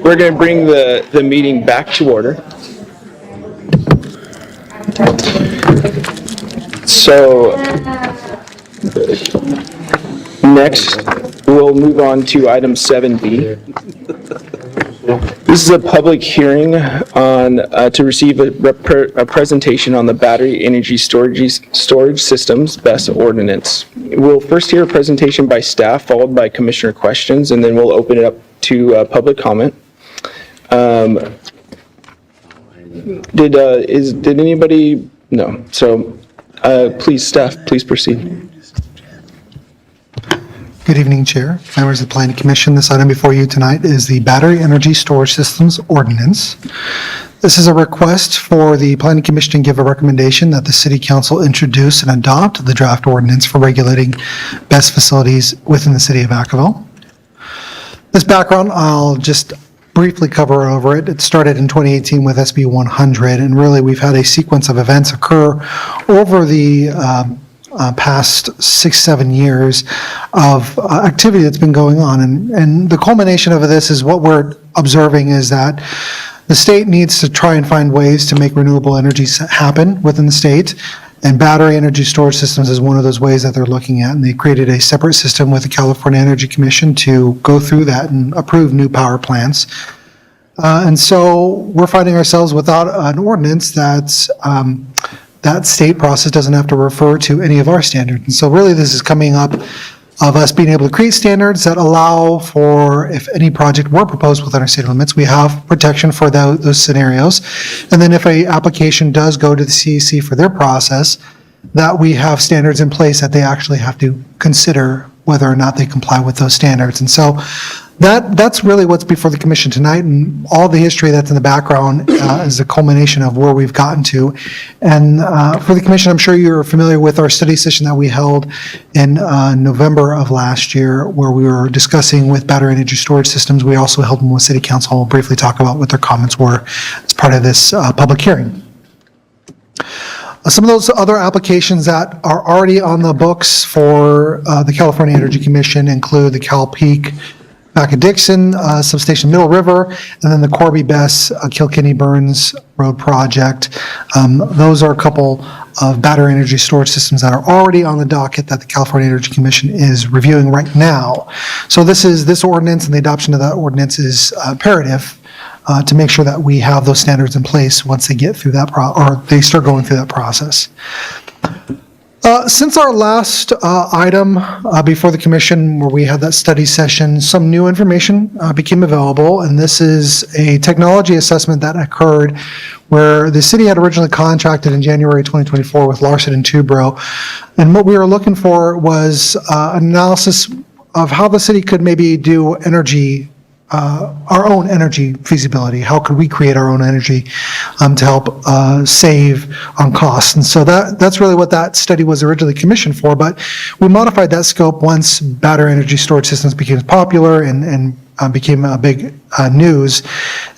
We're going to bring the meeting back to order. So next, we'll move on to item 7B. This is a public hearing on, to receive a presentation on the battery energy storage systems BESS ordinance. We'll first hear a presentation by staff, followed by commissioner questions, and then we'll open it up to public comment. Did anybody? No. So please, staff, please proceed. Good evening, Chair, members of the Planning Commission. This item before you tonight is the Battery Energy Storage Systems Ordinance. This is a request for the Planning Commission to give a recommendation that the City Council introduce and adopt the draft ordinance for regulating BESS facilities within the City of Vacaville. This background, I'll just briefly cover over it. It started in 2018 with SB 100, and really we've had a sequence of events occur over the past 6-7 years of activity that's been going on. And the culmination of this is what we're observing is that the state needs to try and find ways to make renewable energy happen within the state. And battery energy storage systems is one of those ways that they're looking at. And they created a separate system with the California Energy Commission to go through that and approve new power plants. And so we're finding ourselves without an ordinance that's that state process doesn't have to refer to any of our standards. And so really this is coming up of us being able to create standards that allow for, if any project were proposed within our state limits, we have protection for those scenarios. And then if a application does go to the CEC for their process, that we have standards in place that they actually have to consider whether or not they comply with those standards. And so that's really what's before the commission tonight, and all the history that's in the background is a culmination of where we've gotten to. And for the commission, I'm sure you're familiar with our study session that we held in November of last year, where we were discussing with battery energy storage systems. We also held them with City Council. We'll briefly talk about what their comments were as part of this public hearing. Some of those other applications that are already on the books for the California Energy Commission include the Cal Peak Dixon Substation Middle River, and then the Corby Bess Kilkenny Burns Road project. Those are a couple of battery energy storage systems that are already on the docket that the California Energy Commission is reviewing right now. So this ordinance and the adoption of that ordinance is imperative to make sure that we have those standards in place once they get through that or they start going through that process. Since our last item before the commission, where we had that study session, some new information became available, and this is a technology assessment that occurred where the city had originally contracted in January 2024 with Larson and Tubro, and what we were looking for was an analysis of how the city could maybe do energy, our own energy feasibility. How could we create our own energy to help save on costs? And so that's really what that study was originally commissioned for, but we modified that scope once battery energy storage systems became popular and became a big news.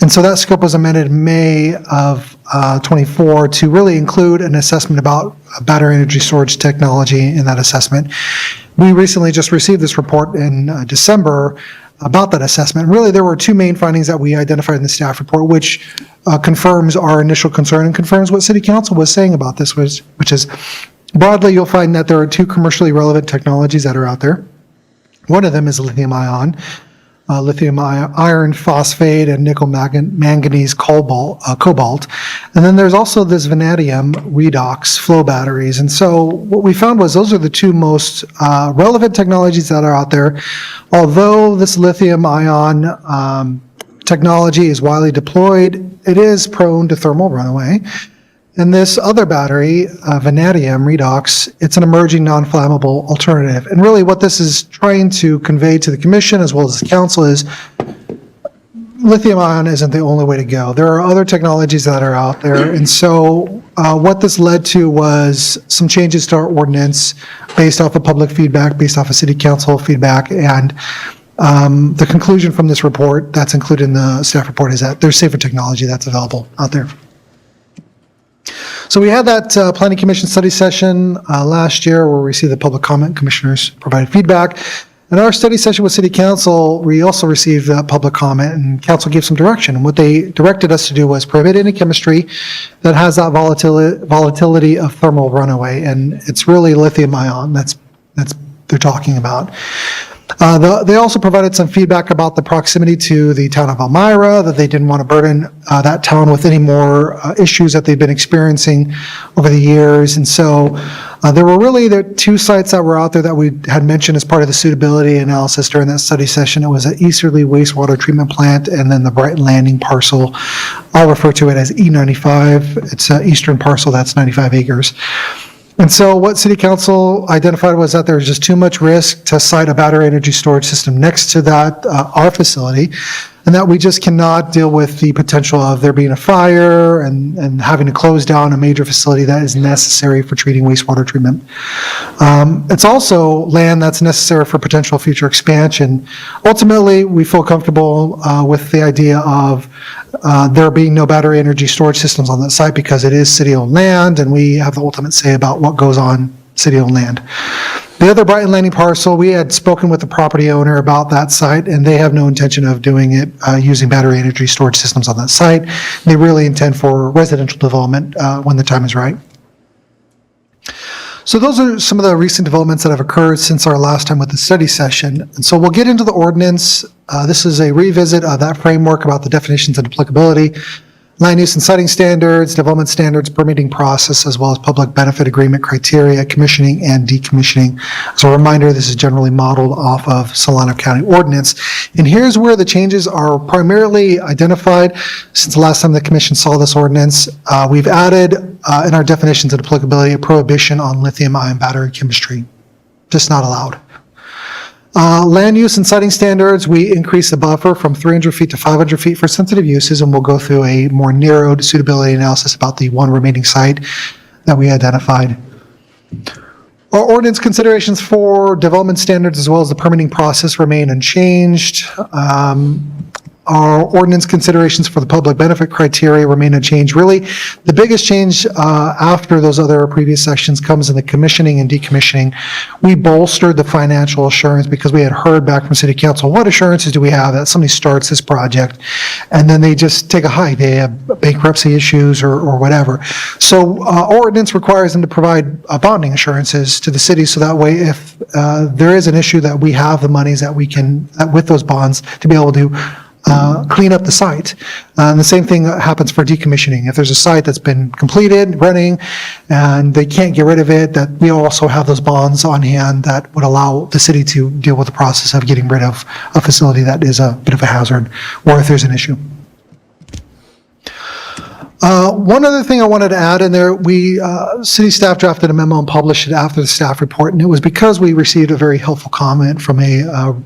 And so that scope was amended in May of 24 to really include an assessment about battery energy storage technology in that assessment. We recently just received this report in December about that assessment. Really, there were two main findings that we identified in the staff report, which confirms our initial concern and confirms what City Council was saying about this, which is broadly, you'll find that there are two commercially relevant technologies that are out there. One of them is lithium-ion, lithium iron phosphate, and nickel manganese cobalt. And then there's also this vanadium redox flow batteries. And so what we found was those are the two most relevant technologies that are out there. Although this lithium ion technology is widely deployed, it is prone to thermal runaway. And this other battery, vanadium redox, it's an emerging non-flammable alternative. And really what this is trying to convey to the commission as well as the council is lithium ion isn't the only way to go. There are other technologies that are out there. And so what this led to was some changes to our ordinance based off of public feedback, based off of city council feedback. And the conclusion from this report that's included in the staff report is that there's safer technology that's available out there. So we had that Planning Commission study session last year where we received the public comment. Commissioners provided feedback. In our study session with City Council, we also received that public comment, and Council gave some direction. And what they directed us to do was prohibit any chemistry that has that volatility of thermal runaway, and it's really lithium ion that's they're talking about. They also provided some feedback about the proximity to the town of Elmira, that they didn't want to burden that town with any more issues that they've been experiencing over the years. And so there were really the two sites that were out there that we had mentioned as part of the suitability analysis during that study session. It was an Easterly wastewater treatment plant and then the Brighton Landing parcel. I'll refer to it as E95. It's an eastern parcel that's 95 acres. And so what City Council identified was that there was just too much risk to site a battery energy storage system next to that, our facility, and that we just cannot deal with the potential of there being a fire and having to close down a major facility that is necessary for treating wastewater treatment. It's also land that's necessary for potential future expansion. Ultimately, we feel comfortable with the idea of there being no battery energy storage systems on that site because it is city-owned land and we have the ultimate say about what goes on city-owned land. The other Brighton Landing parcel, we had spoken with the property owner about that site, and they have no intention of doing it using battery energy storage systems on that site. They really intend for residential development when the time is right. So those are some of the recent developments that have occurred since our last time with the study session. And so we'll get into the ordinance. This is a revisit of that framework about the definitions and applicability, land use and siting standards, development standards, permitting process, as well as public benefit agreement criteria, commissioning and decommissioning. As a reminder, this is generally modeled off of Solano County ordinance. And here's where the changes are primarily identified. Since the last time the commission saw this ordinance, we've added in our definitions and applicability a prohibition on lithium-ion battery chemistry. Just not allowed. Land use and siting standards, we increase the buffer from 300 feet to 500 feet for sensitive uses, and we'll go through a more narrowed suitability analysis about the one remaining site that we identified. Our ordinance considerations for development standards as well as the permitting process remain unchanged. Our ordinance considerations for the public benefit criteria remain unchanged. Really, the biggest change after those other previous sections comes in the commissioning and decommissioning. We bolstered the financial assurance because we had heard back from City Council, what assurances do we have that somebody starts this project and then they just take a hike, they have bankruptcy issues or whatever. So ordinance requires them to provide bonding assurances to the city so that way if there is an issue that we have the monies that we can, with those bonds, to be able to clean up the site. And the same thing happens for decommissioning. If there's a site that's been completed, running, and they can't get rid of it, that we also have those bonds on hand that would allow the city to deal with the process of getting rid of a facility that is a bit of a hazard, or if there's an issue. One other thing I wanted to add in there, city staff drafted a memo and published it after the staff report, and it was because we received a very helpful comment from a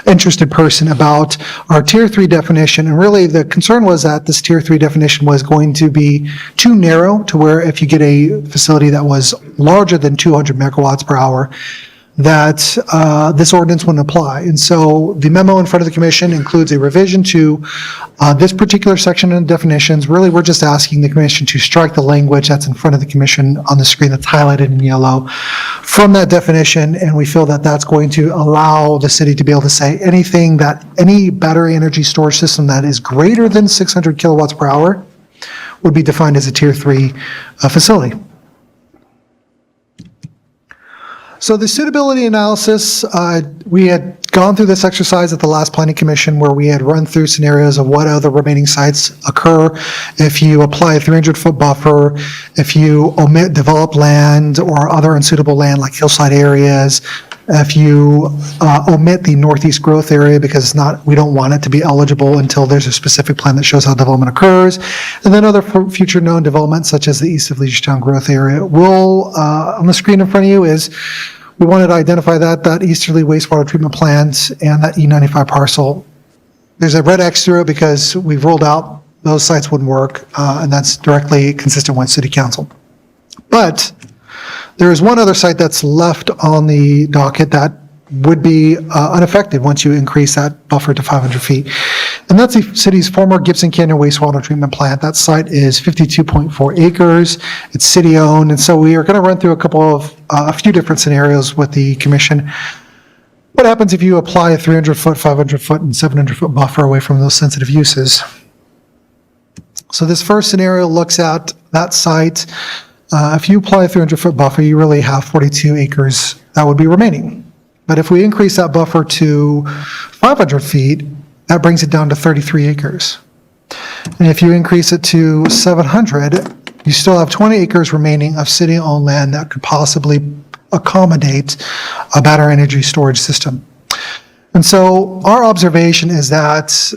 interested person about our Tier 3 definition, and really the concern was that this Tier 3 definition was going to be too narrow to where if you get a facility that was larger than 200 megawatts per hour, that this ordinance wouldn't apply. And so the memo in front of the commission includes a revision to this particular section of definitions. Really, we're just asking the commission to strike the language that's in front of the commission on the screen that's highlighted in yellow from that definition, and we feel that that's going to allow the city to be able to say any battery energy storage system that is greater than 600 kilowatts per hour would be defined as a Tier 3 facility. So the suitability analysis, we had gone through this exercise at the last planning commission where we had run through scenarios of what other remaining sites occur if you apply a 300-foot buffer, if you omit developed land or other unsuitable land like hillside areas, if you omit the northeast growth area because we don't want it to be eligible until there's a specific plan that shows how development occurs, and then other future known developments such as the east of Leisure growth area. On the screen in front of you is, we wanted to identify that easterly wastewater treatment plant and that E95 parcel. There's a red X through it because we've ruled out those sites wouldn't work, and that's directly consistent with city council. But there is one other site that's left on the docket that would be unaffected once you increase that buffer to 500 feet. And that's the city's former Gibson Canyon wastewater treatment plant. That site is 52.4 acres. It's city-owned. And so we are going to run through a few different scenarios with the commission. What happens if you apply a 300-foot, 500-foot, and 700-foot buffer away from those sensitive uses? So this first scenario looks at that site. If you apply a 300-foot buffer, you really have 42 acres that would be remaining. But if we increase that buffer to 500 feet, that brings it down to 33 acres. And if you increase it to 700, you still have 20 acres remaining of city-owned land that could possibly accommodate a battery energy storage system. And so our observation is that,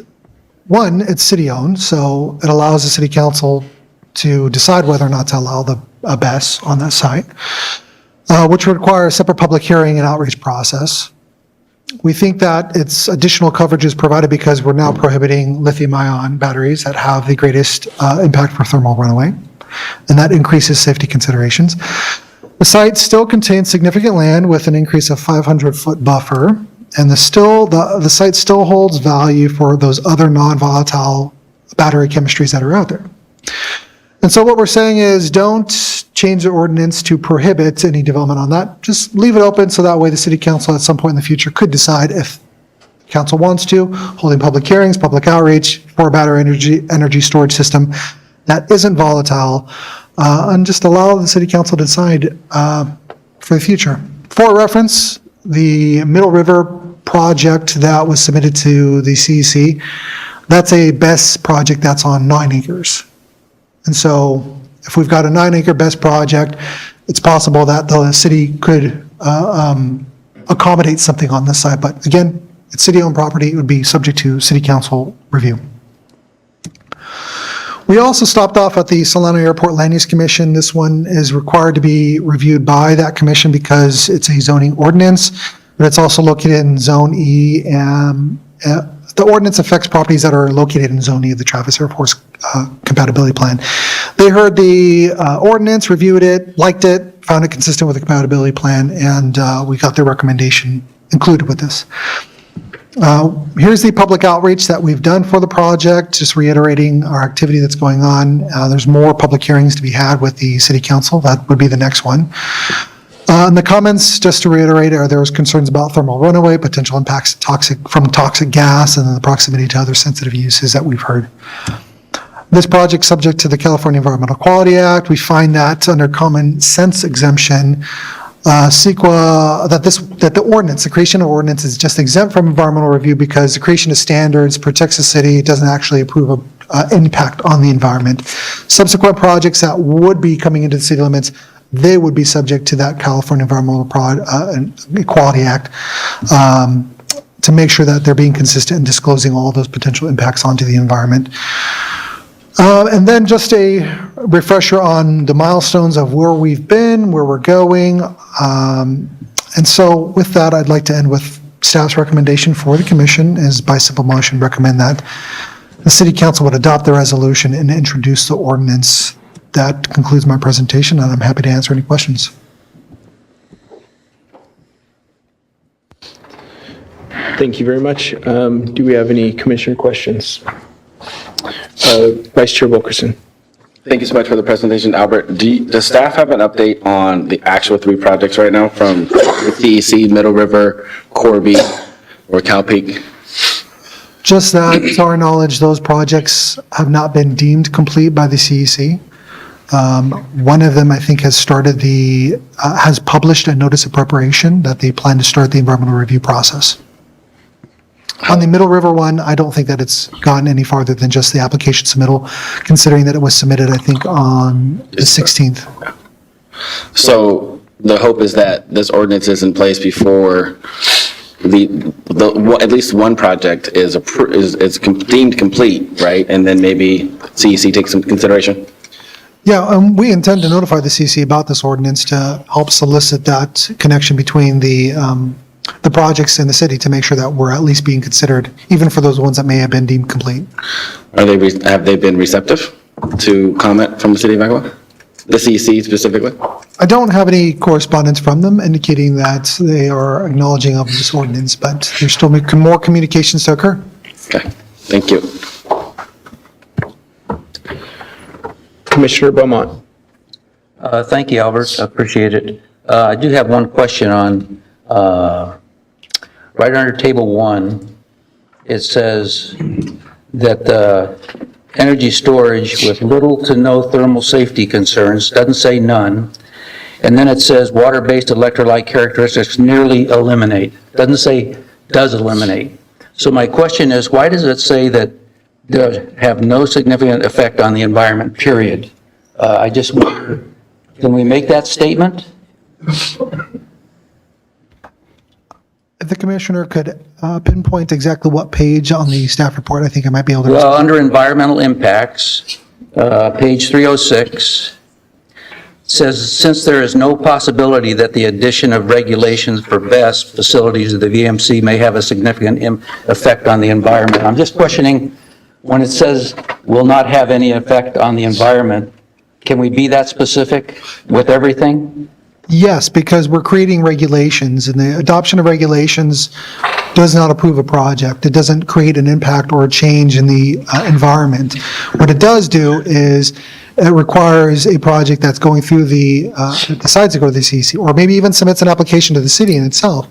one, it's city-owned, so it allows the city council to decide whether or not to allow a BESS on that site, which would require a separate public hearing and outreach process. We think that its additional coverage is provided because we're now prohibiting lithium-ion batteries that have the greatest impact for thermal runaway, and that increases safety considerations. The site still contains significant land with an increase of 500-foot buffer, and the site still holds value for those other non-volatile battery chemistries that are out there. And so what we're saying is, don't change the ordinance to prohibit any development on that. Just leave it open so that way the city council at some point in the future could decide, if council wants to, holding public hearings, public outreach for a battery energy storage system that isn't volatile, and just allow the city council to decide for the future. For reference, the Middle River project that was submitted to the CEC, that's a BESS project that's on 9 acres. And so if we've got a 9-acre BESS project, it's possible that the city could accommodate something on this side. But again, it's city-owned property. It would be subject to city council review. We also stopped off at the Solano Airport Land Use Commission. This one is required to be reviewed by that commission because it's a zoning ordinance, but it's also located in Zone E. The ordinance affects properties that are located in Zone E of the Travis Air Force compatibility plan. They heard the ordinance, reviewed it, liked it, found it consistent with the compatibility plan, and we got their recommendation included with this. Here's the public outreach that we've done for the project, just reiterating our activity that's going on. There's more public hearings to be had with the city council. That would be the next one. In the comments, just to reiterate, there was concerns about thermal runaway, potential impacts from toxic gas, and then the proximity to other sensitive uses that we've heard. This project, subject to the California Environmental Quality Act, we find that under common sense exemption, that the ordinance, the creation of ordinance is just exempt from environmental review because the creation of standards protects the city, it doesn't actually approve of impact on the environment. Subsequent projects that would be coming into the city limits, they would be subject to that California Environmental Equality Act to make sure that they're being consistent and disclosing all those potential impacts onto the environment. And then just a refresher on the milestones of where we've been, where we're going. And so with that, I'd like to end with staff's recommendation for the commission is by simple motion recommend that the city council would adopt the resolution and introduce the ordinance. That concludes my presentation, and I'm happy to answer any questions. Thank you very much. Do we have any commissioner questions? Vice Chair Wilkerson. Thank you so much for the presentation, Albert. Does staff have an update on the actual 3 projects right now from the CEC, Middle River, Corby, or Cal Peak? Just that, to our knowledge, those projects have not been deemed complete by the CEC. One of them, I think, has published a notice of preparation that they plan to start the environmental review process. On the Middle River one, I don't think that it's gotten any farther than just the application submittal, considering that it was submitted, I think, on the 16th. So the hope is that this ordinance is in place before at least one project is deemed complete, right? And then maybe CEC takes some consideration? Yeah, we intend to notify the CEC about this ordinance to help solicit that connection between the projects in the city to make sure that we're at least being considered, even for those ones that may have been deemed complete. Have they been receptive to comment from the city of Vacaville? The CEC specifically? I don't have any correspondence from them indicating that they are acknowledging of this ordinance, but there's still more communications to occur. Okay, thank you. Commissioner Beaumont. Thank you, Albert. I appreciate it. I do have one question on, right under Table 1, it says that the energy storage with little to no thermal safety concerns, doesn't say none, and then it says water-based electrolyte characteristics nearly eliminate, doesn't say does eliminate. So my question is, why does it say that they have no significant effect on the environment, period? I just wonder, can we make that statement? If the commissioner could pinpoint exactly what page on the staff report, I think I might be able to. Well, under environmental impacts, page 306, says, since there is no possibility that the addition of regulations for BEST facilities of the VMC may have a significant effect on the environment. I'm just questioning, when it says will not have any effect on the environment, can we be that specific with everything? Yes, because we're creating regulations, and the adoption of regulations does not approve a project. It doesn't create an impact or a change in the environment. What it does do is it requires a project that's going through decides to go to the CEC, or maybe even submits an application to the city in itself.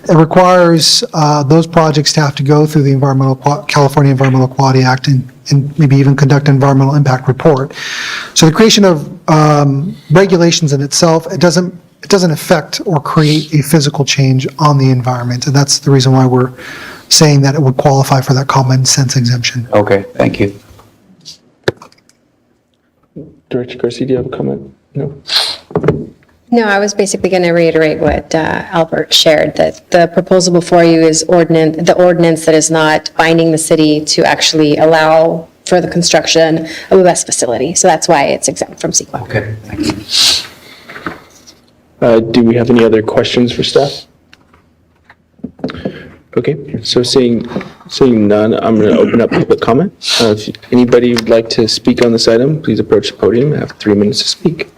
It requires those projects to have to go through the California Environmental Equality Act and maybe even conduct an environmental impact report. So the creation of regulations in itself, it doesn't affect or create a physical change on the environment. And that's the reason why we're saying that it would qualify for that common sense exemption. Okay, thank you. Director Garcia, do you have a comment? No? No, I was basically going to reiterate what Albert shared, that the proposal before you is the ordinance that is not binding the city to actually allow for the construction of a BEST facility. So that's why it's exempt from CEQA. Okay, thank you. Do we have any other questions for staff? Okay, so seeing none, I'm going to open up public comment. If anybody would like to speak on this item, please approach the podium. I have 3 minutes to speak.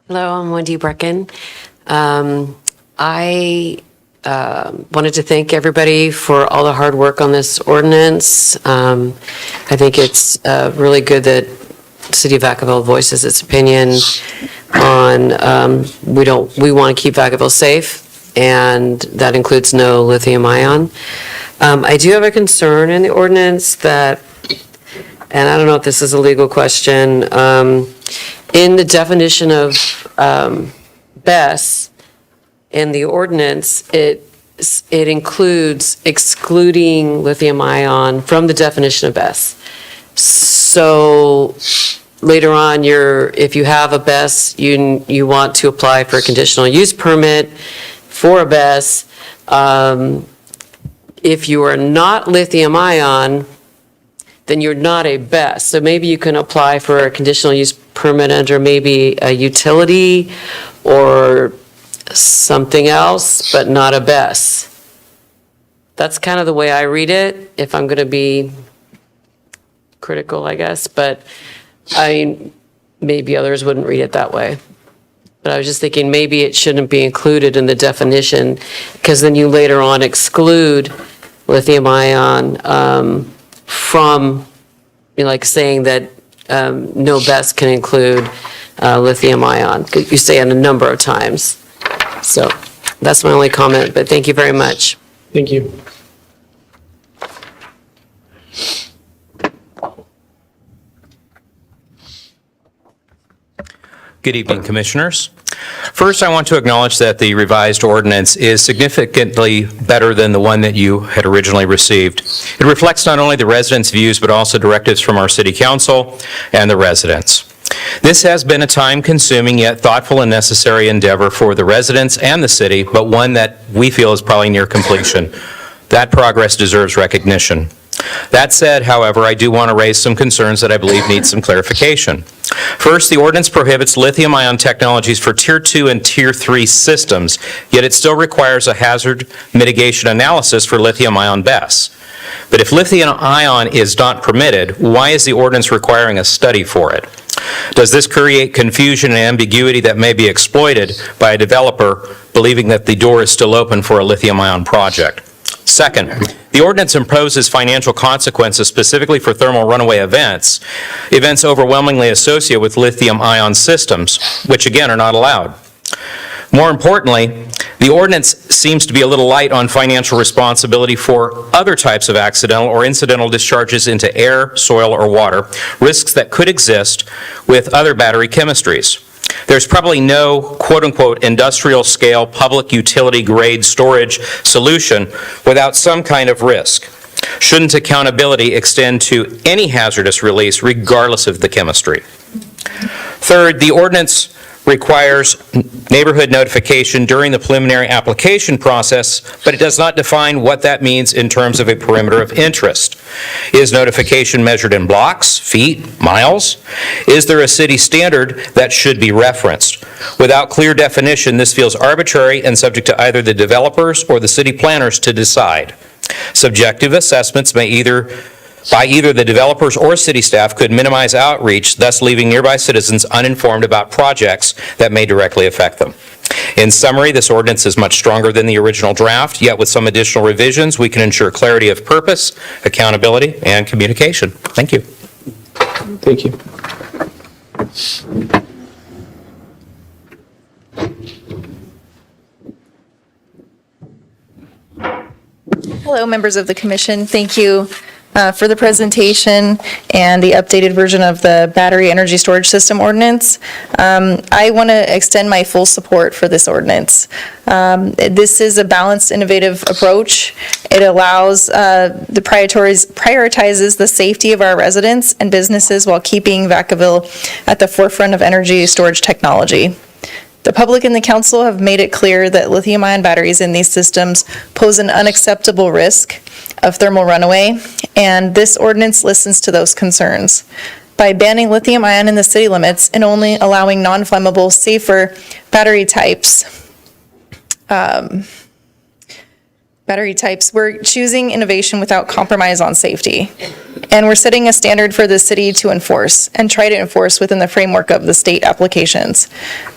Hello, I'm Wendy Brecken. I wanted to thank everybody for all the hard work on this ordinance. I think it's really good that City of Vacaville voices its opinion on we want to keep Vacaville safe, and that includes no lithium ion. I do have a concern in the ordinance that and I don't know if this is a legal question, in the definition of BESS in the ordinance, it includes excluding lithium ion from the definition of BESS. So later on, if you have a BESS, you want to apply for a conditional use permit for a BESS. If you are not lithium ion, then you're not a BESS. So maybe you can apply for a conditional use permit under maybe a utility or something else, but not a BESS. That's kind of the way I read it, if I'm going to be critical, I guess, but maybe others wouldn't read it that way. But I was just thinking maybe it shouldn't be included in the definition, because then you later on exclude lithium ion from, like saying that no BESS can include lithium ion. You say it a number of times. So that's my only comment, but thank you very much. Thank you. Good evening, Commissioners. First, I want to acknowledge that the revised ordinance is significantly better than the one that you had originally received. It reflects not only the residents' views, but also directives from our City Council and the residents. This has been a time-consuming yet thoughtful and necessary endeavor for the residents and the city, but one that we feel is probably near completion. That progress deserves recognition. That said, however, I do want to raise some concerns that I believe need some clarification. First, the ordinance prohibits lithium-ion technologies for Tier 2 and Tier 3 systems, yet it still requires a hazard mitigation analysis for lithium-ion BESS. But if lithium-ion is not permitted, why is the ordinance requiring a study for it? Does this create confusion and ambiguity that may be exploited by a developer believing that the door is still open for a lithium-ion project? Second, the ordinance imposes financial consequences specifically for thermal runaway events overwhelmingly associated with lithium-ion systems, which again are not allowed. More importantly, the ordinance seems to be a little light on financial responsibility for other types of accidental or incidental discharges into air, soil, or water, risks that could exist with other battery chemistries. There's probably no quote-unquote industrial-scale public utility-grade storage solution without some kind of risk. Shouldn't accountability extend to any hazardous release regardless of the chemistry? Third, the ordinance requires neighborhood notification during the preliminary application process, but it does not define what that means in terms of a perimeter of interest. Is notification measured in blocks, feet, miles? Is there a city standard that should be referenced? Without clear definition, this feels arbitrary and subject to either the developers or the city planners to decide. Subjective assessments by either the developers or city staff could minimize outreach, thus leaving nearby citizens uninformed about projects that may directly affect them. In summary, this ordinance is much stronger than the original draft, yet with some additional revisions, we can ensure clarity of purpose, accountability, and communication. Thank you. Thank you. Hello, members of the commission. Thank you for the presentation and the updated version of the battery energy storage system ordinance. I want to extend my full support for this ordinance. This is a balanced, innovative approach. It allows, prioritizes the safety of our residents and businesses while keeping Vacaville at the forefront of energy storage technology. The public and the council have made it clear that lithium-ion batteries in these systems pose an unacceptable risk of thermal runaway, and this ordinance listens to those concerns. By banning lithium-ion in the city limits and only allowing non-flammable, safer battery types, we're choosing innovation without compromise on safety. And we're setting a standard for the city to enforce and try to enforce within the framework of the state applications.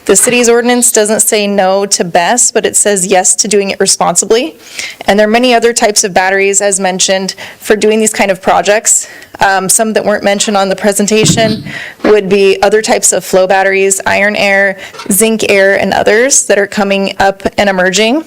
The city's ordinance doesn't say no to BESS, but it says yes to doing it responsibly. And there are many other types of batteries, as mentioned, for doing these kind of projects. Some that weren't mentioned on the presentation would be other types of flow batteries, iron air, zinc air, and others that are coming up and emerging.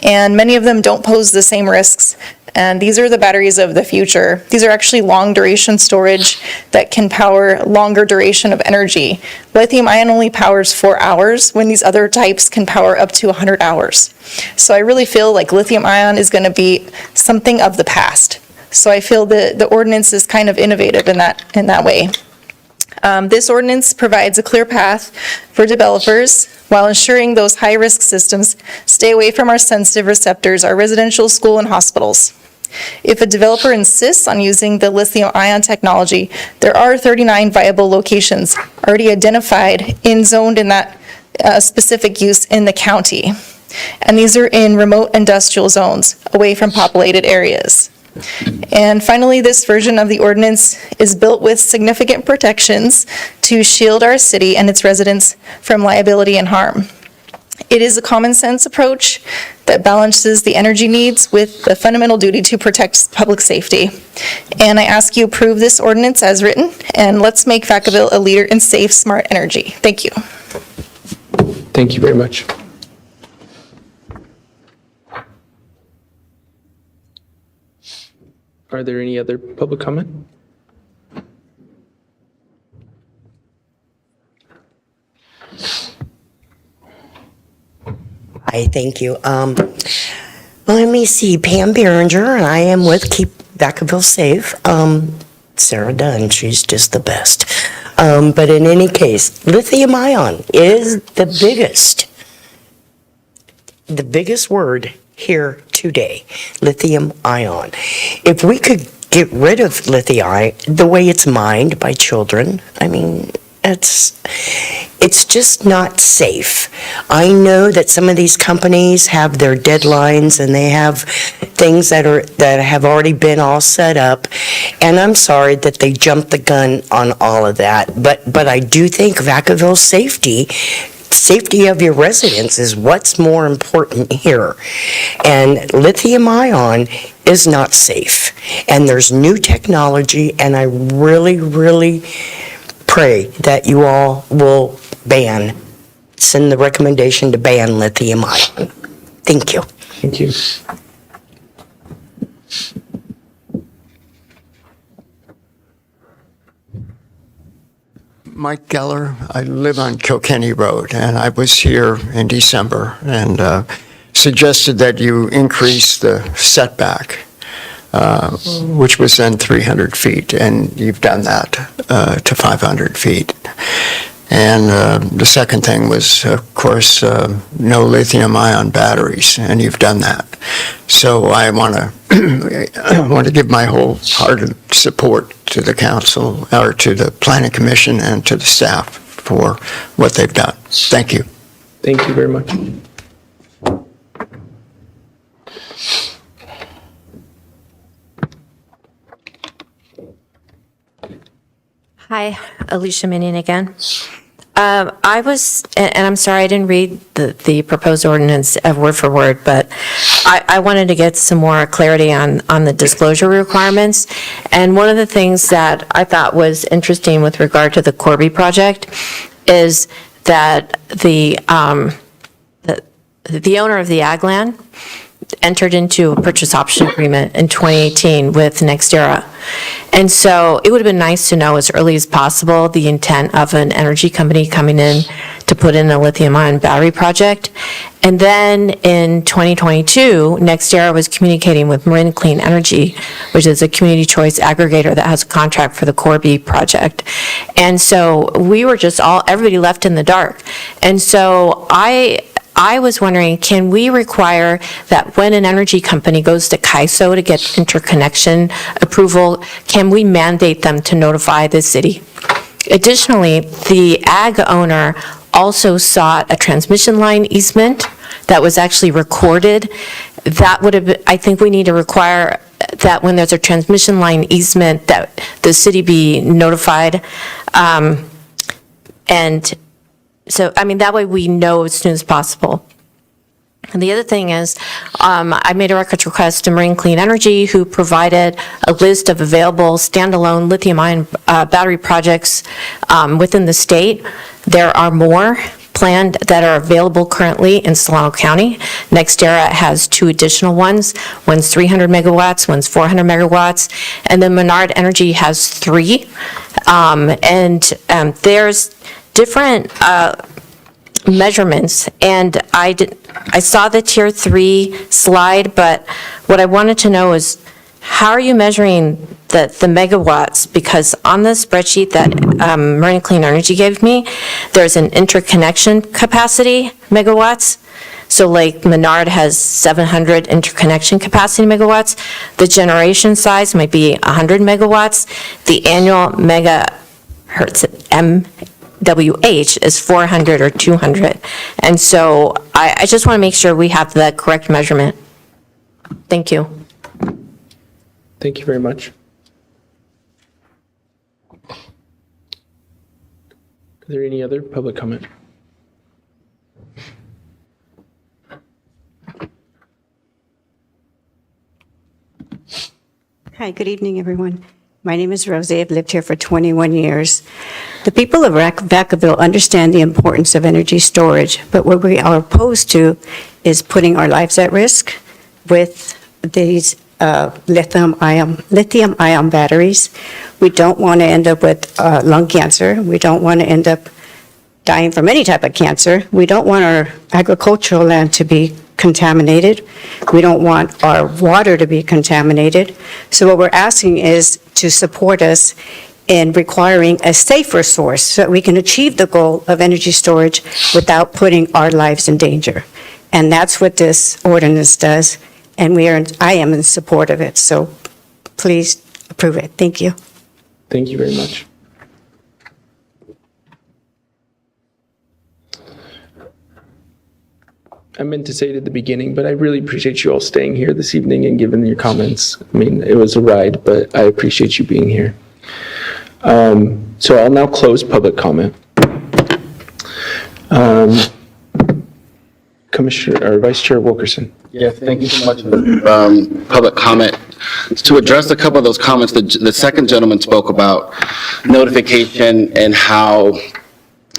And many of them don't pose the same risks And these are the batteries of the future. These are actually long-duration storage that can power longer duration of energy. Lithium-ion only powers 4 hours, when these other types can power up to 100 hours. So I really feel like lithium-ion is going to be something of the past. So I feel the ordinance is kind of innovative in that way. This ordinance provides a clear path for developers while ensuring those high-risk systems stay away from our sensitive receptors, our residential, school, and hospitals. If a developer insists on using the lithium-ion technology, there are 39 viable locations already identified and zoned in that specific use in the county. And these are in remote industrial zones, away from populated areas. And finally, this version of the ordinance is built with significant protections to shield our city and its residents from liability and harm. It is a common sense approach that balances the energy needs with the fundamental duty to protect public safety. And I ask you approve this ordinance as written, and let's make Vacaville a leader in safe, smart energy. Thank you. Thank you very much. Are there any other public comment? Hi, thank you. Let me see, Pam Behringer, and I am with Keep Vacaville Safe. Sarah Dunn, she's just the best. But in any case, lithium ion is the biggest word here today, lithium ion. If we could get rid of lithium, the way it's mined by children, I mean, it's just not safe. I know that some of these companies have their deadlines and they have things that have already been all set up, and I'm sorry that they jumped the gun on all of that. But I do think Vacaville safety of your residents is what's more important here. And lithium ion is not safe. And there's new technology, and I really, really pray that you all will send the recommendation to ban lithium ion. Thank you. Thank you. Mike Geller. I live on Kilkenny Road, and I was here in December and suggested that you increase the setback, which was then 300 feet, and you've done that to 500 feet. And the second thing was, of course, no lithium-ion batteries, and you've done that. So I want to give my wholehearted support to the council, or to the planning commission, and to the staff for what they've done. Thank you. Thank you very much. Hi, Alicia Minion again. I was, and I'm sorry, I didn't read the proposed ordinance word for word, but I wanted to get some more clarity on the disclosure requirements. And one of the things that I thought was interesting with regard to the Corby project is that the owner of the ag land entered into a purchase option agreement in 2018 with NextEra. And so it would have been nice to know as early as possible the intent of an energy company coming in to put in a lithium-ion battery project. And then in 2022, NextEra was communicating with Marin Clean Energy, which is a community choice aggregator that has a contract for the Corby project. And so we were just everybody left in the dark. And so I was wondering, can we require that when an energy company goes to CAISO to get interconnection approval, can we mandate them to notify the city? Additionally, the ag owner also sought a transmission line easement that was actually recorded. That would have, I think we need to require that when there's a transmission line easement, that the city be notified. And so, I mean, that way we know as soon as possible. And the other thing is, I made a records request to Marine Clean Energy, who provided a list of available standalone lithium-ion battery projects within the state. There are more plan that are available currently in Solano County. NextEra has 2 additional ones. One's 300 megawatts, one's 400 megawatts, and then Menard Energy has 3. There's different measurements, and I saw the tier 3 slide, but what I wanted to know is, how are you measuring the megawatts? Because on the spreadsheet that Marine Clean Energy gave me, there's an interconnection capacity megawatts. So like Menard has 700 interconnection capacity megawatts. The generation size might be 100 megawatts. The annual megahertz MWH is 400 or 200. And so I just want to make sure we have the correct measurement. Thank you. Thank you very much. Are there any other public comment? Hi, good evening, everyone. My name is Rosie. I've lived here for 21 years. The people of Vacaville understand the importance of energy storage, but what we are opposed to is putting our lives at risk with these lithium-ion batteries. We don't want to end up with lung cancer. We don't want to end up dying from any type of cancer. We don't want our agricultural land to be contaminated. We don't want our water to be contaminated. So what we're asking is to support us in requiring a safer source so that we can achieve the goal of energy storage without putting our lives in danger. And that's what this ordinance does. And I am in support of it, so please approve it. Thank you. Thank you very much. I meant to say it at the beginning, but I really appreciate you all staying here this evening and giving your comments. I mean, it was a ride, but I appreciate you being here. So I'll now close public comment. Commissioner or Vice Chair Wilkerson. Yes, thank you so much for the public comment. To address a couple of those comments, the second gentleman spoke about notification and how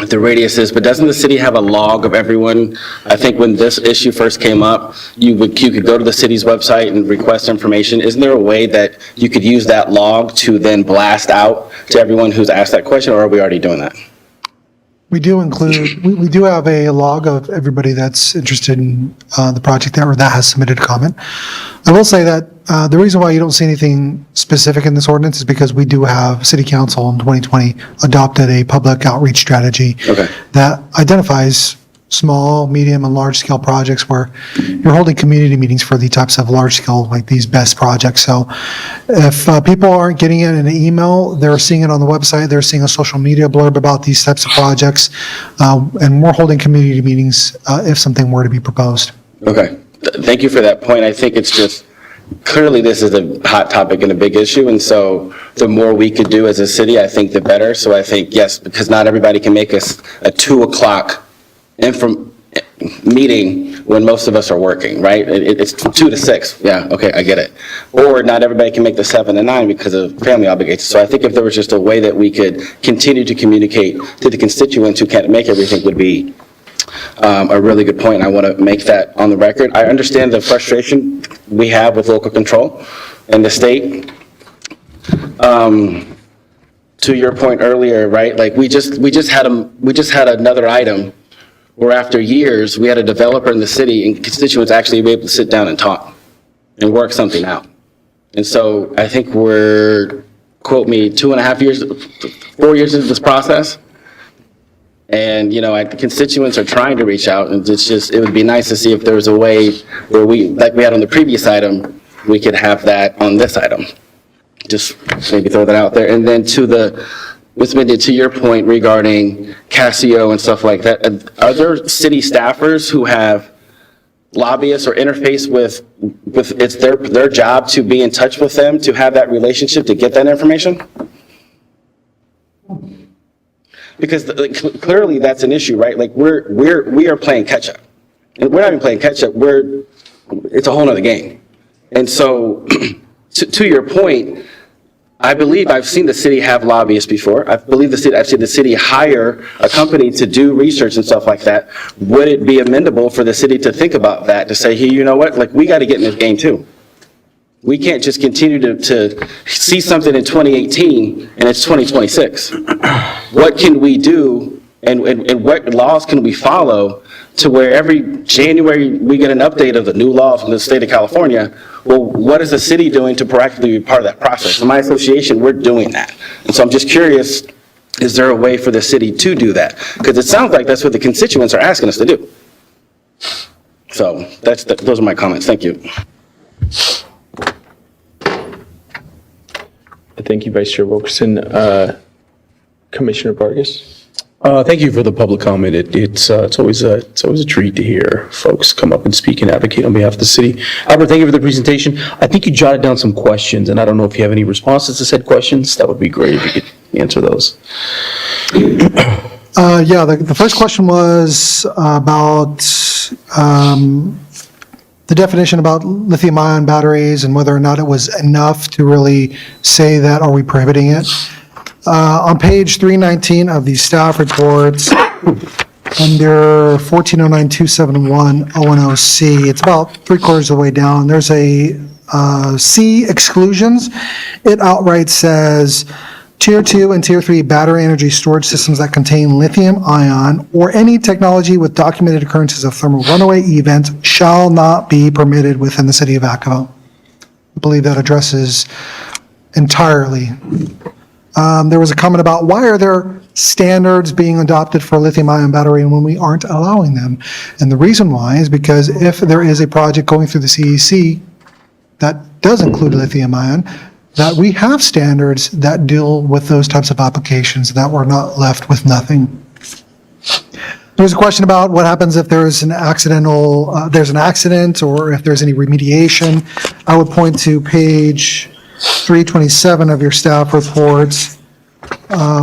the radius is, but doesn't the city have a log of everyone? I think when this issue first came up, you could go to the city's website and request information. Isn't there a way that you could use that log to then blast out to everyone who's asked that question, or are we already doing that? We do include, we do have a log of everybody that's interested in the project that has submitted a comment. I will say that the reason why you don't see anything specific in this ordinance is because we do have City Council in 2020 adopted a public outreach strategy that identifies small, medium, and large-scale projects where you're holding community meetings for the types of large-scale, like these BEST projects. So if people aren't getting it in an email, they're seeing it on the website, they're seeing a social media blurb about these types of projects, and we're holding community meetings if something were to be proposed. Okay, thank you for that point. I think it's just, clearly this is a hot topic and a big issue, and so the more we could do as a city, I think the better. So I think, yes, because not everybody can make us a 2 o'clock meeting when most of us are working, right? It's 2 to 6. Yeah, okay, I get it. Or not everybody can make the 7 to 9 because of family obligations. So I think if there was just a way that we could continue to communicate to the constituents who can't make everything would be a really good point. I want to make that on the record. I understand the frustration we have with local control and the state. To your point earlier, right? Like we just had another item where after years, we had a developer in the city and constituents actually be able to sit down and talk and work something out. And so I think we're, quote me, 2.5 years, 4 years into this process. And, you know, constituents are trying to reach out, and it would be nice to see if there was a way where like we had on the previous item, we could have that on this item. Just maybe throw that out there. And then to your point regarding Casio and stuff like that, are there city staffers who have lobbyists or interface with it's their job to be in touch with them, to have that relationship, to get that information? Because clearly that's an issue, right? Like we are playing catch up, and we're not even playing catch up. It's a whole nother game. And so to your point, I believe I've seen the city have lobbyists before. I've seen the city hire a company to do research and stuff like that. Would it be amendable for the city to think about that, to say, hey, you know what, like, we got to get in this game too. We can't just continue to see something in 2018 and it's 2026. What can we do and what laws can we follow to where every January we get an update of the new law from the state of California? Well, what is the city doing to proactively be part of that process? In my association, we're doing that. And so I'm just curious, is there a way for the city to do that? Because it sounds like that's what the constituents are asking us to do. So those are my comments. Thank you. Thank you, Vice Chair Wilkerson. Commissioner Vargas? Thank you for the public comment. It's always a treat to hear folks come up and speak and advocate on behalf of the city. Albert, thank you for the presentation. I think you jotted down some questions, and I don't know if you have any responses to said questions. That would be great if you could answer those. Yeah, the first question was about the definition about lithium-ion batteries and whether or not it was enough to really say that, are we prohibiting it? On page 319 of the staff reports, under 1409271 it's about 3/4 of the way down. There's a C, exclusions. It outright says, Tier 2 and Tier 3 battery energy storage systems that contain lithium-ion or any technology with documented occurrences of thermal runaway events shall not be permitted within the city of Vacaville. I believe that addresses entirely. There was a comment about why are there standards being adopted for lithium-ion battery when we aren't allowing them? And the reason why is because if there is a project going through the CEC that does include lithium-ion, that we have standards that deal with those types of applications, that we're not left with nothing. There's a question about what happens if there's an accident or if there's any remediation. I would point to page 327 of your staff reports.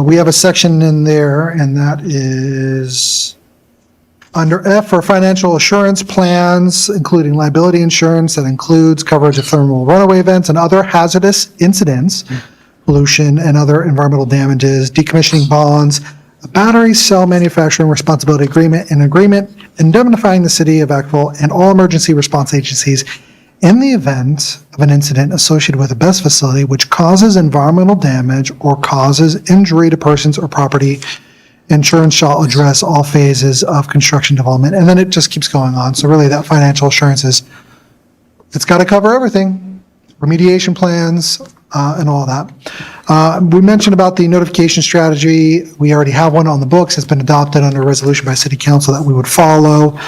We have a section in there, and that is under F for financial assurance plans, including liability insurance that includes coverage of thermal runaway events and other hazardous incidents, pollution and other environmental damages, decommissioning bonds, a battery cell manufacturing responsibility agreement, an agreement indemnifying the city of Vacaville and all emergency response agencies in the event of an incident associated with a BESS facility which causes environmental damage or causes injury to persons or property. Insurance shall address all phases of construction development, and then it just keeps going on. So really that financial assurance it's got to cover everything, remediation plans, and all that. We mentioned about the notification strategy. We already have one on the books. It's been adopted under a resolution by City Council that we would follow.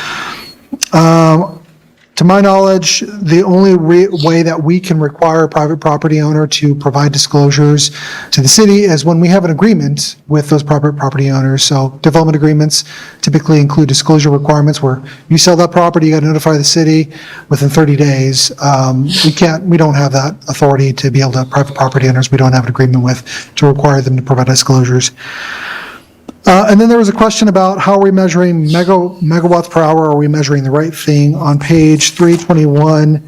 To my knowledge, the only way that we can require a private property owner to provide disclosures to the city is when we have an agreement with those private property owners. So development agreements typically include disclosure requirements where you sell that property, you got to notify the city within 30 days. We don't have that authority to be able to, private property owners, we don't have an agreement with to require them to provide disclosures. And then there was a question about how are we measuring megawatts per hour? Are we measuring the right thing? On page 321,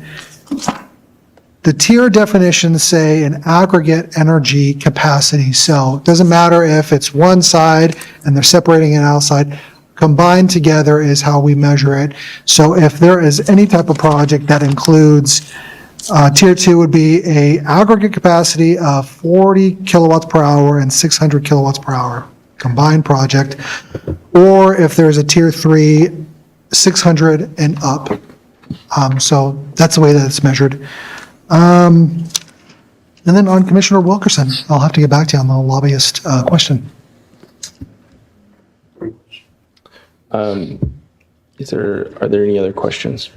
the tier definitions say an aggregate energy capacity. So it doesn't matter if it's one side and they're separating it outside. Combined together is how we measure it. So if there is any type of project that includes Tier 2 would be a aggregate capacity of 40 kilowatts per hour and 600 kilowatts per hour. Combined project, or if there's a Tier 3, 600 and up. So that's the way that it's measured. And then on Commissioner Wilkerson, I'll have to get back to you on the lobbyist question. Are there any other questions?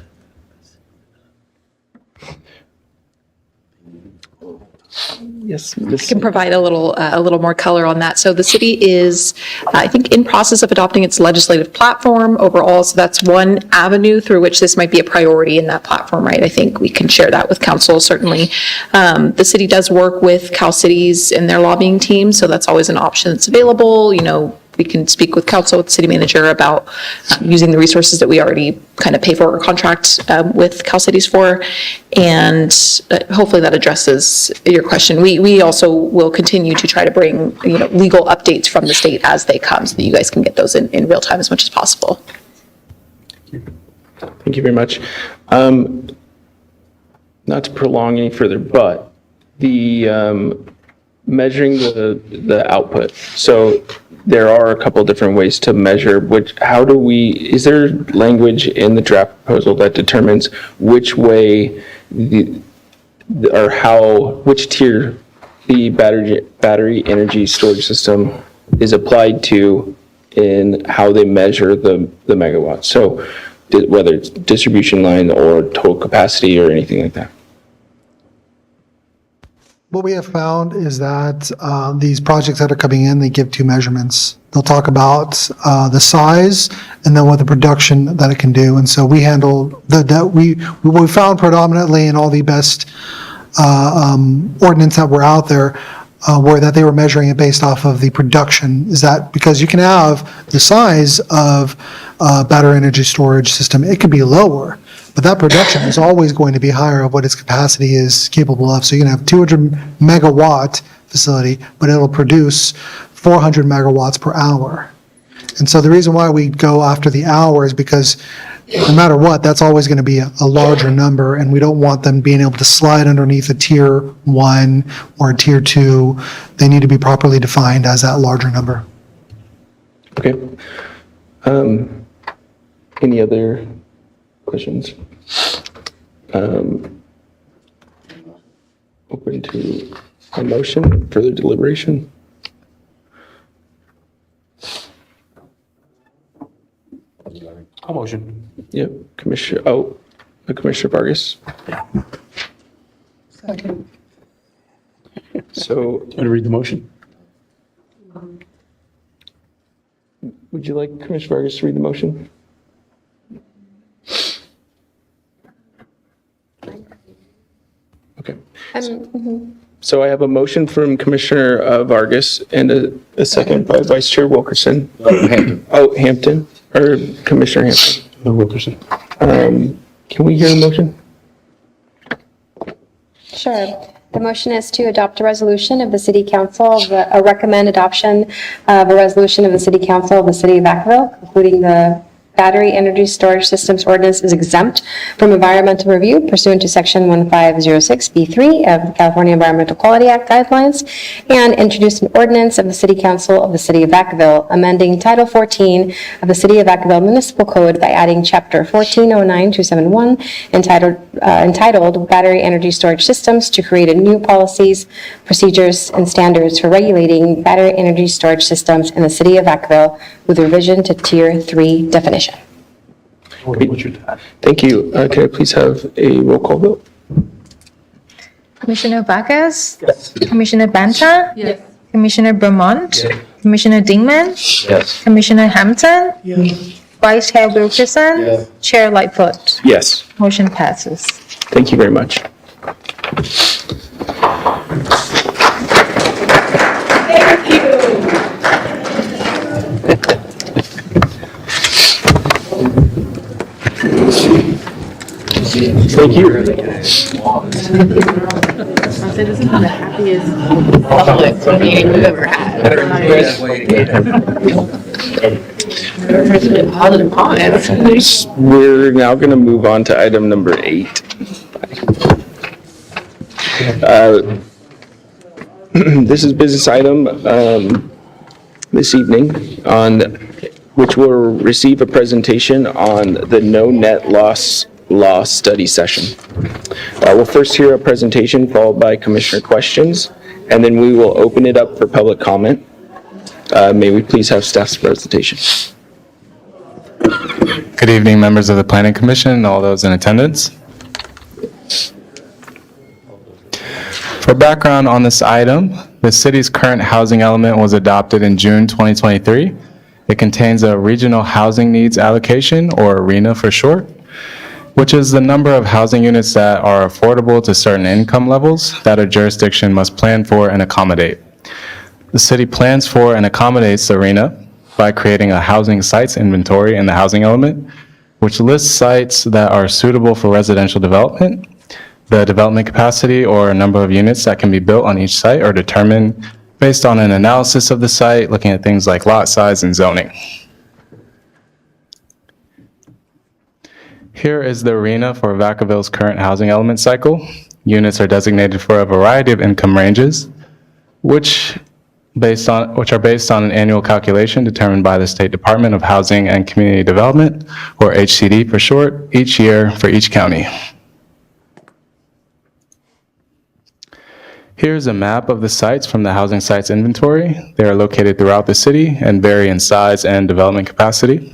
Yes, I can provide a little more color on that. So the city is, I think, in process of adopting its legislative platform overall. So that's one avenue through which this might be a priority in that platform, right? I think we can share that with council, certainly. The city does work with Cal Cities and their lobbying team, so that's always an option that's available. You know, we can speak with council, with the city manager about using the resources that we already kind of pay for or contract with Cal Cities for. And hopefully that addresses your question. We also will continue to try to bring, legal updates from the state as they come so that you guys can get those in real time as much as possible. Thank you very much. Not to prolong any further, but the measuring the output. So there are a couple different ways to measure is there language in the draft proposal that determines which way which tier the battery energy storage system is applied to in how they measure the megawatts? So whether it's distribution line or total capacity or anything like that. What we have found is that these projects that are coming in, they give two measurements. They'll talk about the size and then what the production that it can do. And so we handle what we found predominantly in all the best ordinance that were out there were that they were measuring it based off of the production. Is that because you can have the size of battery energy storage system, it could be lower, but that production is always going to be higher of what its capacity is capable of. So you can have 200 megawatt facility, but it'll produce 400 megawatts per hour. And so the reason why we go after the hour is because no matter what, that's always going to be a larger number, and we don't want them being able to slide underneath a tier 1 or a tier 2. They need to be properly defined as that larger number. Okay. Any other questions? Open to a motion, further deliberation. A motion. Yep, Commissioner Vargas. Second. So, Want to read the motion? would you like Commissioner Vargas to read the motion? Okay. So I have a motion from Commissioner Vargas and a second by Vice Chair Wilkerson. Hampton, or Commissioner Hampton. Wilkerson. Can we hear the motion? Sure. The motion is to adopt a resolution of the City Council, recommend adoption of a resolution of the City Council of the City of Vacaville, concluding the Battery Energy Storage Systems Ordinance is exempt from environmental review pursuant to Section 1506B3 of the California Environmental Quality Act guidelines, and introduce an ordinance of the City Council of the City of Vacaville, amending Title 14 of the City of Vacaville Municipal Code by adding Chapter 1409271 entitled Battery Energy Storage Systems to create a new policies, procedures, and standards for regulating battery energy storage systems in the City of Vacaville with revision to Tier 3 definition. Thank you. Can I please have a roll call vote? Commissioner Vargas? Yes. Commissioner Banta? Yes. Commissioner Vermont? Yes. Commissioner Dingman? Yes. Commissioner Hampton? Yes. Vice Chair Wilkerson? Yes. Chair Lightfoot? Yes. Motion passes. Thank you very much. Thank you. This is the happiest public meeting we've ever had. Positive comments. We're now going to move on to item number 8. This is business item this evening on which will receive a presentation on the no net loss law study session. We'll first hear a presentation followed by commissioner questions, and then we will open it up for public comment. May we please have staff's presentation. Good evening, members of the Planning Commission and all those in attendance. For background on this item, the city's current housing element was adopted in June 2023. It contains a regional housing needs allocation, or RHNA for short, which is the number of housing units that are affordable to certain income levels that a jurisdiction must plan for and accommodate. The city plans for and accommodates the RHNA by creating a housing sites inventory in the housing element, which lists sites that are suitable for residential development. The development capacity or number of units that can be built on each site are determined based on an analysis of the site, looking at things like lot size and zoning. Here is the arena for Vacaville's current housing element cycle. Units are designated for a variety of income ranges, which are based on an annual calculation determined by the State Department of Housing and Community Development, or HCD for short, each year for each county. Here's a map of the sites from the housing sites inventory. They are located throughout the city and vary in size and development capacity.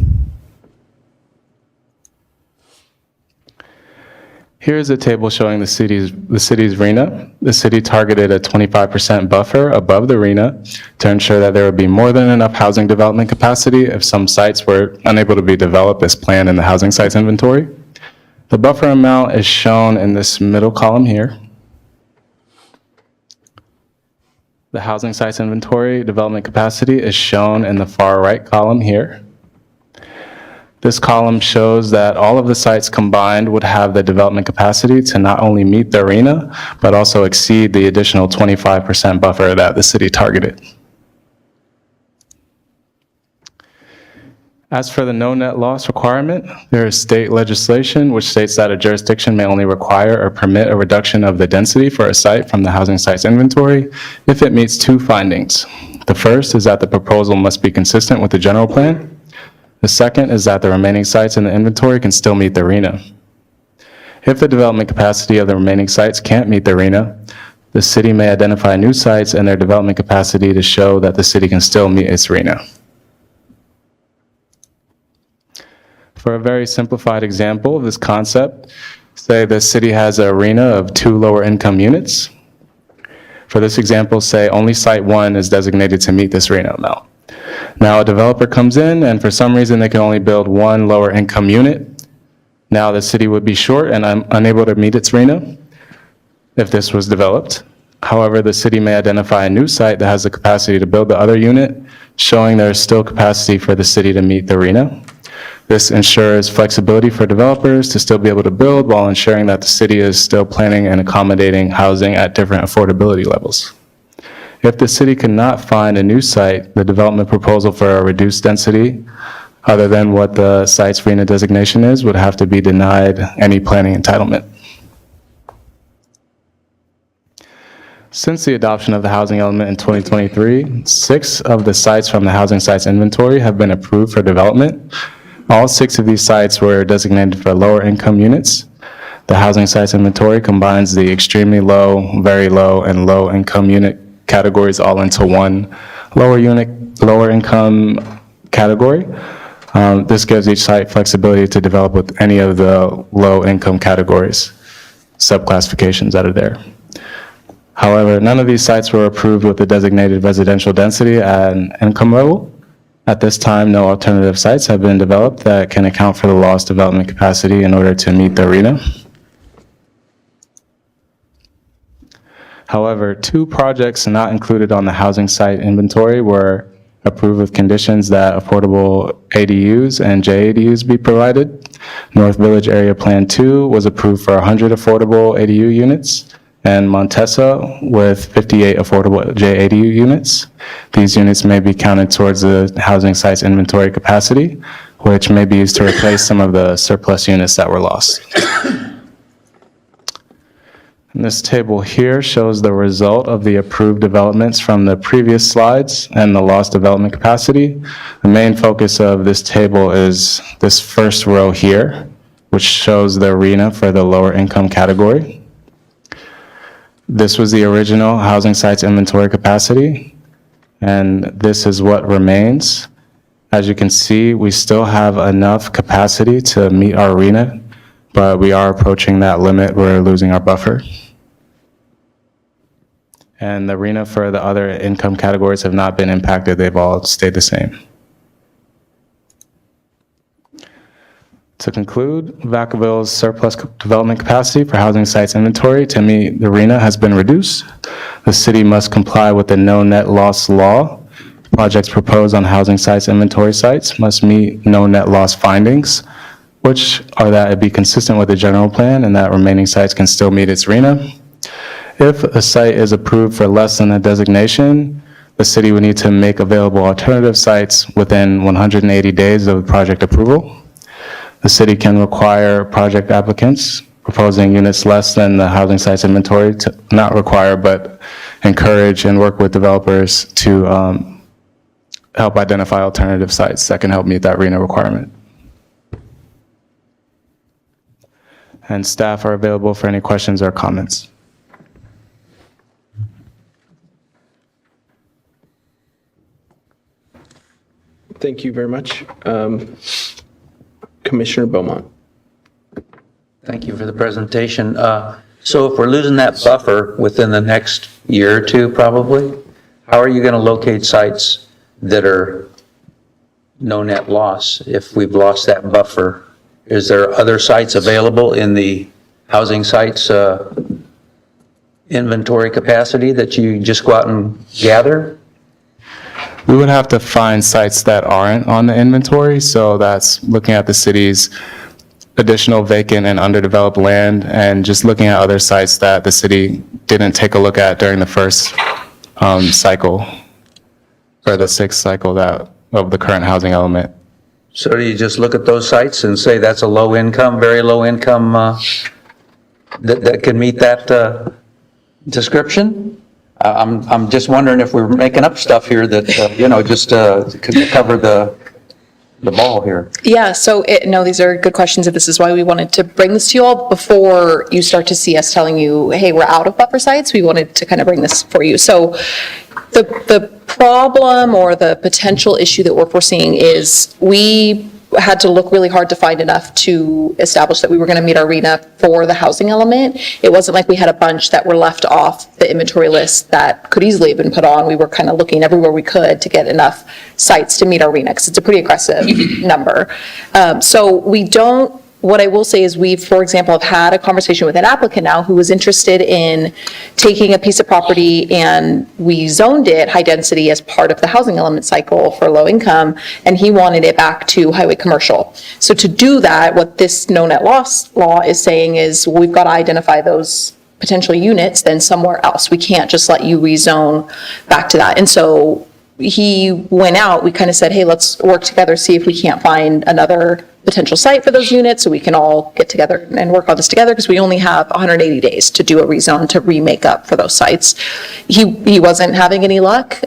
Here's a table showing the city's RENA. The city targeted a 25% buffer above the RENA to ensure that there would be more than enough housing development capacity if some sites were unable to be developed as planned in the housing sites inventory. The buffer amount is shown in this middle column here. The housing sites inventory development capacity is shown in the far right column here. This column shows that all of the sites combined would have the development capacity to not only meet the arena, but also exceed the additional 25% buffer that the city targeted. As for the no net loss requirement, there is state legislation which states that a jurisdiction may only require or permit a reduction of the density for a site from the housing sites inventory if it meets two findings. The first is that the proposal must be consistent with the general plan. The second is that the remaining sites in the inventory can still meet the RENA. If the development capacity of the remaining sites can't meet the RENA, the city may identify new sites and their development capacity to show that the city can still meet its RENA. For a very simplified example of this concept, say the city has a RENA of 2 lower income units. For this example, say only site 1 is designated to meet this RENA amount. Now a developer comes in and for some reason they can only build 1 lower income unit. Now the city would be short and unable to meet its RENA if this was developed. However, the city may identify a new site that has the capacity to build the other unit, showing there is still capacity for the city to meet the RENA. This ensures flexibility for developers to still be able to build while ensuring that the city is still planning and accommodating housing at different affordability levels. If the city cannot find a new site, the development proposal for a reduced density, other than what the site's RENA designation is, would have to be denied any planning entitlement. Since the adoption of the housing element in 2023, 6 of the sites from the housing sites inventory have been approved for development. All 6 of these sites were designated for lower income units. The housing sites inventory combines the extremely low, very low, and low income unit categories all into one lower income category. This gives each site flexibility to develop with any of the low income categories, subclassifications that are there. However, none of these sites were approved with the designated residential density and income level. At this time, no alternative sites have been developed that can account for the lost development capacity in order to meet the RENA. However, 2 projects not included on the housing site inventory were approved with conditions that affordable ADUs and JADUs be provided. North Village Area Plan 2 was approved for 100 affordable ADU units, and Montesa with 58 affordable JADU units. These units may be counted towards the housing sites inventory capacity, which may be used to replace some of the surplus units that were lost. And this table here shows the result of the approved developments from the previous slides and the lost development capacity. The main focus of this table is this first row here, which shows the RENA for the lower income category. This was the original housing sites inventory capacity, and this is what remains. As you can see, we still have enough capacity to meet our RENA, but we are approaching that limit. We're losing our buffer. And the RENA for the other income categories have not been impacted. They've all stayed the same. To conclude, Vacaville's surplus development capacity for housing sites inventory to meet the RENA has been reduced. The city must comply with the no net loss law projects proposed on housing sites, inventory sites must meet no net loss findings, which are that it be consistent with the general plan and that remaining sites can still meet its RENA. If a site is approved for less than a designation, the city would need to make available alternative sites within 180 days of project approval. The city can require project applicants proposing units less than the housing sites inventory to not require, but encourage and work with developers to help identify alternative sites that can help meet that RENA requirement. And staff are available for any questions or comments. Thank you very much. Commissioner Beaumont. Thank you for the presentation. So if we're losing that buffer within the next year or two, probably, how are you going to locate sites that are no net loss if we've lost that buffer? Is there other sites available in the housing sites inventory capacity that you just go out and gather? We would have to find sites that aren't on the inventory, so that's looking at the city's additional vacant and underdeveloped land and just looking at other sites that the city didn't take a look at during the first cycle or the sixth cycle of the current housing element. So do you just look at those sites and say that's a low income, very low income that can meet that description? I'm just wondering if we're making up stuff here that, just could cover the ball here. Yeah, so no, these are good questions, and this is why we wanted to bring this to you all before you start to see us telling you, hey, we're out of buffer sites. We wanted to kind of bring this for you. So the problem or the potential issue that we're foreseeing is we had to look really hard to find enough to establish that we were going to meet our RENA for the housing element. It wasn't like we had a bunch that were left off the inventory list that could easily have been put on. We were kind of looking everywhere we could to get enough sites to meet our RENA, because it's a pretty aggressive number. So we don't, what I will say is we, for example, have had a conversation with an applicant now who was interested in taking a piece of property, and we zoned it high density as part of the housing element cycle for low income, and he wanted it back to highway commercial. So to do that, what this no net loss law is saying is, well, we've got to identify those potential units then somewhere else. We can't just let you rezone back to that. And so he went out, we kind of said, hey, let's work together, see if we can't find another potential site for those units so we can all get together and work on this together, because we only have 180 days to do a rezone to remake up for those sites. He wasn't having any luck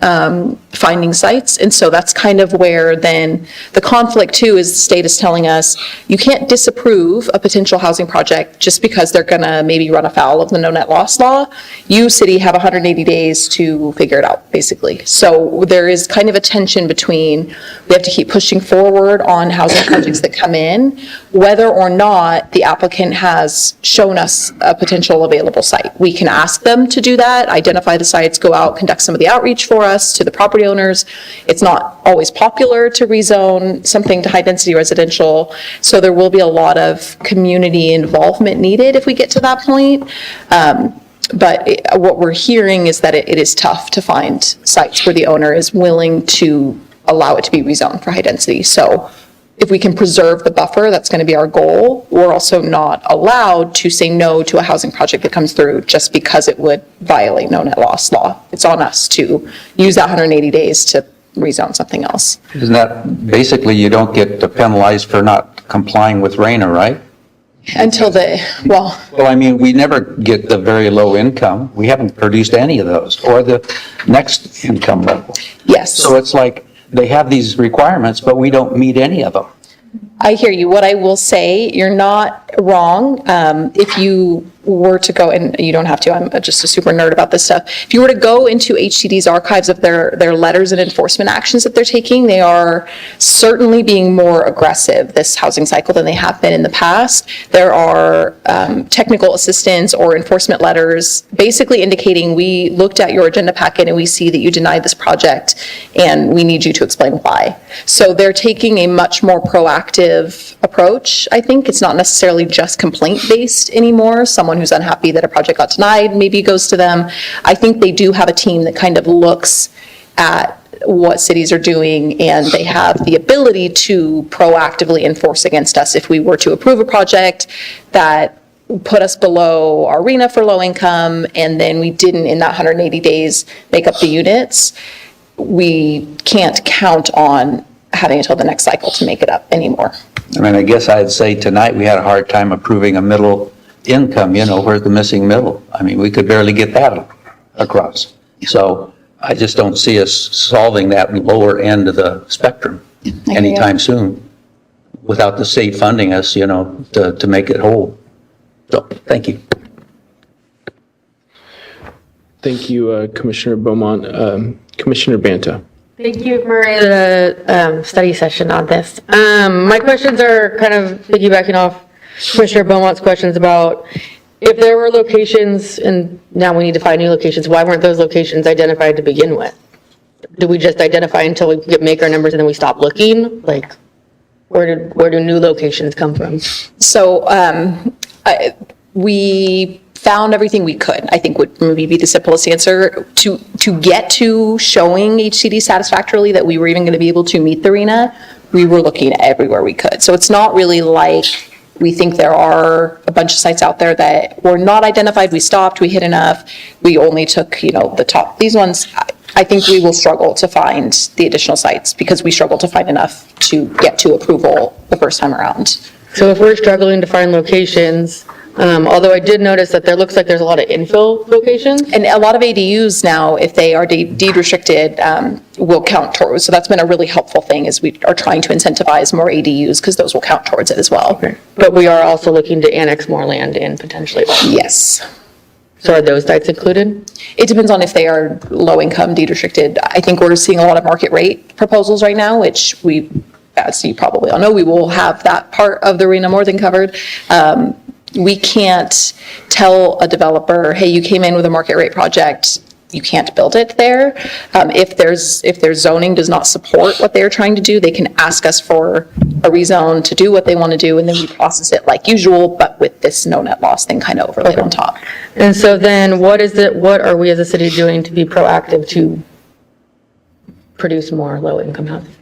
finding sites, and so that's kind of where then the conflict too is the state is telling us you can't disapprove a potential housing project just because they're gonna maybe run afoul of the no net loss law. You, city, have 180 days to figure it out, basically. So there is kind of a tension between, we have to keep pushing forward on housing projects that come in, whether or not the applicant has shown us a potential available site. We can ask them to do that, identify the sites, go out, conduct some of the outreach for us to the property owners. It's not always popular to rezone something to high density residential, so there will be a lot of community involvement needed if we get to that point. But what we're hearing is that it is tough to find sites where the owner is willing to allow it to be rezoned for high density. So if we can preserve the buffer, that's going to be our goal. We're also not allowed to say no to a housing project that comes through just because it would violate no net loss law. It's on us to use that 180 days to rezone something else. Isn't that basically you don't get penalized for not complying with RENA, right? Until well, I mean, we never get the very low income. We haven't produced any of those, or the next income level. Yes. So it's like they have these requirements, but we don't meet any of them. I hear you. What I will say, you're not wrong. If you were to go, and you don't have to, I'm just a super nerd about this stuff. If you were to go into HCD's archives of their letters and enforcement actions that they're taking, they are certainly being more aggressive this housing cycle than they have been in the past. There are technical assistance or enforcement letters basically indicating, we looked at your agenda packet and we see that you denied this project and we need you to explain why. So they're taking a much more proactive approach. I think it's not necessarily just complaint-based anymore. Someone who's unhappy that a project got denied maybe goes to them. I think they do have a team that kind of looks at what cities are doing, and they have the ability to proactively enforce against us if we were to approve a project that put us below our RENA for low income, and then we didn't in that 180 days make up the units. We can't count on having until the next cycle to make it up anymore. I mean, I guess I'd say tonight we had a hard time approving a middle income, where's the missing middle? I mean, we could barely get that across. So I just don't see us solving that lower end of the spectrum anytime soon without the state funding us, to make it whole. So, thank you. Thank you, Commissioner Beaumont. Commissioner Banta. Thank you for the study session on this. My questions are kind of piggybacking off Commissioner Beaumont's questions about if there were locations, and now we need to find new locations, why weren't those locations identified to begin with? Do we just identify until we make our numbers and then we stop looking? Like, where do new locations come from? So we found everything we could, I think would maybe be the simplest answer. To get to showing HCD satisfactorily that we were even going to be able to meet the RENA, we were looking everywhere we could. So it's not really like we think there are a bunch of sites out there that were not identified. We stopped, we hit enough. We only took, the top, these ones. I think we will struggle to find the additional sites because we struggle to find enough to get to approval the first time around. So if we're struggling to find locations, although I did notice that there looks like there's a lot of infill locations. And a lot of ADUs now, if they are deed restricted, will count towards. So that's been a really helpful thing is we are trying to incentivize more ADUs because those will count towards it as well. Okay. But we are also looking to annex more land in potentially. Yes. So are those sites included? It depends on if they are low income, deed restricted. I think we're seeing a lot of market rate proposals right now, which we, as you probably all know, we will have that part of the RENA more than covered. We can't tell a developer, hey, you came in with a market rate project, you can't build it there. If their zoning does not support what they're trying to do, they can ask us for a rezone to do what they want to do, and then we process it like usual, but with this no net loss thing kind of overlaid on top. And so then what are we as a city doing to be proactive to produce more low income housing?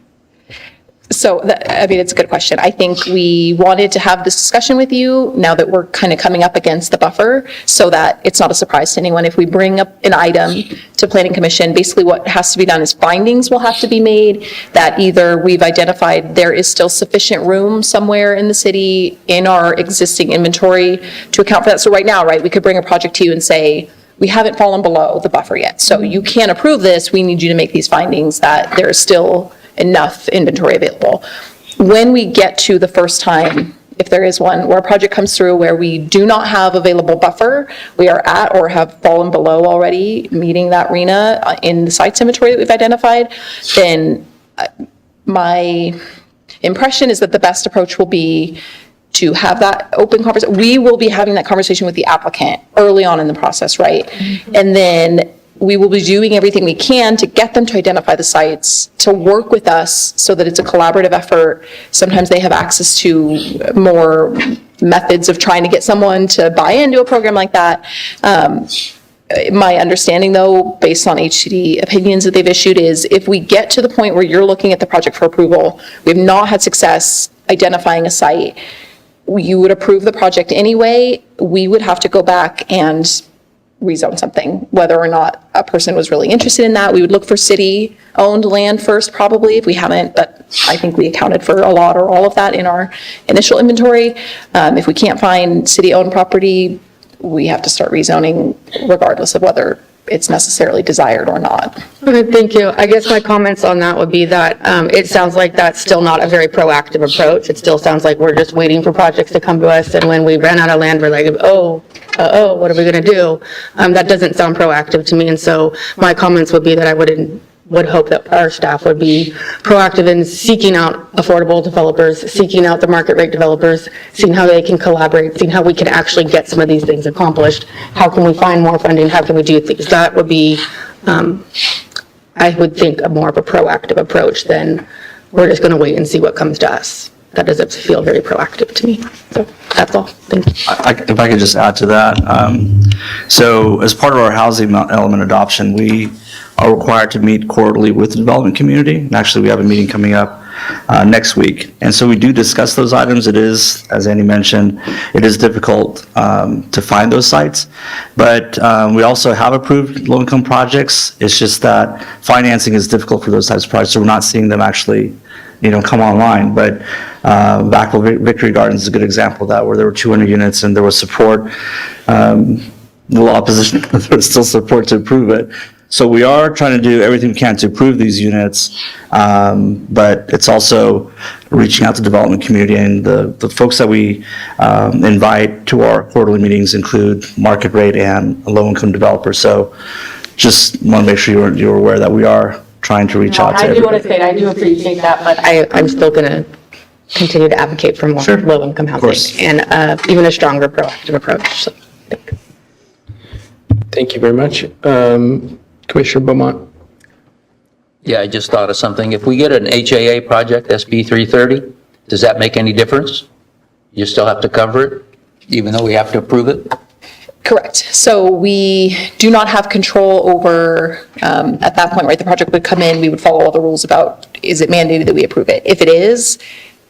So, it's a good question. I think we wanted to have this discussion with you now that we're kind of coming up against the buffer so that it's not a surprise to anyone. If we bring up an item to Planning Commission, basically what has to be done is findings will have to be made that either we've identified there is still sufficient room somewhere in the city in our existing inventory to account for that. So right now, we could bring a project to you and say, we haven't fallen below the buffer yet. So you can't approve this. We need you to make these findings that there is still enough inventory available. When we get to the first time, if there is one, where a project comes through where we do not have available buffer, we are at or have fallen below already meeting that RENA in the sites inventory that we've identified, then my impression is that the best approach will be to have that open conversation. We will be having that conversation with the applicant early on in the process, right? Mm-hmm. And then we will be doing everything we can to get them to identify the sites, to work with us so that it's a collaborative effort. Sometimes they have access to more methods of trying to get someone to buy into a program like that. My understanding, though, based on HCD opinions that they've issued, is if we get to the point where you're looking at the project for approval, we have not had success identifying a site, you would approve the project anyway, we would have to go back and rezone something, whether or not a person was really interested in that. We would look for city-owned land first, probably, if we haven't, but I think we accounted for a lot or all of that in our initial inventory. If we can't find city-owned property, we have to start rezoning regardless of whether it's necessarily desired or not. Okay, thank you. I guess my comments on that would be that it sounds like that's still not a very proactive approach. It still sounds like we're just waiting for projects to come to us, and when we ran out of land, we're like, what are we going to do? That doesn't sound proactive to me, and so my comments would be that I would hope that our staff would be proactive in seeking out affordable developers, seeking out the market rate developers, seeing how they can collaborate, seeing how we can actually get some of these things accomplished. How can we find more funding? How can we do things? That would be, I would think, a more of a proactive approach than we're just going to wait and see what comes to us. That doesn't feel very proactive to me. So that's all. Thank you. If I could just add to that. So as part of our housing element adoption, we are required to meet quarterly with the development community. And actually, we have a meeting coming up next week. And so we do discuss those items. It is, as Andy mentioned, it is difficult to find those sites. But we also have approved low-income projects. It's just that financing is difficult for those types of projects, so we're not seeing them actually, come online. But Vacaville Victory Gardens is a good example of that, where there were 200 units and there was support. Little opposition, but there was still support to approve it. So we are trying to do everything we can to approve these units, but it's also reaching out to the development community, and the folks that we invite to our quarterly meetings include market rate and low-income developers. So just want to make sure you're aware that we are trying to reach out to I do want to everybody. say, I do appreciate that, but I'm still going to continue to advocate for more low-income housing and even a stronger proactive approach. So, Thank you very much. Commissioner Beaumont? Yeah, I just thought of something. If we get an HAA project, SB 330, does that make any difference? You still have to cover it, even though we have to approve it? Correct. So we do not have control over, at that point, right, the project would come in, we would follow all the rules about, is it mandated that we approve it? If it is,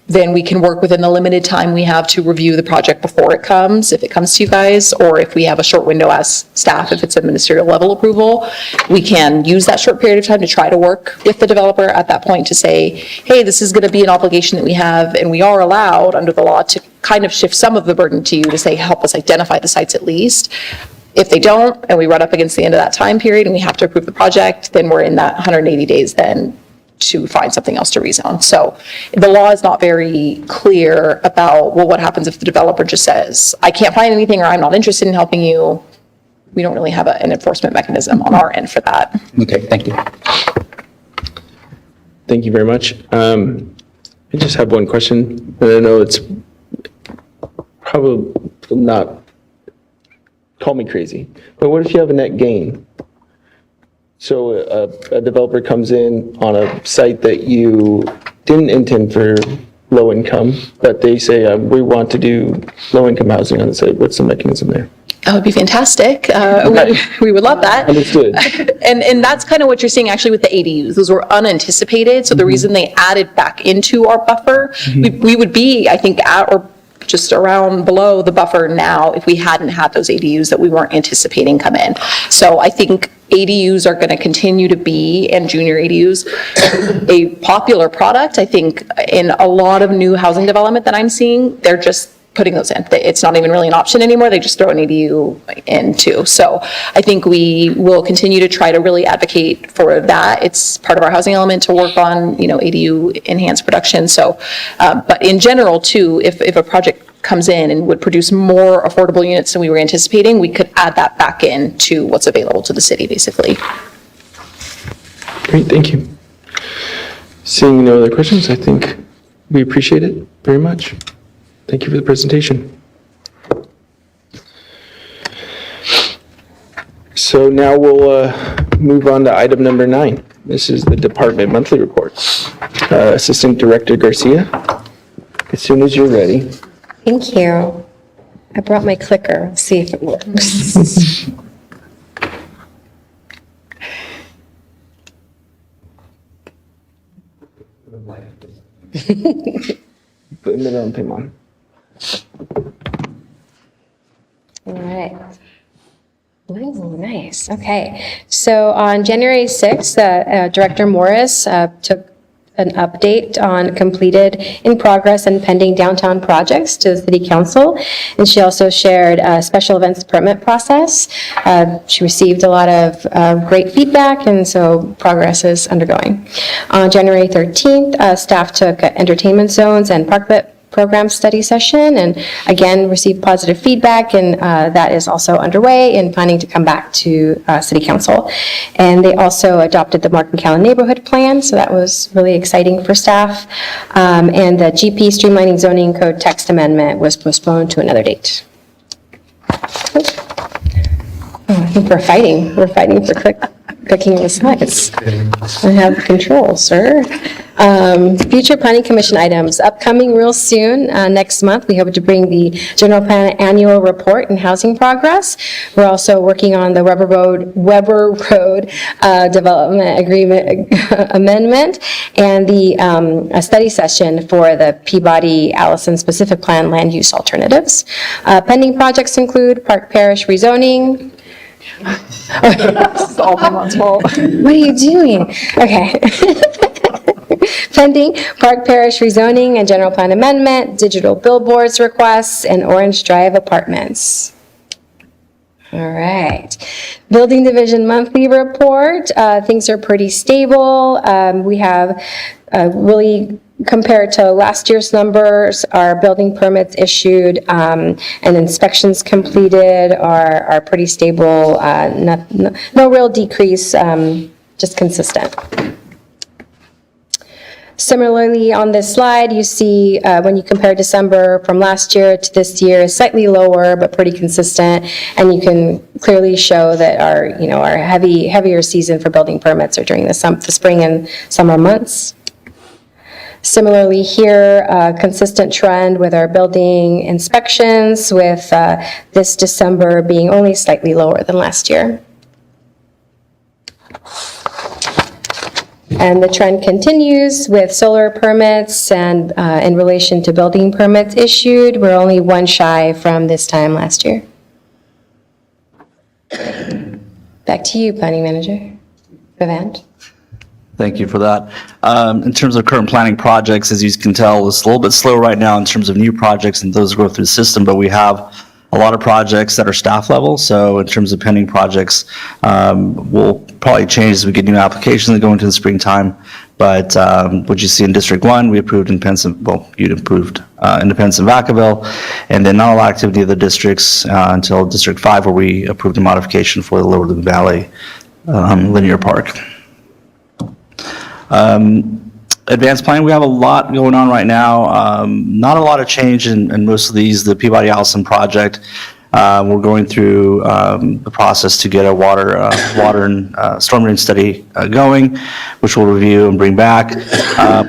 then we can work within the limited time we have to review the project before it comes, if it comes to you guys, or if we have a short window as staff, if it's a ministerial level approval, we can use that short period of time to try to work with the developer at that point to say, hey, this is going to be an obligation that we have, and we are allowed under the law to kind of shift some of the burden to you to say, help us identify the sites at least. If they don't, and we run up against the end of that time period and we have to approve the project, then we're in that 180 days then to find something else to rezone. So the law is not very clear about, well, what happens if the developer just says, I can't find anything, or I'm not interested in helping you. We don't really have an enforcement mechanism on our end for that. Okay, thank you. Thank you very much. I just have one question, and I know it's probably not, call me crazy, but what if you have a net gain? So a developer comes in on a site that you didn't intend for low income, but they say, we want to do low income housing on the site. What's the mechanism there? That would be fantastic. We would love that. Understood. And that's kind of what you're seeing actually with the ADUs. Those were unanticipated. So the reason they added back into our buffer, we would be, I think, at or just around below the buffer now if we hadn't had those ADUs that we weren't anticipating come in. So I think ADUs are going to continue to be, and junior ADUs, a popular product. I think in a lot of new housing development that I'm seeing, they're just putting those in. It's not even really an option anymore. They just throw an ADU in too. So I think we will continue to try to really advocate for that. It's part of our housing element to work on, ADU enhanced production. So, but in general too, if a project comes in and would produce more affordable units than we were anticipating, we could add that back in to what's available to the city, basically. Great, thank you. Seeing no other questions, I think we appreciate it very much. Thank you for the presentation. So now we'll move on to item number 9. This is the department monthly reports. Assistant Director Garcia, as soon as you're ready. Thank you. I brought my clicker. Let's see if it works. Put a minute on Pimon. All right. Ooh, nice. Okay. So on January 6th, Director Morris took an update on completed, in progress, and pending downtown projects to the City Council. And she also shared a special events permit process. She received a lot of great feedback, and so progress is undergoing. On January 13th, staff took entertainment zones and parklet program study session, and again received positive feedback, and that is also underway and planning to come back to City Council. And they also adopted the Markham County Neighborhood Plan, so that was really exciting for staff. And the GP Streamlining Zoning Code text amendment was postponed to another date. I think we're fighting for clicking the slides. I have control, sir. Future Planning Commission items, upcoming real soon. Next month, we hope to bring the General Plan Annual Report and Housing Progress. We're also working on the Weber Road Development Agreement Amendment and a study session for the Peabody-Allison Specific Plan Land Use Alternatives. Pending projects include Park Parish rezoning. This is all my mom's fault. What are you doing? Okay. Pending Park Parish rezoning and general plan amendment, digital billboards requests, and Orange Drive apartments. All right. Building Division monthly report. Things are pretty stable. We have really, compared to last year's numbers, our building permits issued and inspections completed are pretty stable. No real decrease, just consistent. Similarly, on this slide, you see when you compare December from last year to this year, slightly lower but pretty consistent, and you can clearly show that our heavier season for building permits are during the spring and summer months. Similarly here, consistent trend with our building inspections, with this December being only slightly lower than last year. And the trend continues with solar permits, and in relation to building permits issued, we're only one shy from this time last year. Back to you, Planning Manager. Vivant. Thank you for that. In terms of current planning projects, as you can tell, it's a little bit slow right now in terms of new projects and those go through the system, but we have a lot of projects that are staff level. So in terms of pending projects, we'll probably change as we get new applications that go into the springtime. But what you see in District 1, we approved you'd approved Independence and Vacaville, and then not a lot of activity of the districts until District 5, where we approved a modification for the Lower Loon Valley Linear Park. Advanced planning, we have a lot going on right now. Not a lot of change in most of these. The Peabody-Allison project, we're going through the process to get a water and storm drain study going, which we'll review and bring back.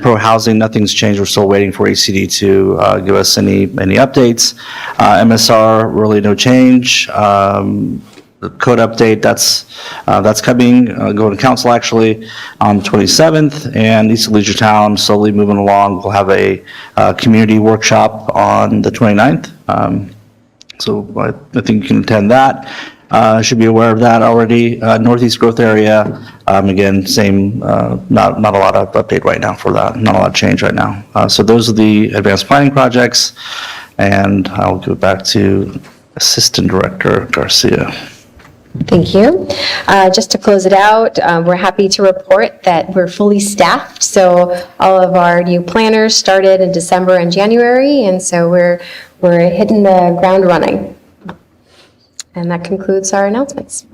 Pro housing, nothing's changed. We're still waiting for ACD to give us any updates. MSR, really no change. The code update, that's coming, going to council actually on the 27th, and East Leisure Town slowly moving along. We'll have a community workshop on the 29th, so I think you can attend that. Should be aware of that already. Northeast growth area, again, same, not a lot of update right now for that, not a lot of change right now. So those are the advanced planning projects, and I'll go back to Assistant Director Garcia. Thank you. Just to close it out, we're happy to report that we're fully staffed. So all of our new planners started in December and January, and so we're hitting the ground running. And that concludes our announcements.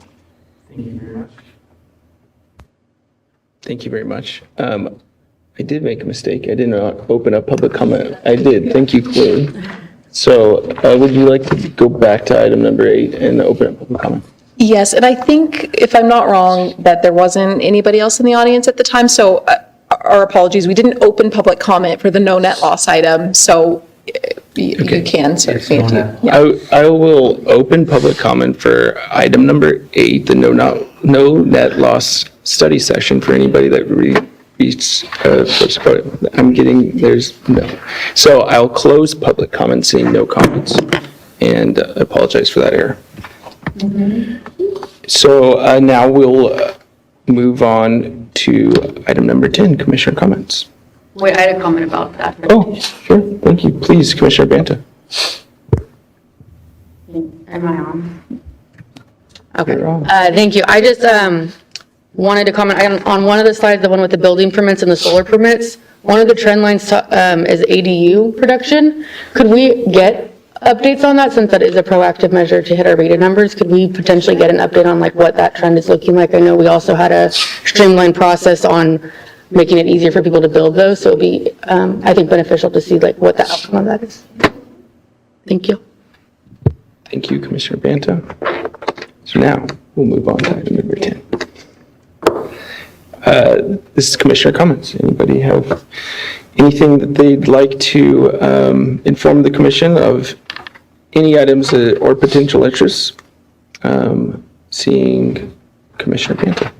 Thank you very much. I did make a mistake. I did not open up public comment. I did. Thank you, Chloe. So would you like to go back to item number 8 and open up public comment? Yes, and I think, if I'm not wrong, that there wasn't anybody else in the audience at the time, so our apologies. We didn't open public comment for the no net loss item, so you can, sir. Thank you. Yeah. I will open public comment for item number 8, the no net loss study session for anybody that reads I'm getting, there's no. So I'll close public comment, seeing no comments, and apologize for that error. So now we'll move on to item number 10, Commissioner comments. Wait, I had a comment about that. Oh, sure. Thank you. Please, Commissioner Banta. Am I on? Okay. Thank you. I just wanted to comment on one of the slides, the one with the building permits and the solar permits. One of the trend lines is ADU production. Could we get updates on that, since that is a proactive measure to hit our rated numbers? Could we potentially get an update on like what that trend is looking like? I know we also had a streamlined process on making it easier for people to build those, so it'd be, I think, beneficial to see like what the outcome of that is. Thank you. Thank you, Commissioner Banta. So now we'll move on to item number 10. This is commissioner comments. Anybody have anything that they'd like to inform the commission of any items or potential interests? Seeing Commissioner Banta.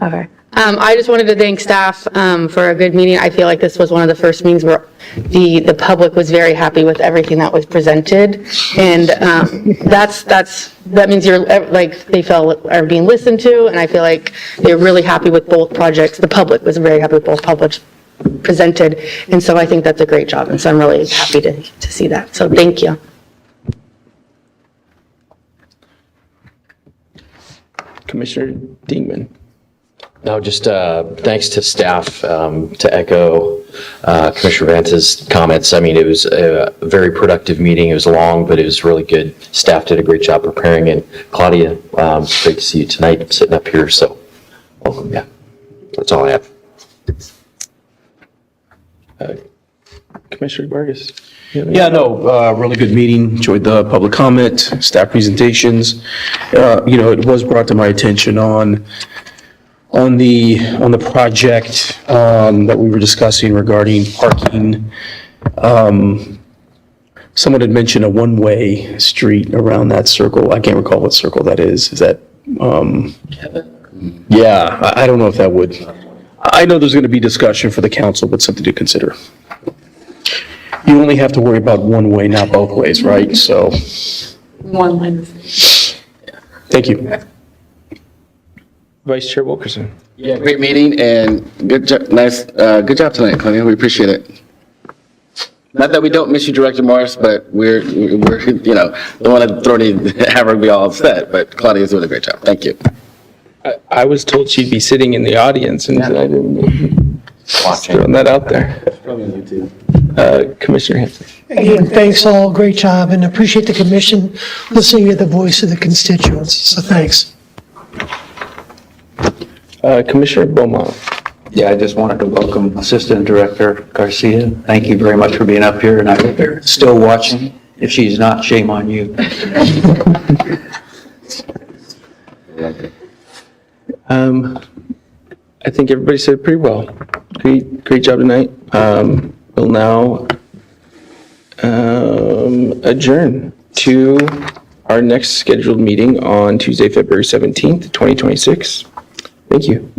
Okay. I just wanted to thank staff for a good meeting. I feel like this was one of the first meetings where the public was very happy with everything that was presented. And that means you're, like, they are being listened to, and I feel like they're really happy with both projects. The public was very happy with both projects presented, and so I think that's a great job, and so I'm really happy to see that. So thank you. Commissioner Dingman. No, just thanks to staff, to echo Commissioner Vanta's comments. I mean, it was a very productive meeting. It was long, but it was really good. Staff did a great job preparing, and Claudia, it's great to see you tonight sitting up here, so welcome. Yeah, that's all I have. Commissioner Vargas. Yeah, no, really good meeting. Enjoyed the public comment, staff presentations. It was brought to my attention on the project that we were discussing regarding parking. Someone had mentioned a one-way street around that circle. I can't recall what circle that is. Is that, yeah, I don't know if that would, I know there's going to be discussion for the council, but something to consider. You only have to worry about one way, not both ways, right? So. One line. Thank you. Vice Chair Wilkerson. Yeah, great meeting and good job, good job tonight, Claudia. We appreciate it. Not that we don't miss you, Director Morris, but we're don't want to throw any, have her be all upset, but Claudia's doing a great job. Thank you. I was told she'd be sitting in the audience, and I didn't. Throwing that out there. Commissioner Hanson. Again, thanks all, great job, and appreciate the commission listening to the voice of the constituents, so thanks. Commissioner Beaumont. Yeah, I just wanted to welcome Assistant Director Garcia. Thank you very much for being up here, and I hope you're still watching. If she's not, shame on you. I think everybody said it pretty well. Great job tonight. We'll now adjourn to our next scheduled meeting on Tuesday, February 17th, 2026. Thank you.